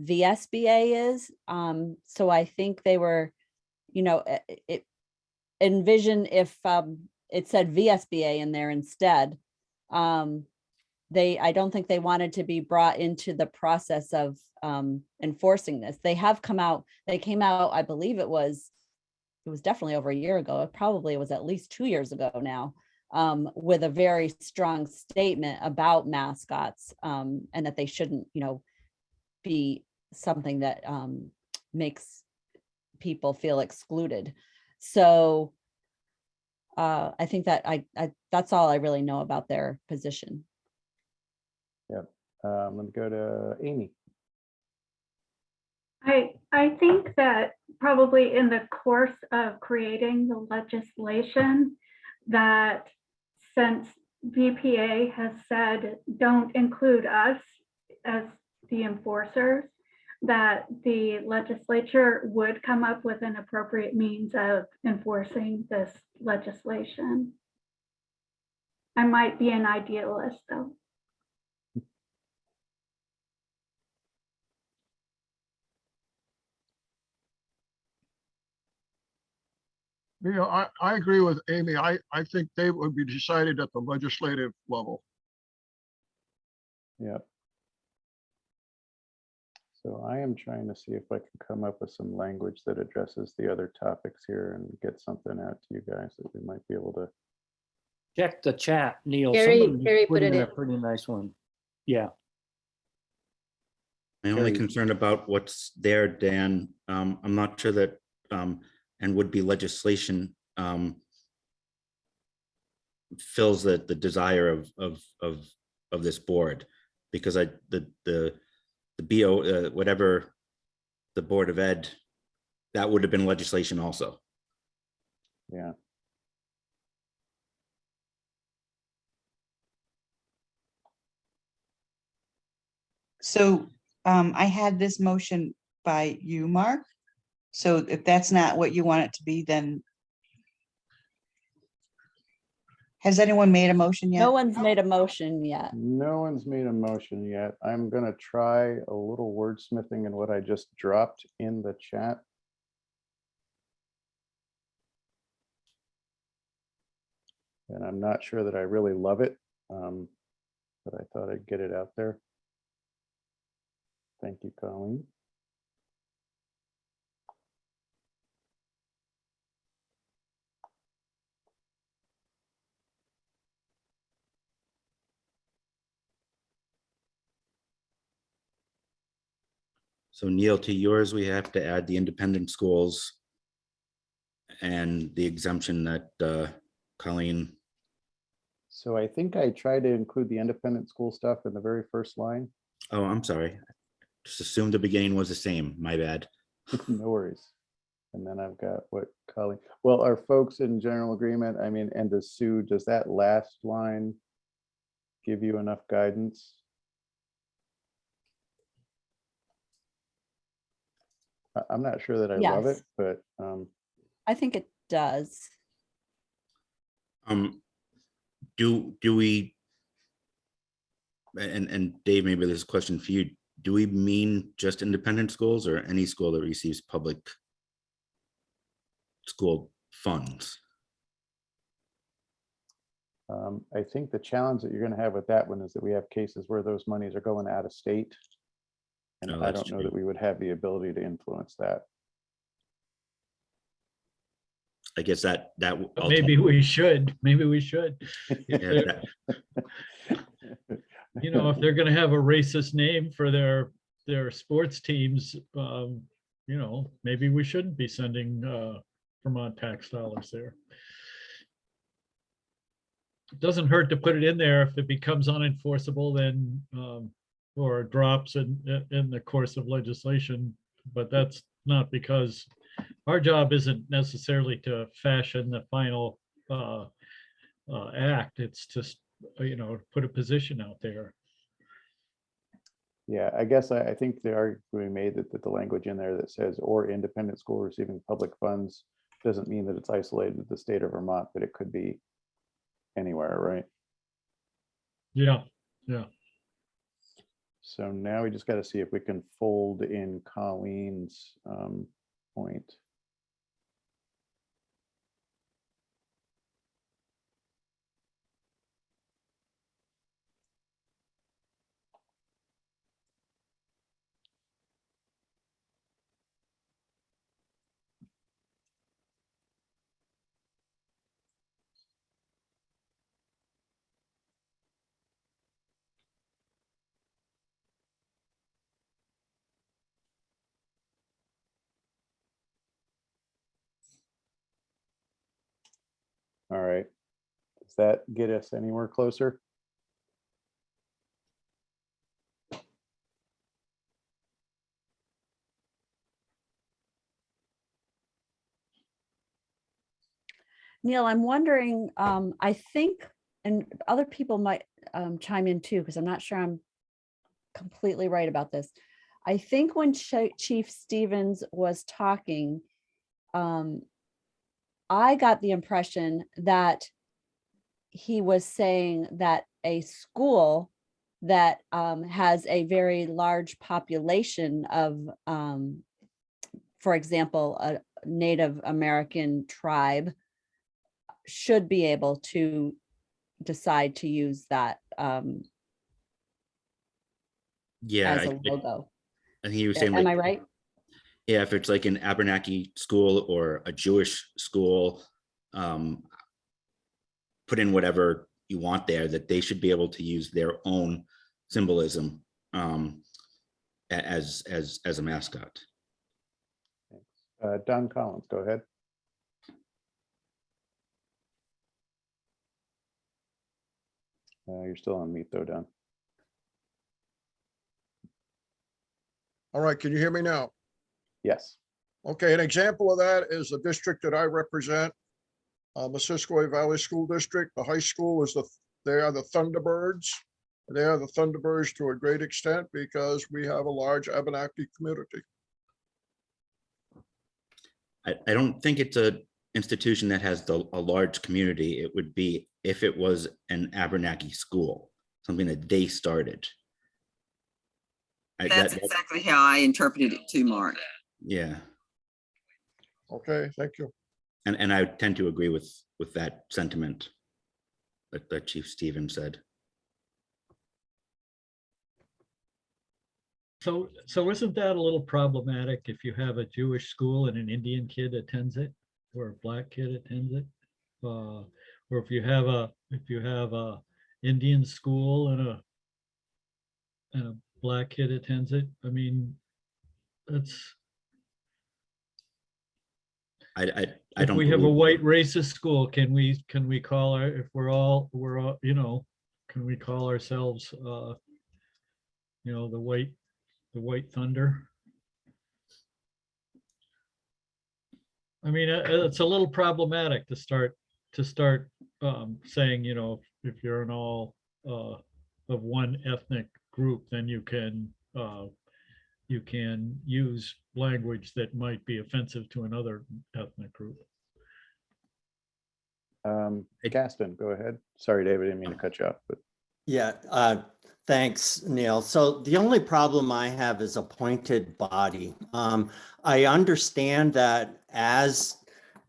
VSBA is. So I think they were, envision if it said VSBA in there instead. I don't think they wanted to be brought into the process of enforcing this. They came out, I believe it was definitely over a year ago. It probably was at least 2 years ago now, with a very strong statement about mascots, and that they shouldn't, be something that makes people feel excluded. So I think that that's all I really know about their position. Yep. Let me go to Amy. I think that probably in the course of creating the legislation, that since VPA has said don't include us as the enforcers, that the legislature would come up with an appropriate means of enforcing this legislation. I might be an idealist though. I agree with Amy. I think they would be decided at the legislative level. Yep. So I am trying to see if I can come up with some language that addresses the other topics here and get something out to you guys that we might be able to. Check the chat, Neil. Gary Somebody put it in a in. pretty nice one. Yeah, My only Very- concern about what's there, Dan, I'm not sure that, and would be legislation, fills the desire of this board, because the BO, whatever the Board of Ed, that would have been legislation also. Yeah. So I had this motion by you, Mark. So if that's not what you want it to be, then has anyone made a motion yet? No one's made a motion yet. No one's made a motion yet. I'm gonna try a little wordsmithing in what I just dropped in the chat. And I'm not sure that I really love it, but I thought I'd get it out there. Thank you, Colleen. So Neil, to yours, we have to add the independent schools and the exemption that Colleen, So I think I tried to include the independent school stuff in the very first line. oh, I'm sorry. Just assumed the beginning was the same, my bad. No worries. And then I've got what Colleen, well, are folks in general agreement? I mean, and does Sue, does that last line give you enough guidance? I'm not sure that I love Yes. it, but I think it does. Do we, and Dave, maybe this is a question for you. Do we mean just independent schools or any school that receives public school funds? I think the challenge that you're going to have with that one is that we have cases where those monies are going out of state. And Oh, I that's don't know true. that we would have the ability to influence that. I guess that But maybe we should, maybe we should. If Yeah, they're- You know, if they're gonna have a racist name for their sports teams, you know, maybe we shouldn't be sending Vermont tax dollars there. It doesn't hurt to put it in there. If it becomes unenforceable, then or drops in the course of legislation, but that's not because our job isn't necessarily to fashion the final act. It's just, you know, put a position out there. Yeah, I guess I think the argument we made that the language in there that says or independent school receiving public funds doesn't mean that it's isolated to the state of Vermont, but it could be anywhere, right? Yeah, yeah. So now we just got to see if we can fold in Colleen's point. All right. Does that get us anywhere closer? Neil, I'm wondering, I think, and other people might chime in too, because I'm not sure I'm completely right about this. I think when Chief Stevens was talking, I got the impression that he was saying that a school that has a very large population of, for example, a Native American tribe should be able to decide to use that Yeah, as a logo. I think you were saying Am like, I right? yeah, if it's like an Abenaki school or a Jewish school, put in whatever you want there, that they should be able to use their own symbolism as a mascot. Don Collins, go ahead. You're still on mute though, Don. All right, can you hear me now? Yes. Okay, an example of that is the district that I represent, Missisquoi Valley School District. The high school is they are the Thunderbirds. They are the Thunderbirds to a great extent because we have a large Abenaki community. I don't think it's a institution that has a large community. It would be if it was an Abenaki school, something that they started. That's exactly how I interpreted it too, Mark. Yeah. Okay, thank you. And I tend to agree with that sentiment that Chief Stevens said. So isn't that a little problematic if you have a Jewish school and an Indian kid attends it, or a black kid attends it? Or if you have a Indian school and a black kid attends it? I mean, that's. I If don't we have a believe- white racist school, can we call our, if we're all, you know, can we call ourselves, you know, the white thunder? I mean, it's a little problematic to start saying, you know, if you're an all of one ethnic group, then you can use language that might be offensive to another ethnic group. Gaston, go ahead. Sorry, David, I didn't mean to cut you off, but. Yeah, thanks, Neil. So the only problem I have is appointed body. I understand that as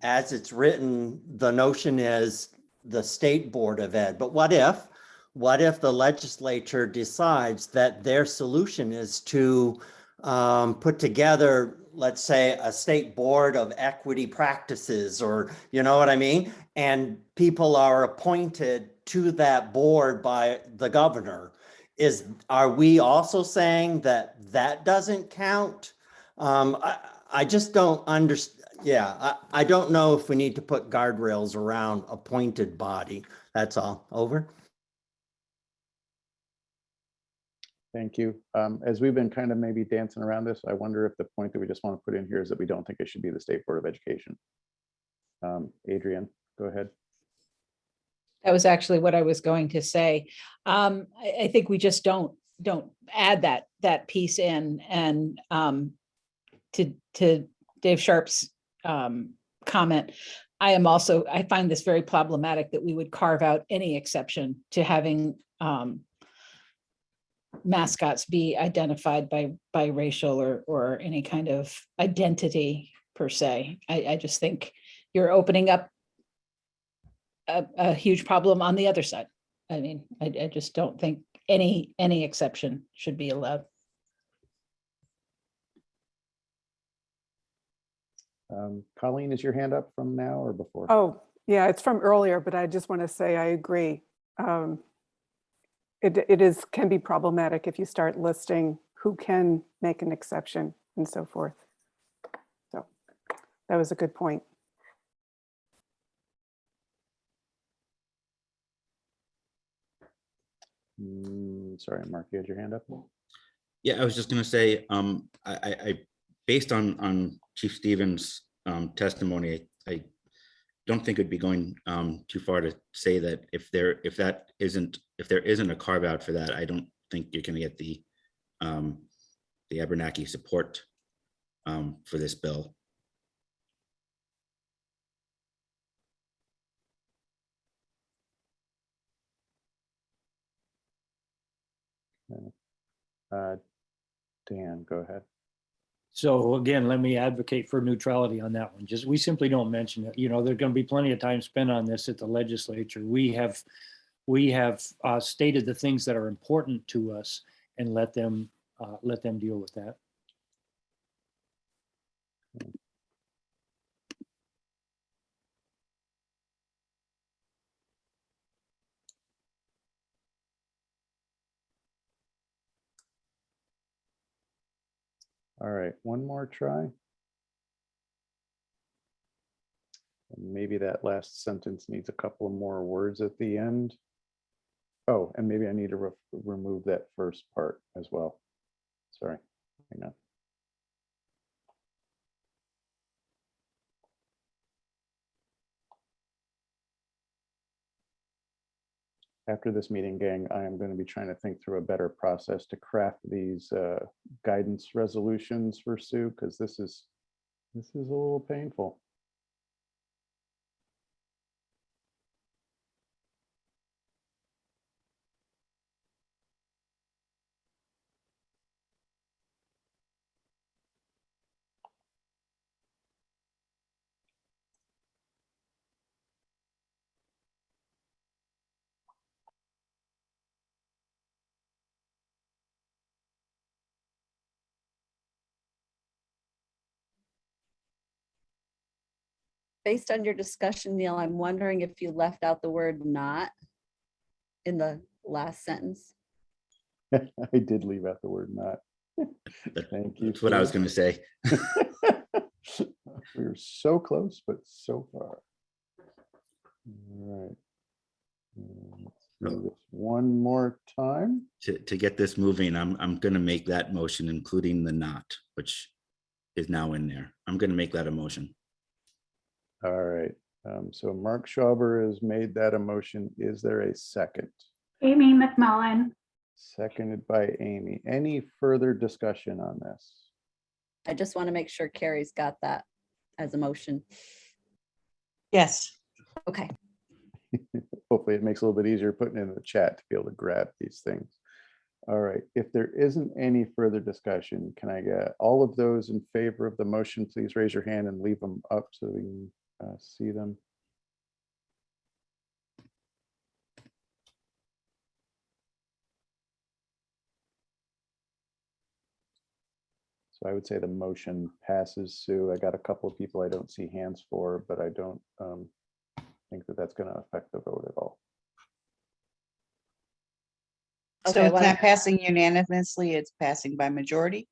it's written, the notion is the State Board of Ed, but what if the legislature decides that their solution is to put together, let's say, a state board of equity practices, or you know what I mean? And people are appointed to that board by the governor. Are we also saying that doesn't count? I just don't understand. Yeah, I don't know if we need to put guardrails around appointed body. That's all. Over. Thank you. As we've been kind of maybe dancing around this, I wonder if the point that we just want to put in here is that we don't think it should be the State Board of Education. Adrian, go ahead. That was actually what I was going to say. I think we just don't add that piece in. And to Dave Sharp's comment, I find this very problematic that we would carve out any exception to having mascots be identified by racial or any kind of identity per se. I just think you're opening up a huge problem on the other side. I mean, I just don't think any exception should be allowed. Colleen, is your hand up from now or before? Oh, yeah, it's from earlier, but I just want to say I agree. It can be problematic if you start listing who can make an exception and so forth. So that was a good point. Sorry, Mark, you had your hand up. Yeah, I was just going to say, I based on Chief Stevens' testimony, I don't think it'd be going too far to say that if there isn't a carve out for that, I don't think you're going to get the Abenaki support for this bill. Dan, go ahead. So again, let me advocate for neutrality on that one. We simply don't mention it. You know, there's going to be plenty of time spent on this at the legislature. We have stated the things that are important to us and let them deal with that. All right, one more try. And maybe that last sentence needs a couple of more words at the end. Oh, and maybe I need to remove that first part as well. Sorry, hang on. After this meeting, gang, I am going to be trying to think through a better process to craft these guidance resolutions for Sue, because this is a little painful. Based on your discussion, Neil, I'm wondering if you left out the word not in the last sentence. I did leave out the word not. Thank you. That's what I was Sue. going to say. We were so close, but so far. All right. Let's do this one more time. To get this moving, I'm going to make that motion, including the not, which is now in there. I'm going to make that a motion. All right. So Mark Schauber has made that a motion. Is there a second? Amy McMullen. Seconded by Amy. Any further discussion on this? I just want to make sure Carrie's got that as a motion. Yes. Okay. Hopefully it makes it a little bit easier putting it in the chat to be able to grab these things. All right. If there isn't any further discussion, can I get all of those in favor of the motion? Please raise your hand and leave them up so we can see them. So I would say the motion passes, Sue. I got a couple of people I don't see hands for, but I don't think that that's going to affect the vote at all. So it's not passing unanimously, it's passing by majority?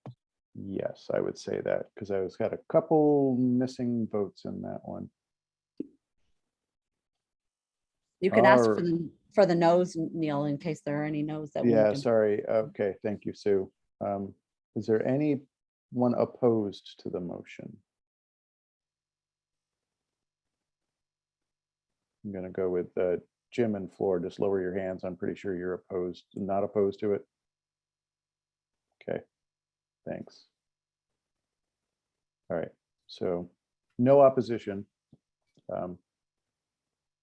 Yes, I would say that because I was got a couple missing votes in that one. You can ask All for the no's, Neil, in case there are any no's that we Yeah, need to. sorry. Okay, thank you, Sue. Is there anyone opposed to the motion? I'm gonna go with Jim and Floor. Just lower your hands. I'm pretty sure you're opposed, not opposed to it. Okay, thanks. All right, so no opposition,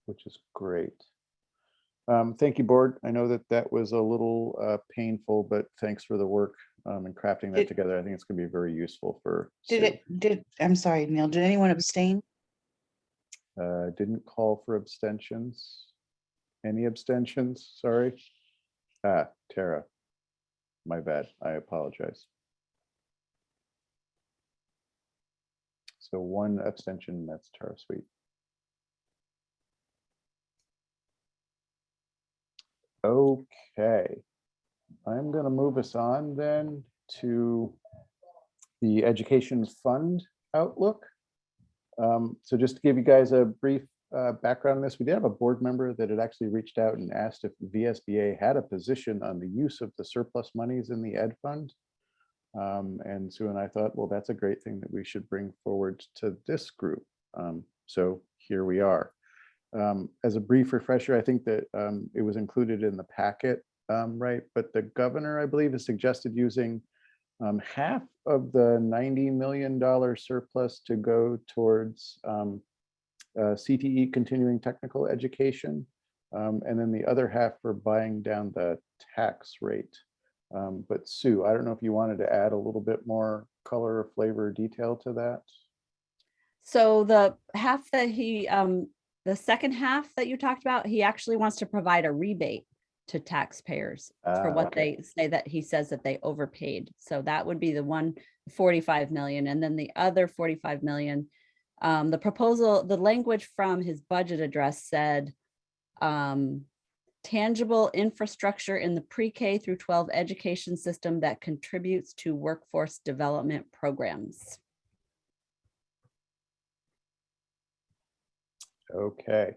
which is great. Thank you, board. I know that that was a little painful, but thanks for the work in crafting that together. I think it's going to be very useful for Sue. I'm sorry, Neil, did anyone abstain? Didn't call for abstentions. Any abstentions? Sorry. Tara, my bad. I apologize. So one abstention, that's Tara Sweet. Okay, I'm going to move us on then to the education fund outlook. So just to give you guys a brief background on this, we did have a board member that had actually reached out and asked if VSBA had a position on the use of the surplus monies in the ed fund. And Sue and I thought, well, that's a great thing that we should bring forward to this group. So here we are. As a brief refresher, I think that it was included in the packet, right? But the governor, I believe, has suggested using half of the $90 million surplus to go towards CTE, continuing technical education, and then the other half for buying down the tax rate. But Sue, I don't know if you wanted to add a little bit more color or flavor or detail to that. So the half that he, the second half that you talked about, he actually wants to provide a rebate to taxpayers for what Okay. they say that he says that they overpaid. So that would be the 145 million. And then the other 45 million, the proposal, the language from his budget address said tangible infrastructure in the pre-K through 12 education system that contributes to workforce development programs. Okay.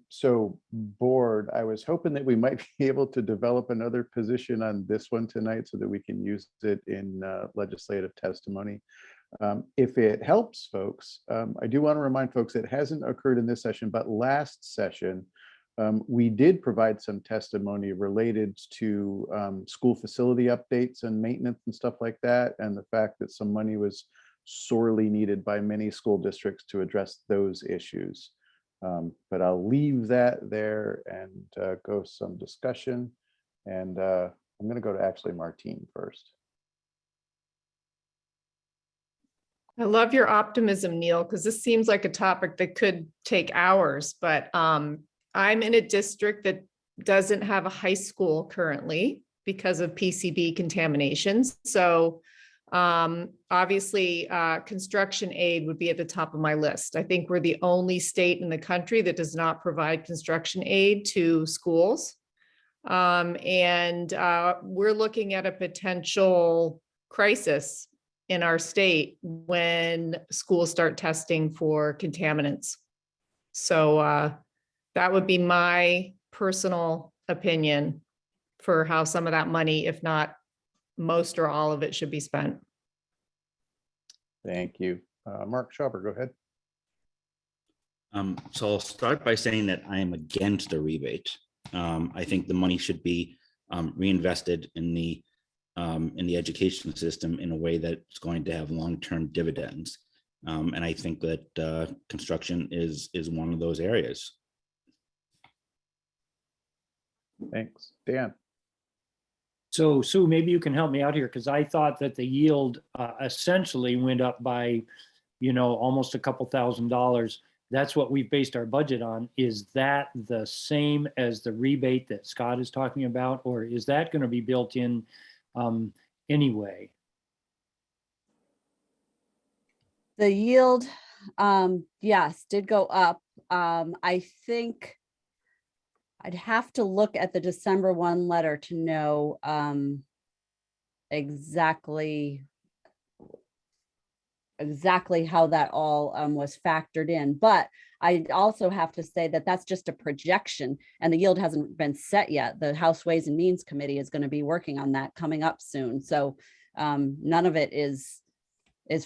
So board, I was hoping that we might be able to develop another position on this one tonight so that we can use it in legislative testimony. If it helps folks, I do want to remind folks it hasn't occurred in this session, but last session, we did provide some testimony related to school facility updates and maintenance and stuff like that, and the fact that some money was sorely needed by many school districts to address those issues. But I'll leave that there and go some discussion. And I'm going to go to actually Martine first. I love your optimism, Neil, because this seems like a topic that could take hours, but I'm in a district that doesn't have a high school currently because of PCB contaminations. So obviously construction aid would be at the top of my list. I think we're the only state in the country that does not provide construction aid to schools. And we're looking at a potential crisis in our state when schools start testing for contaminants. So that would be my personal opinion for how some of that money, if not most or all of it, should be spent. Thank you. Mark Schauber, go ahead. So I'll start by saying that I am against the rebate. I think the money should be reinvested in the education system in a way that's going to have long-term dividends. And I think that construction is one of those areas. Thanks. Dan. So Sue, maybe you can help me out here, because I thought that the yield essentially went up by, almost a couple $1,000s. That's what we've based our budget on. Is that the same as the rebate that Scott is talking about, or is that going to be built in anyway? The yield, yes, did go up. I think I'd have to look at the December 1 letter to know exactly how that all was factored in. But I also have to say that that's just a projection and the yield hasn't been set yet. The House Ways and Means Committee is going to be working on that coming up soon. So none of it is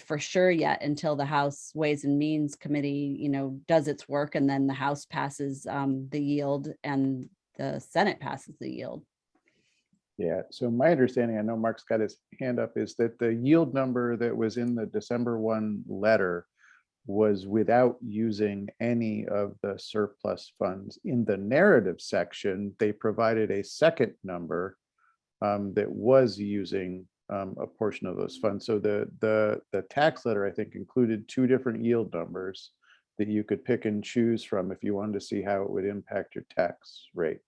for sure yet until the House Ways and Means Committee, does its work, and then the House passes the yield and the Senate passes the yield. Yeah, so my understanding, I know Mark's got his hand up, is that the yield number that was in the December 1 letter was without using any of the surplus funds. In the narrative section, they provided a second number that was using a portion of those funds. So the tax letter, I think, included 2 different yield numbers that you could pick and choose from if you wanted to see how it would impact your tax rate.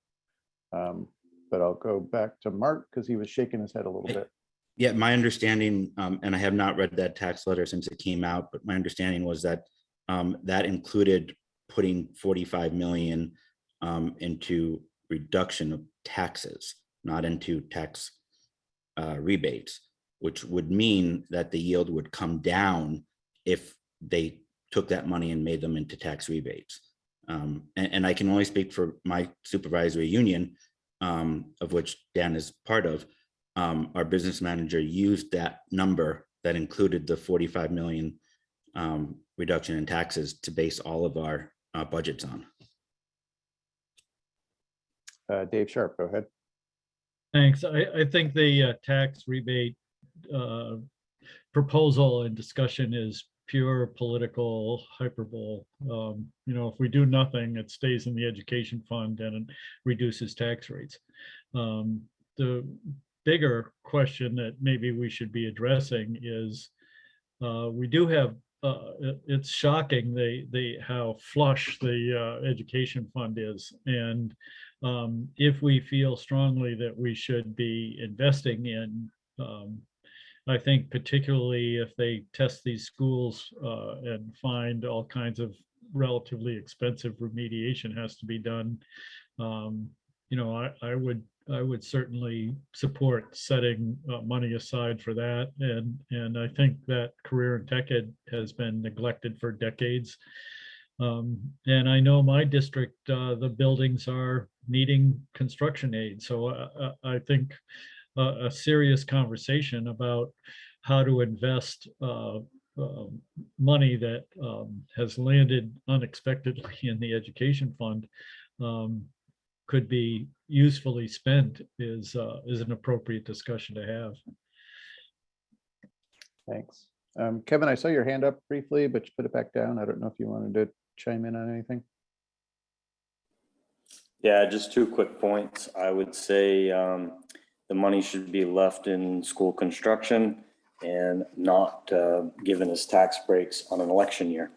But I'll go back to Mark because he was shaking his head a little bit. Yeah, my understanding, and I have not read that tax letter since it came out, but my understanding was that that included putting 45 million into reduction of taxes, not into tax rebates, which would mean that the yield would come down if they took that money and made them into tax rebates. And I can only speak for my supervisory union, of which Dan is part of. Our business manager used that number that included the 45 million reduction in taxes to base all of our budgets on. Dave Sharp, go ahead. Thanks. I think the tax rebate proposal and discussion is pure political hyperbole. If we do nothing, it stays in the education fund and it reduces tax rates. The bigger question that maybe we should be addressing is we do have, it's shocking how flush the education fund is. And if we feel strongly that we should be investing in, I think particularly if they test these schools and find all kinds of relatively expensive remediation has to be done, I would certainly support setting money aside for that. And I think that career in tech ed has been neglected for decades. And I know my district, the buildings are needing construction aid. So I think a serious conversation about how to invest money that has landed unexpectedly in the education fund could be usefully spent is an appropriate discussion to have. Thanks. Kevin, I saw your hand up briefly, but you put it back down. I don't know if you wanted to chime in on anything. Yeah, just 2 quick points. I would say the money should be left in school construction and not given as tax breaks on an election year.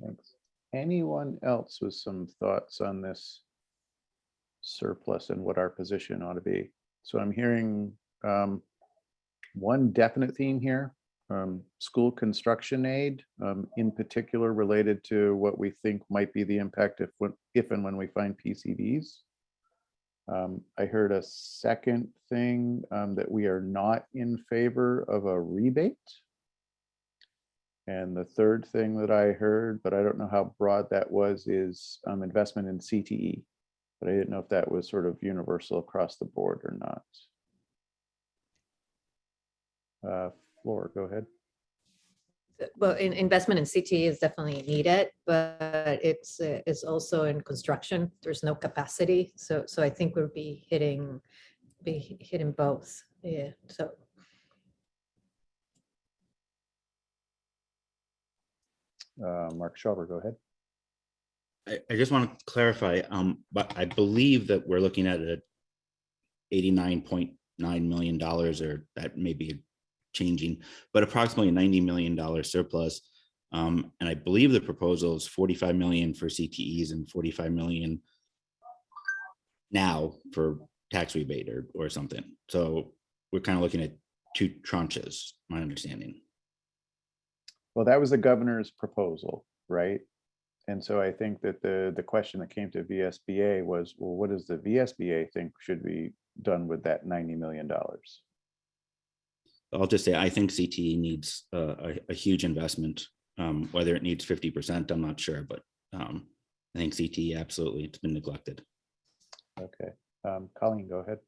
Thanks. Anyone else with some thoughts on this surplus and what our position ought to be? So I'm hearing one definite theme here, school construction aid, in particular related to what we think might be the impact if and when we find PCBs. I heard a second thing, that we are not in favor of a rebate. And the third thing that I heard, but I don't know how broad that was, is investment in CTE. But I didn't know if that was sort of universal across the board or not. Flora, go ahead. Well, investment in CTE is definitely needed, but it's also in construction. There's no capacity, so I think we'll be hitting both. Yeah. So. Mark Schauber, go ahead. I just want to clarify, but I believe that we're looking at a $89.9 million, or that may be changing, but approximately $90 million surplus. And I believe the proposal is 45 million for CTEs and 45 million now for tax rebate or something. So we're kind of looking at 2 tranches, my understanding. Well, that was the governor's proposal, right? And so I think that the question that came to VSBA was, well, what does the VSBA think should be done with that $90 million? I'll just say, I think CTE needs a huge investment. Whether it needs 50%, I'm not sure, but I think CTE, absolutely, it's been neglected. Okay, Colleen, go ahead.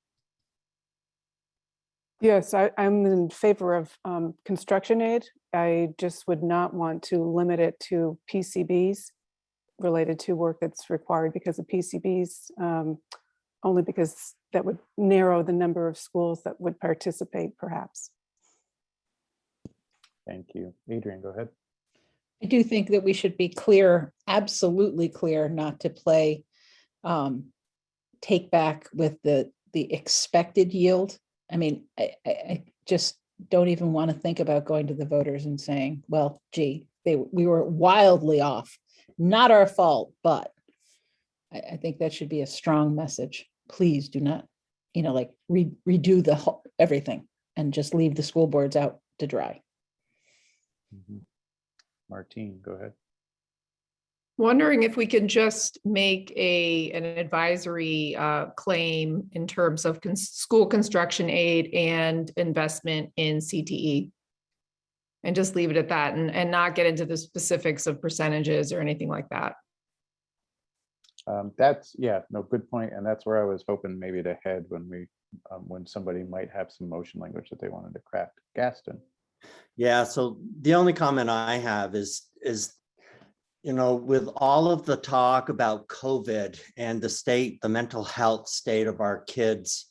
Yes, I'm in favor of construction aid. I just would not want to limit it to PCBs related to work that's required because of PCBs, only because that would narrow the number of schools that would participate, perhaps. Thank you. Adrian, go ahead. I do think that we should be clear, absolutely clear, not to play take back with the expected yield. I mean, I just don't even want to think about going to the voters and saying, well, gee, we were wildly off. Not our fault, but I think that should be a strong message. Please do not, redo the whole everything and just leave the school boards out to dry. Martine, go ahead. Wondering if we can just make an advisory claim in terms of school construction aid and investment in CTE. And just leave it at that and not get into the specifics of percentages or anything like that. That's, yeah, no, good point. And that's where I was hoping maybe to head when somebody might have some motion language that they wanted to craft. Gaston. Yeah, so the only comment I have is, with all of the talk about COVID and the mental health state of our kids,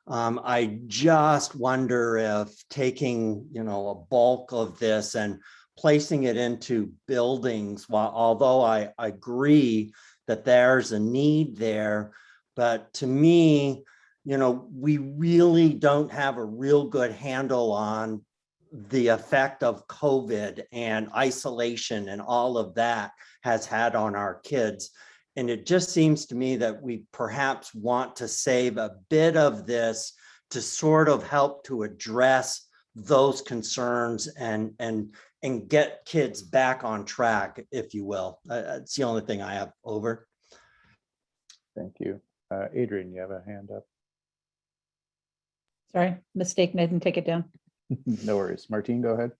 I just wonder if taking, a bulk of this and placing it into buildings, although I agree that there's a need there, but to me, we really don't have a real good handle on the effect of COVID and isolation and all of that has had on our kids. And it just seems to me that we perhaps want to save a bit of this to sort of help to address those concerns and get kids back on track, if you will. That's the only thing I have. Over. Thank you. Adrian, you have a hand up? Sorry, mistake, I didn't take it down. No worries. Martine, go ahead.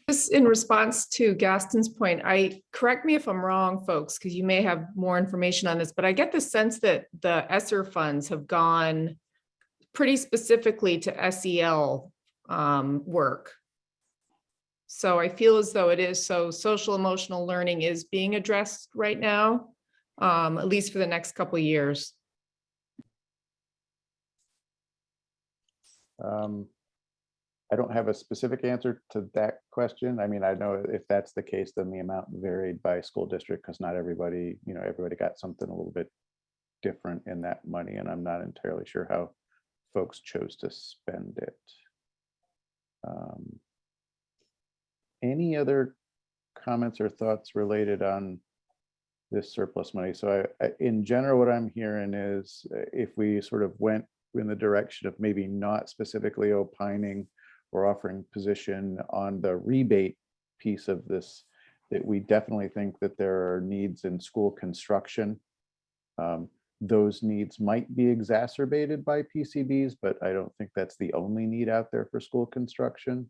Just in response to Gaston's point, correct me if I'm wrong, folks, because you may have more information on this, but I get the sense that the ESSER funds have gone pretty specifically to SEL work. So I feel as though it is, so social emotional learning is being addressed right now, at least for the next couple of years. I don't have a specific answer to that question. I mean, I know if that's the case, then the amount varied by school district because not everybody, everybody got something a little bit different in that money, and I'm not entirely sure how folks chose to spend it. Any other comments or thoughts related on this surplus money? So in general, what I'm hearing is if we sort of went in the direction of maybe not specifically opining or offering position on the rebate piece of this, that we definitely think that there are needs in school construction. Those needs might be exacerbated by PCBs, but I don't think that's the only need out there for school construction.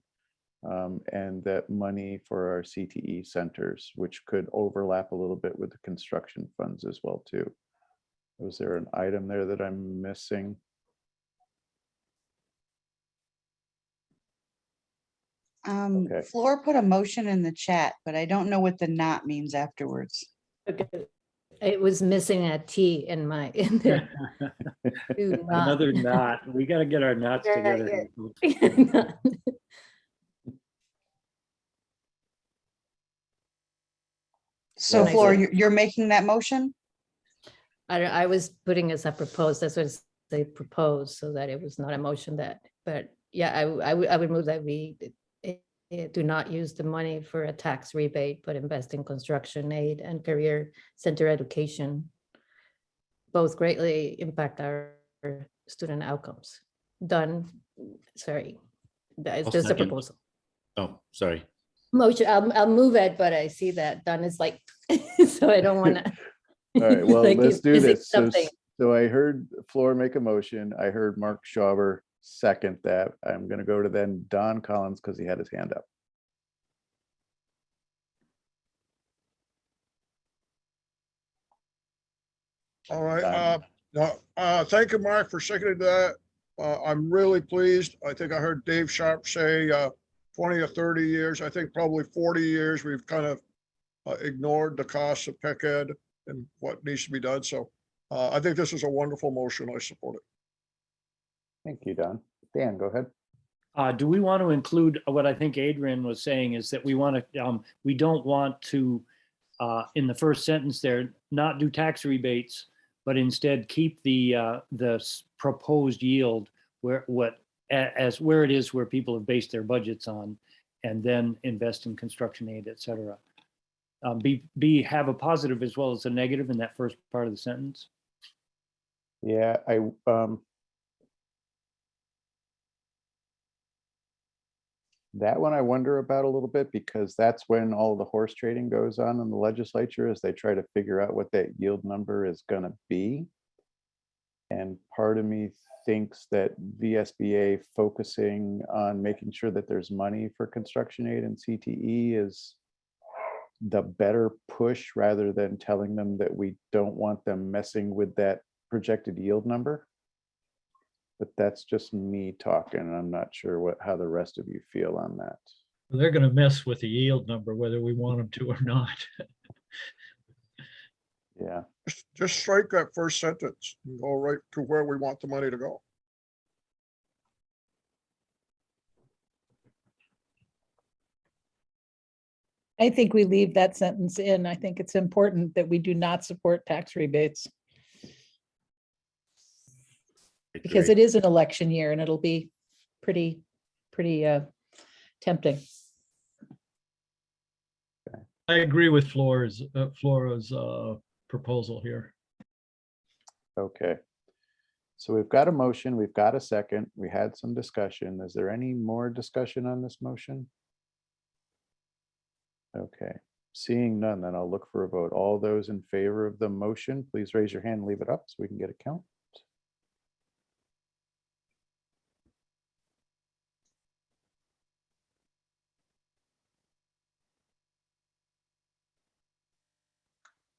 And that money for our CTE centers, which could overlap a little bit with the construction funds as well too. Was there an item there that I'm missing? Okay. Flora put a motion in the chat, but I don't know what the not means afterwards. Okay. It was missing a T in my, in there. Do not. Another knot. We got to get our knots Yeah, together. yeah. So Yeah. Flora, you're making that motion? I was putting as I proposed, that's what they proposed, so that it was not a motion that, but yeah, I would move that we do not use the money for a tax rebate, but invest in construction aid and career center education. Both greatly impact our student outcomes. Done, sorry, that's I'll just a second. proposal. Oh, sorry. Motion, I'll move it, but I see that done is like, so I don't want to. All right, well, like let's you're do missing this. something. So I heard Flora make a motion. I heard Mark Schauber second that. I'm going to go to then Don Collins because he had his hand up. All right. Thank you, Mark, for seconding that. I'm really pleased. I think I heard Dave Sharp say 20 or 30 years. I think probably 40 years we've kind of ignored the costs of PEC Ed and what needs to be done. So I think this is a wonderful motion. I support it. Thank you, Don. Dan, go ahead. Do we want to include what I think Adrian was saying is that we want to, we don't want to, in the first sentence there, not do tax rebates, but instead keep the proposed yield where it is where people have based their budgets on, and then invest in construction aid, et cetera. Have a positive as well as a negative in that first part of the sentence. Yeah, that one I wonder about a little bit because that's when all the horse trading goes on in the legislature as they try to figure out what that yield number is going to be. And part of me thinks that VSBA focusing on making sure that there's money for construction aid and CTE is the better push rather than telling them that we don't want them messing with that projected yield number. But that's just me talking. I'm not sure how the rest of you feel on that. They're going to mess with the yield number, whether we want them to or not. Yeah. Just strike that first sentence and go right to where we want the money to go. I think we leave that sentence in. I think it's important that we do not support tax rebates. Because it is an election year and it'll be pretty tempting. I agree with Flora's proposal here. Okay. So we've got a motion, we've got a second, we had some discussion. Is there any more discussion on this motion? Okay, Seeing none, then I'll look for a vote. All those in favor of the motion, please raise your hand and leave it up so we can get a count.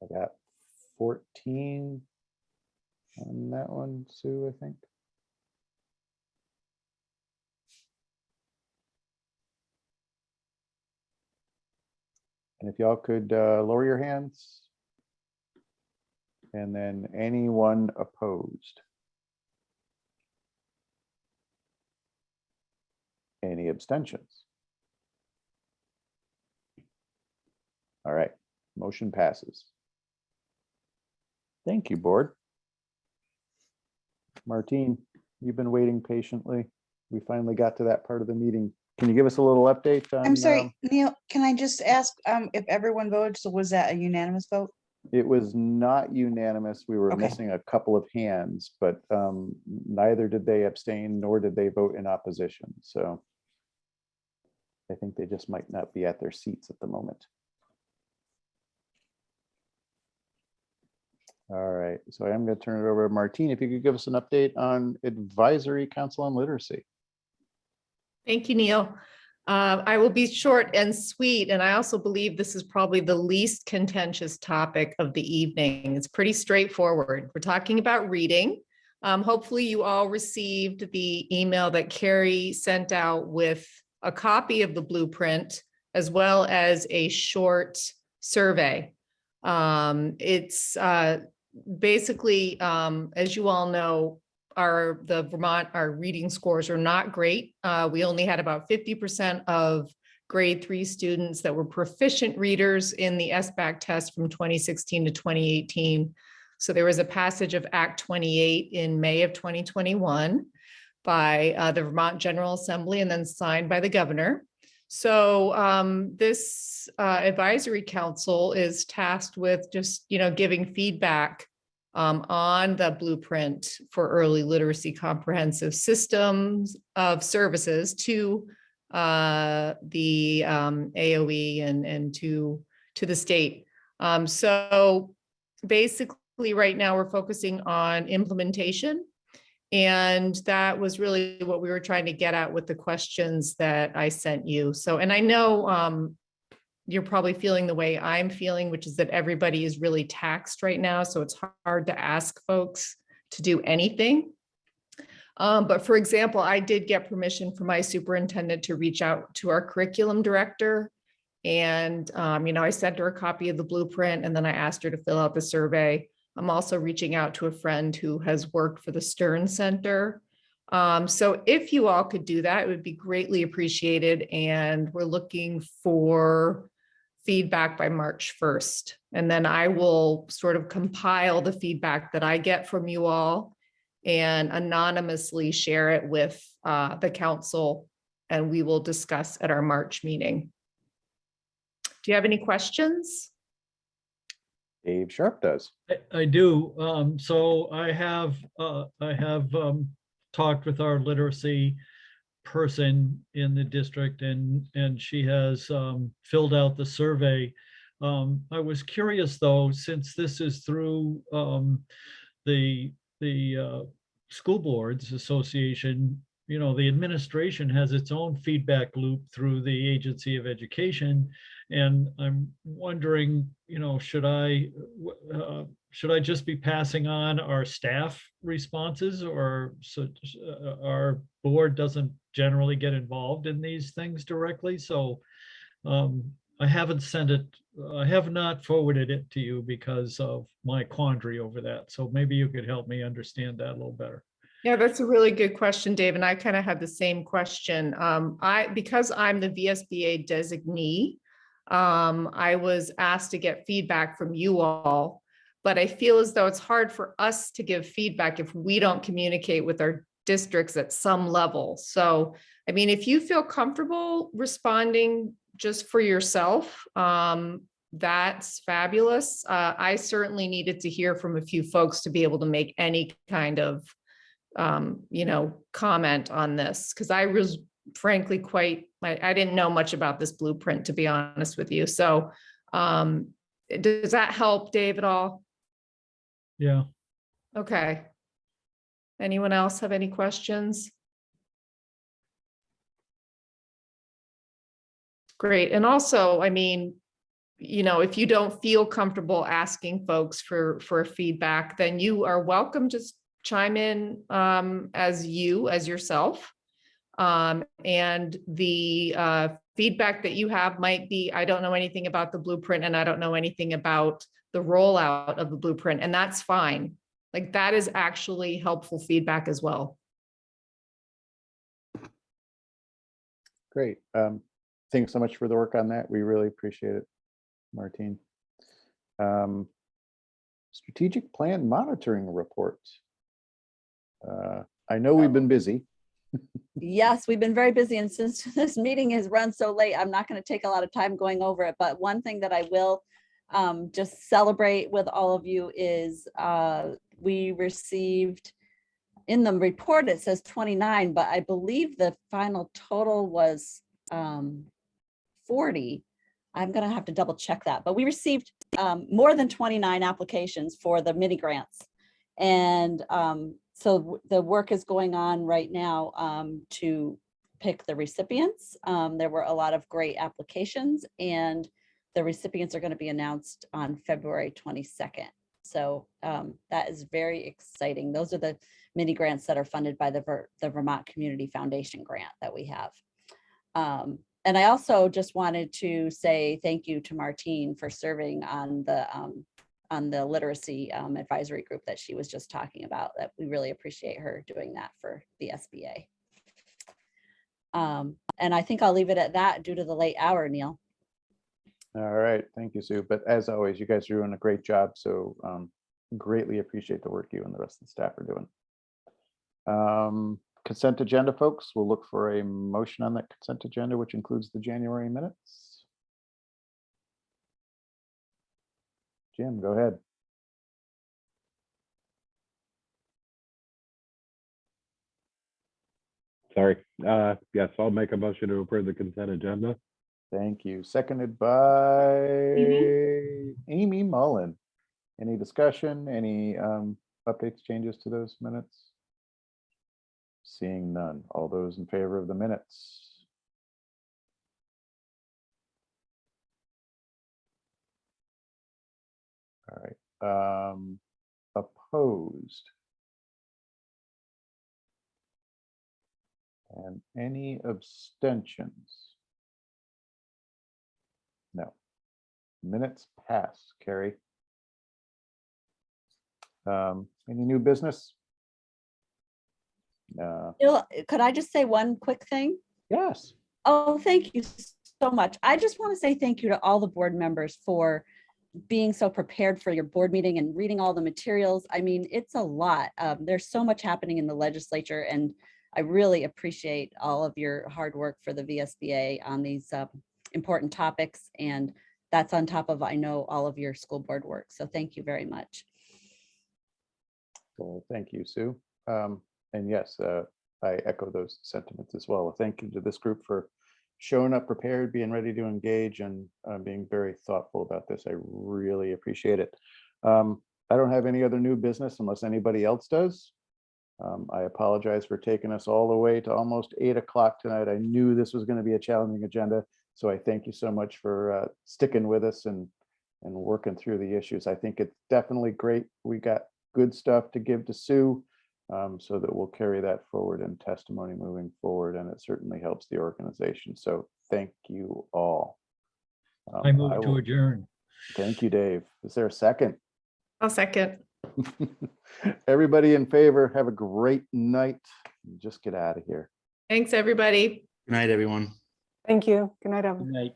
I got 14 on that one, Sue, I think. And if y'all could lower your hands. And then anyone opposed? Any abstentions? All right, motion passes. Thank you, board. Martine, you've been waiting patiently. We finally got to that part of the meeting. Can you give us a little update on? I'm sorry, Neil, can I just ask if everyone voted? So was that a unanimous vote? It was not unanimous. We were Okay. missing a couple of hands, but neither did they abstain nor did they vote in opposition. So I think they just might not be at their seats at the moment. All right, so I'm going to turn it over to Martine. If you could give us an update on Advisory Council on Literacy. Thank you, Neil. I will be short and sweet, and I also believe this is probably the least contentious topic of the evening. It's pretty straightforward. We're talking about reading. Hopefully you all received the email that Carrie sent out with a copy of the blueprint, as well as a short survey. It's basically, as you all know, our reading scores are not great. We only had about 50% of grade 3 students that were proficient readers in the SBAC test from 2016 to 2018. So there was a passage of Act 28 in May of 2021 by the Vermont General Assembly and then signed by the governor. So this advisory council is tasked with just, giving feedback on the blueprint for early literacy comprehensive systems of services to the AOE and to the state. So basically right now we're focusing on implementation. And that was really what we were trying to get at with the questions that I sent you. So, and I know you're probably feeling the way I'm feeling, which is that everybody is really taxed right now. So it's hard to ask folks to do anything. But for example, I did get permission from my superintendent to reach out to our curriculum director. And, I sent her a copy of the blueprint and then I asked her to fill out the survey. I'm also reaching out to a friend who has worked for the Stern Center. So if you all could do that, it would be greatly appreciated. And we're looking for feedback by March 1st. And then I will sort of compile the feedback that I get from you all and anonymously share it with the council, and we will discuss at our March meeting. Do you have any questions? Dave Sharp does. I do. So I have talked with our literacy person in the district, and she has filled out the survey. I was curious though, since this is through the School Boards Association, the administration has its own feedback loop through the Agency of Education. And I'm wondering, should I just be passing on our staff responses, or so our board doesn't generally get involved in these things directly? So I haven't sent it, I have not forwarded it to you because of my quandary over that. So maybe you could help me understand that a little better. Yeah, that's a really good question, Dave. And I kind of had the same question. Because I'm the VSBA designee, I was asked to get feedback from you all, but I feel as though it's hard for us to give feedback if we don't communicate with our districts at some level. So, I mean, if you feel comfortable responding just for yourself, that's fabulous. I certainly needed to hear from a few folks to be able to make any kind of comment on this, because I was frankly I didn't know much about this blueprint, to be honest with you. So Does that help, Dave, at all? Yeah. Okay. Anyone else have any questions? Great. And also, I mean, you know, if you don't feel comfortable asking folks for feedback, then you are welcome. Just chime in as yourself. And the feedback that you have might be, I don't know anything about the blueprint and I don't know anything about the rollout of the blueprint, and that's fine. Like, that is actually helpful feedback as well. Great. Thanks so much for the work on that. We really appreciate it, Martine. Strategic plan monitoring report. I know we've been busy. Yes, we've been very busy, and since this meeting has run so late, I'm not going to take a lot of time going over it. But one thing that I will just celebrate with all of you is we received, in the report it says 29, but I believe the final total was 40. I'm going to have to double check that, but we received more than 29 applications for the mini grants. And so the work is going on right now to pick the recipients. There were a lot of great applications, and the recipients are going to be announced on February 22nd. So that is very exciting. Those are the mini grants that are funded by the Vermont Community Foundation grant that we have. And I also just wanted to say thank you to Martine for serving on the literacy advisory group that she was just talking about. That we really appreciate her doing that for the VSBA. And I think I'll leave it at that due to the late hour, Neil. All right, thank you, Sue. But as always, you guys are doing a great job. So greatly appreciate the work you and the rest of the staff are doing. Consent agenda, folks. We'll look for a motion on that consent agenda, which includes the January minutes. Jim, go ahead. Sorry. Yes, I'll make a motion to approve the consent agenda. Thank you. Seconded by Amy? Amy Mullen. Any discussion, any updates, changes to those minutes? Seeing none. All those in favor of the minutes? All right. Opposed? And any abstentions? No. Minutes pass, Carrie. Any new business? Neil, could I just say one quick thing? Yes. Oh, thank you so much. I just want to say thank you to all the board members for being so prepared for your board meeting and reading all the materials. I mean, it's a lot. There's so much happening in the legislature, and I really appreciate all of your hard work for the VSBA on these important topics. And that's on top of, I know, all of your school board work. So thank you very much. Well, thank you, Sue. And yes, I echo those sentiments as well. Thank you to this group for showing up prepared, being ready to engage, and being very thoughtful about this. I really appreciate it. I don't have any other new business unless anybody else does. I apologize for taking us all the way to almost 8 o'clock tonight. I knew this was going to be a challenging agenda, so I thank you so much for sticking with us and working through the issues. I think it's definitely great. We got good stuff to give to Sue, so that we'll carry that forward in testimony moving forward, and it certainly helps the organization. So thank you all. I move to adjourn. Thank you, Dave. Is there a second? I'll second. Everybody in favor, have a great night. Just get out of here. Thanks, everybody. Good night, everyone. Thank you. Good night, everyone. Good night.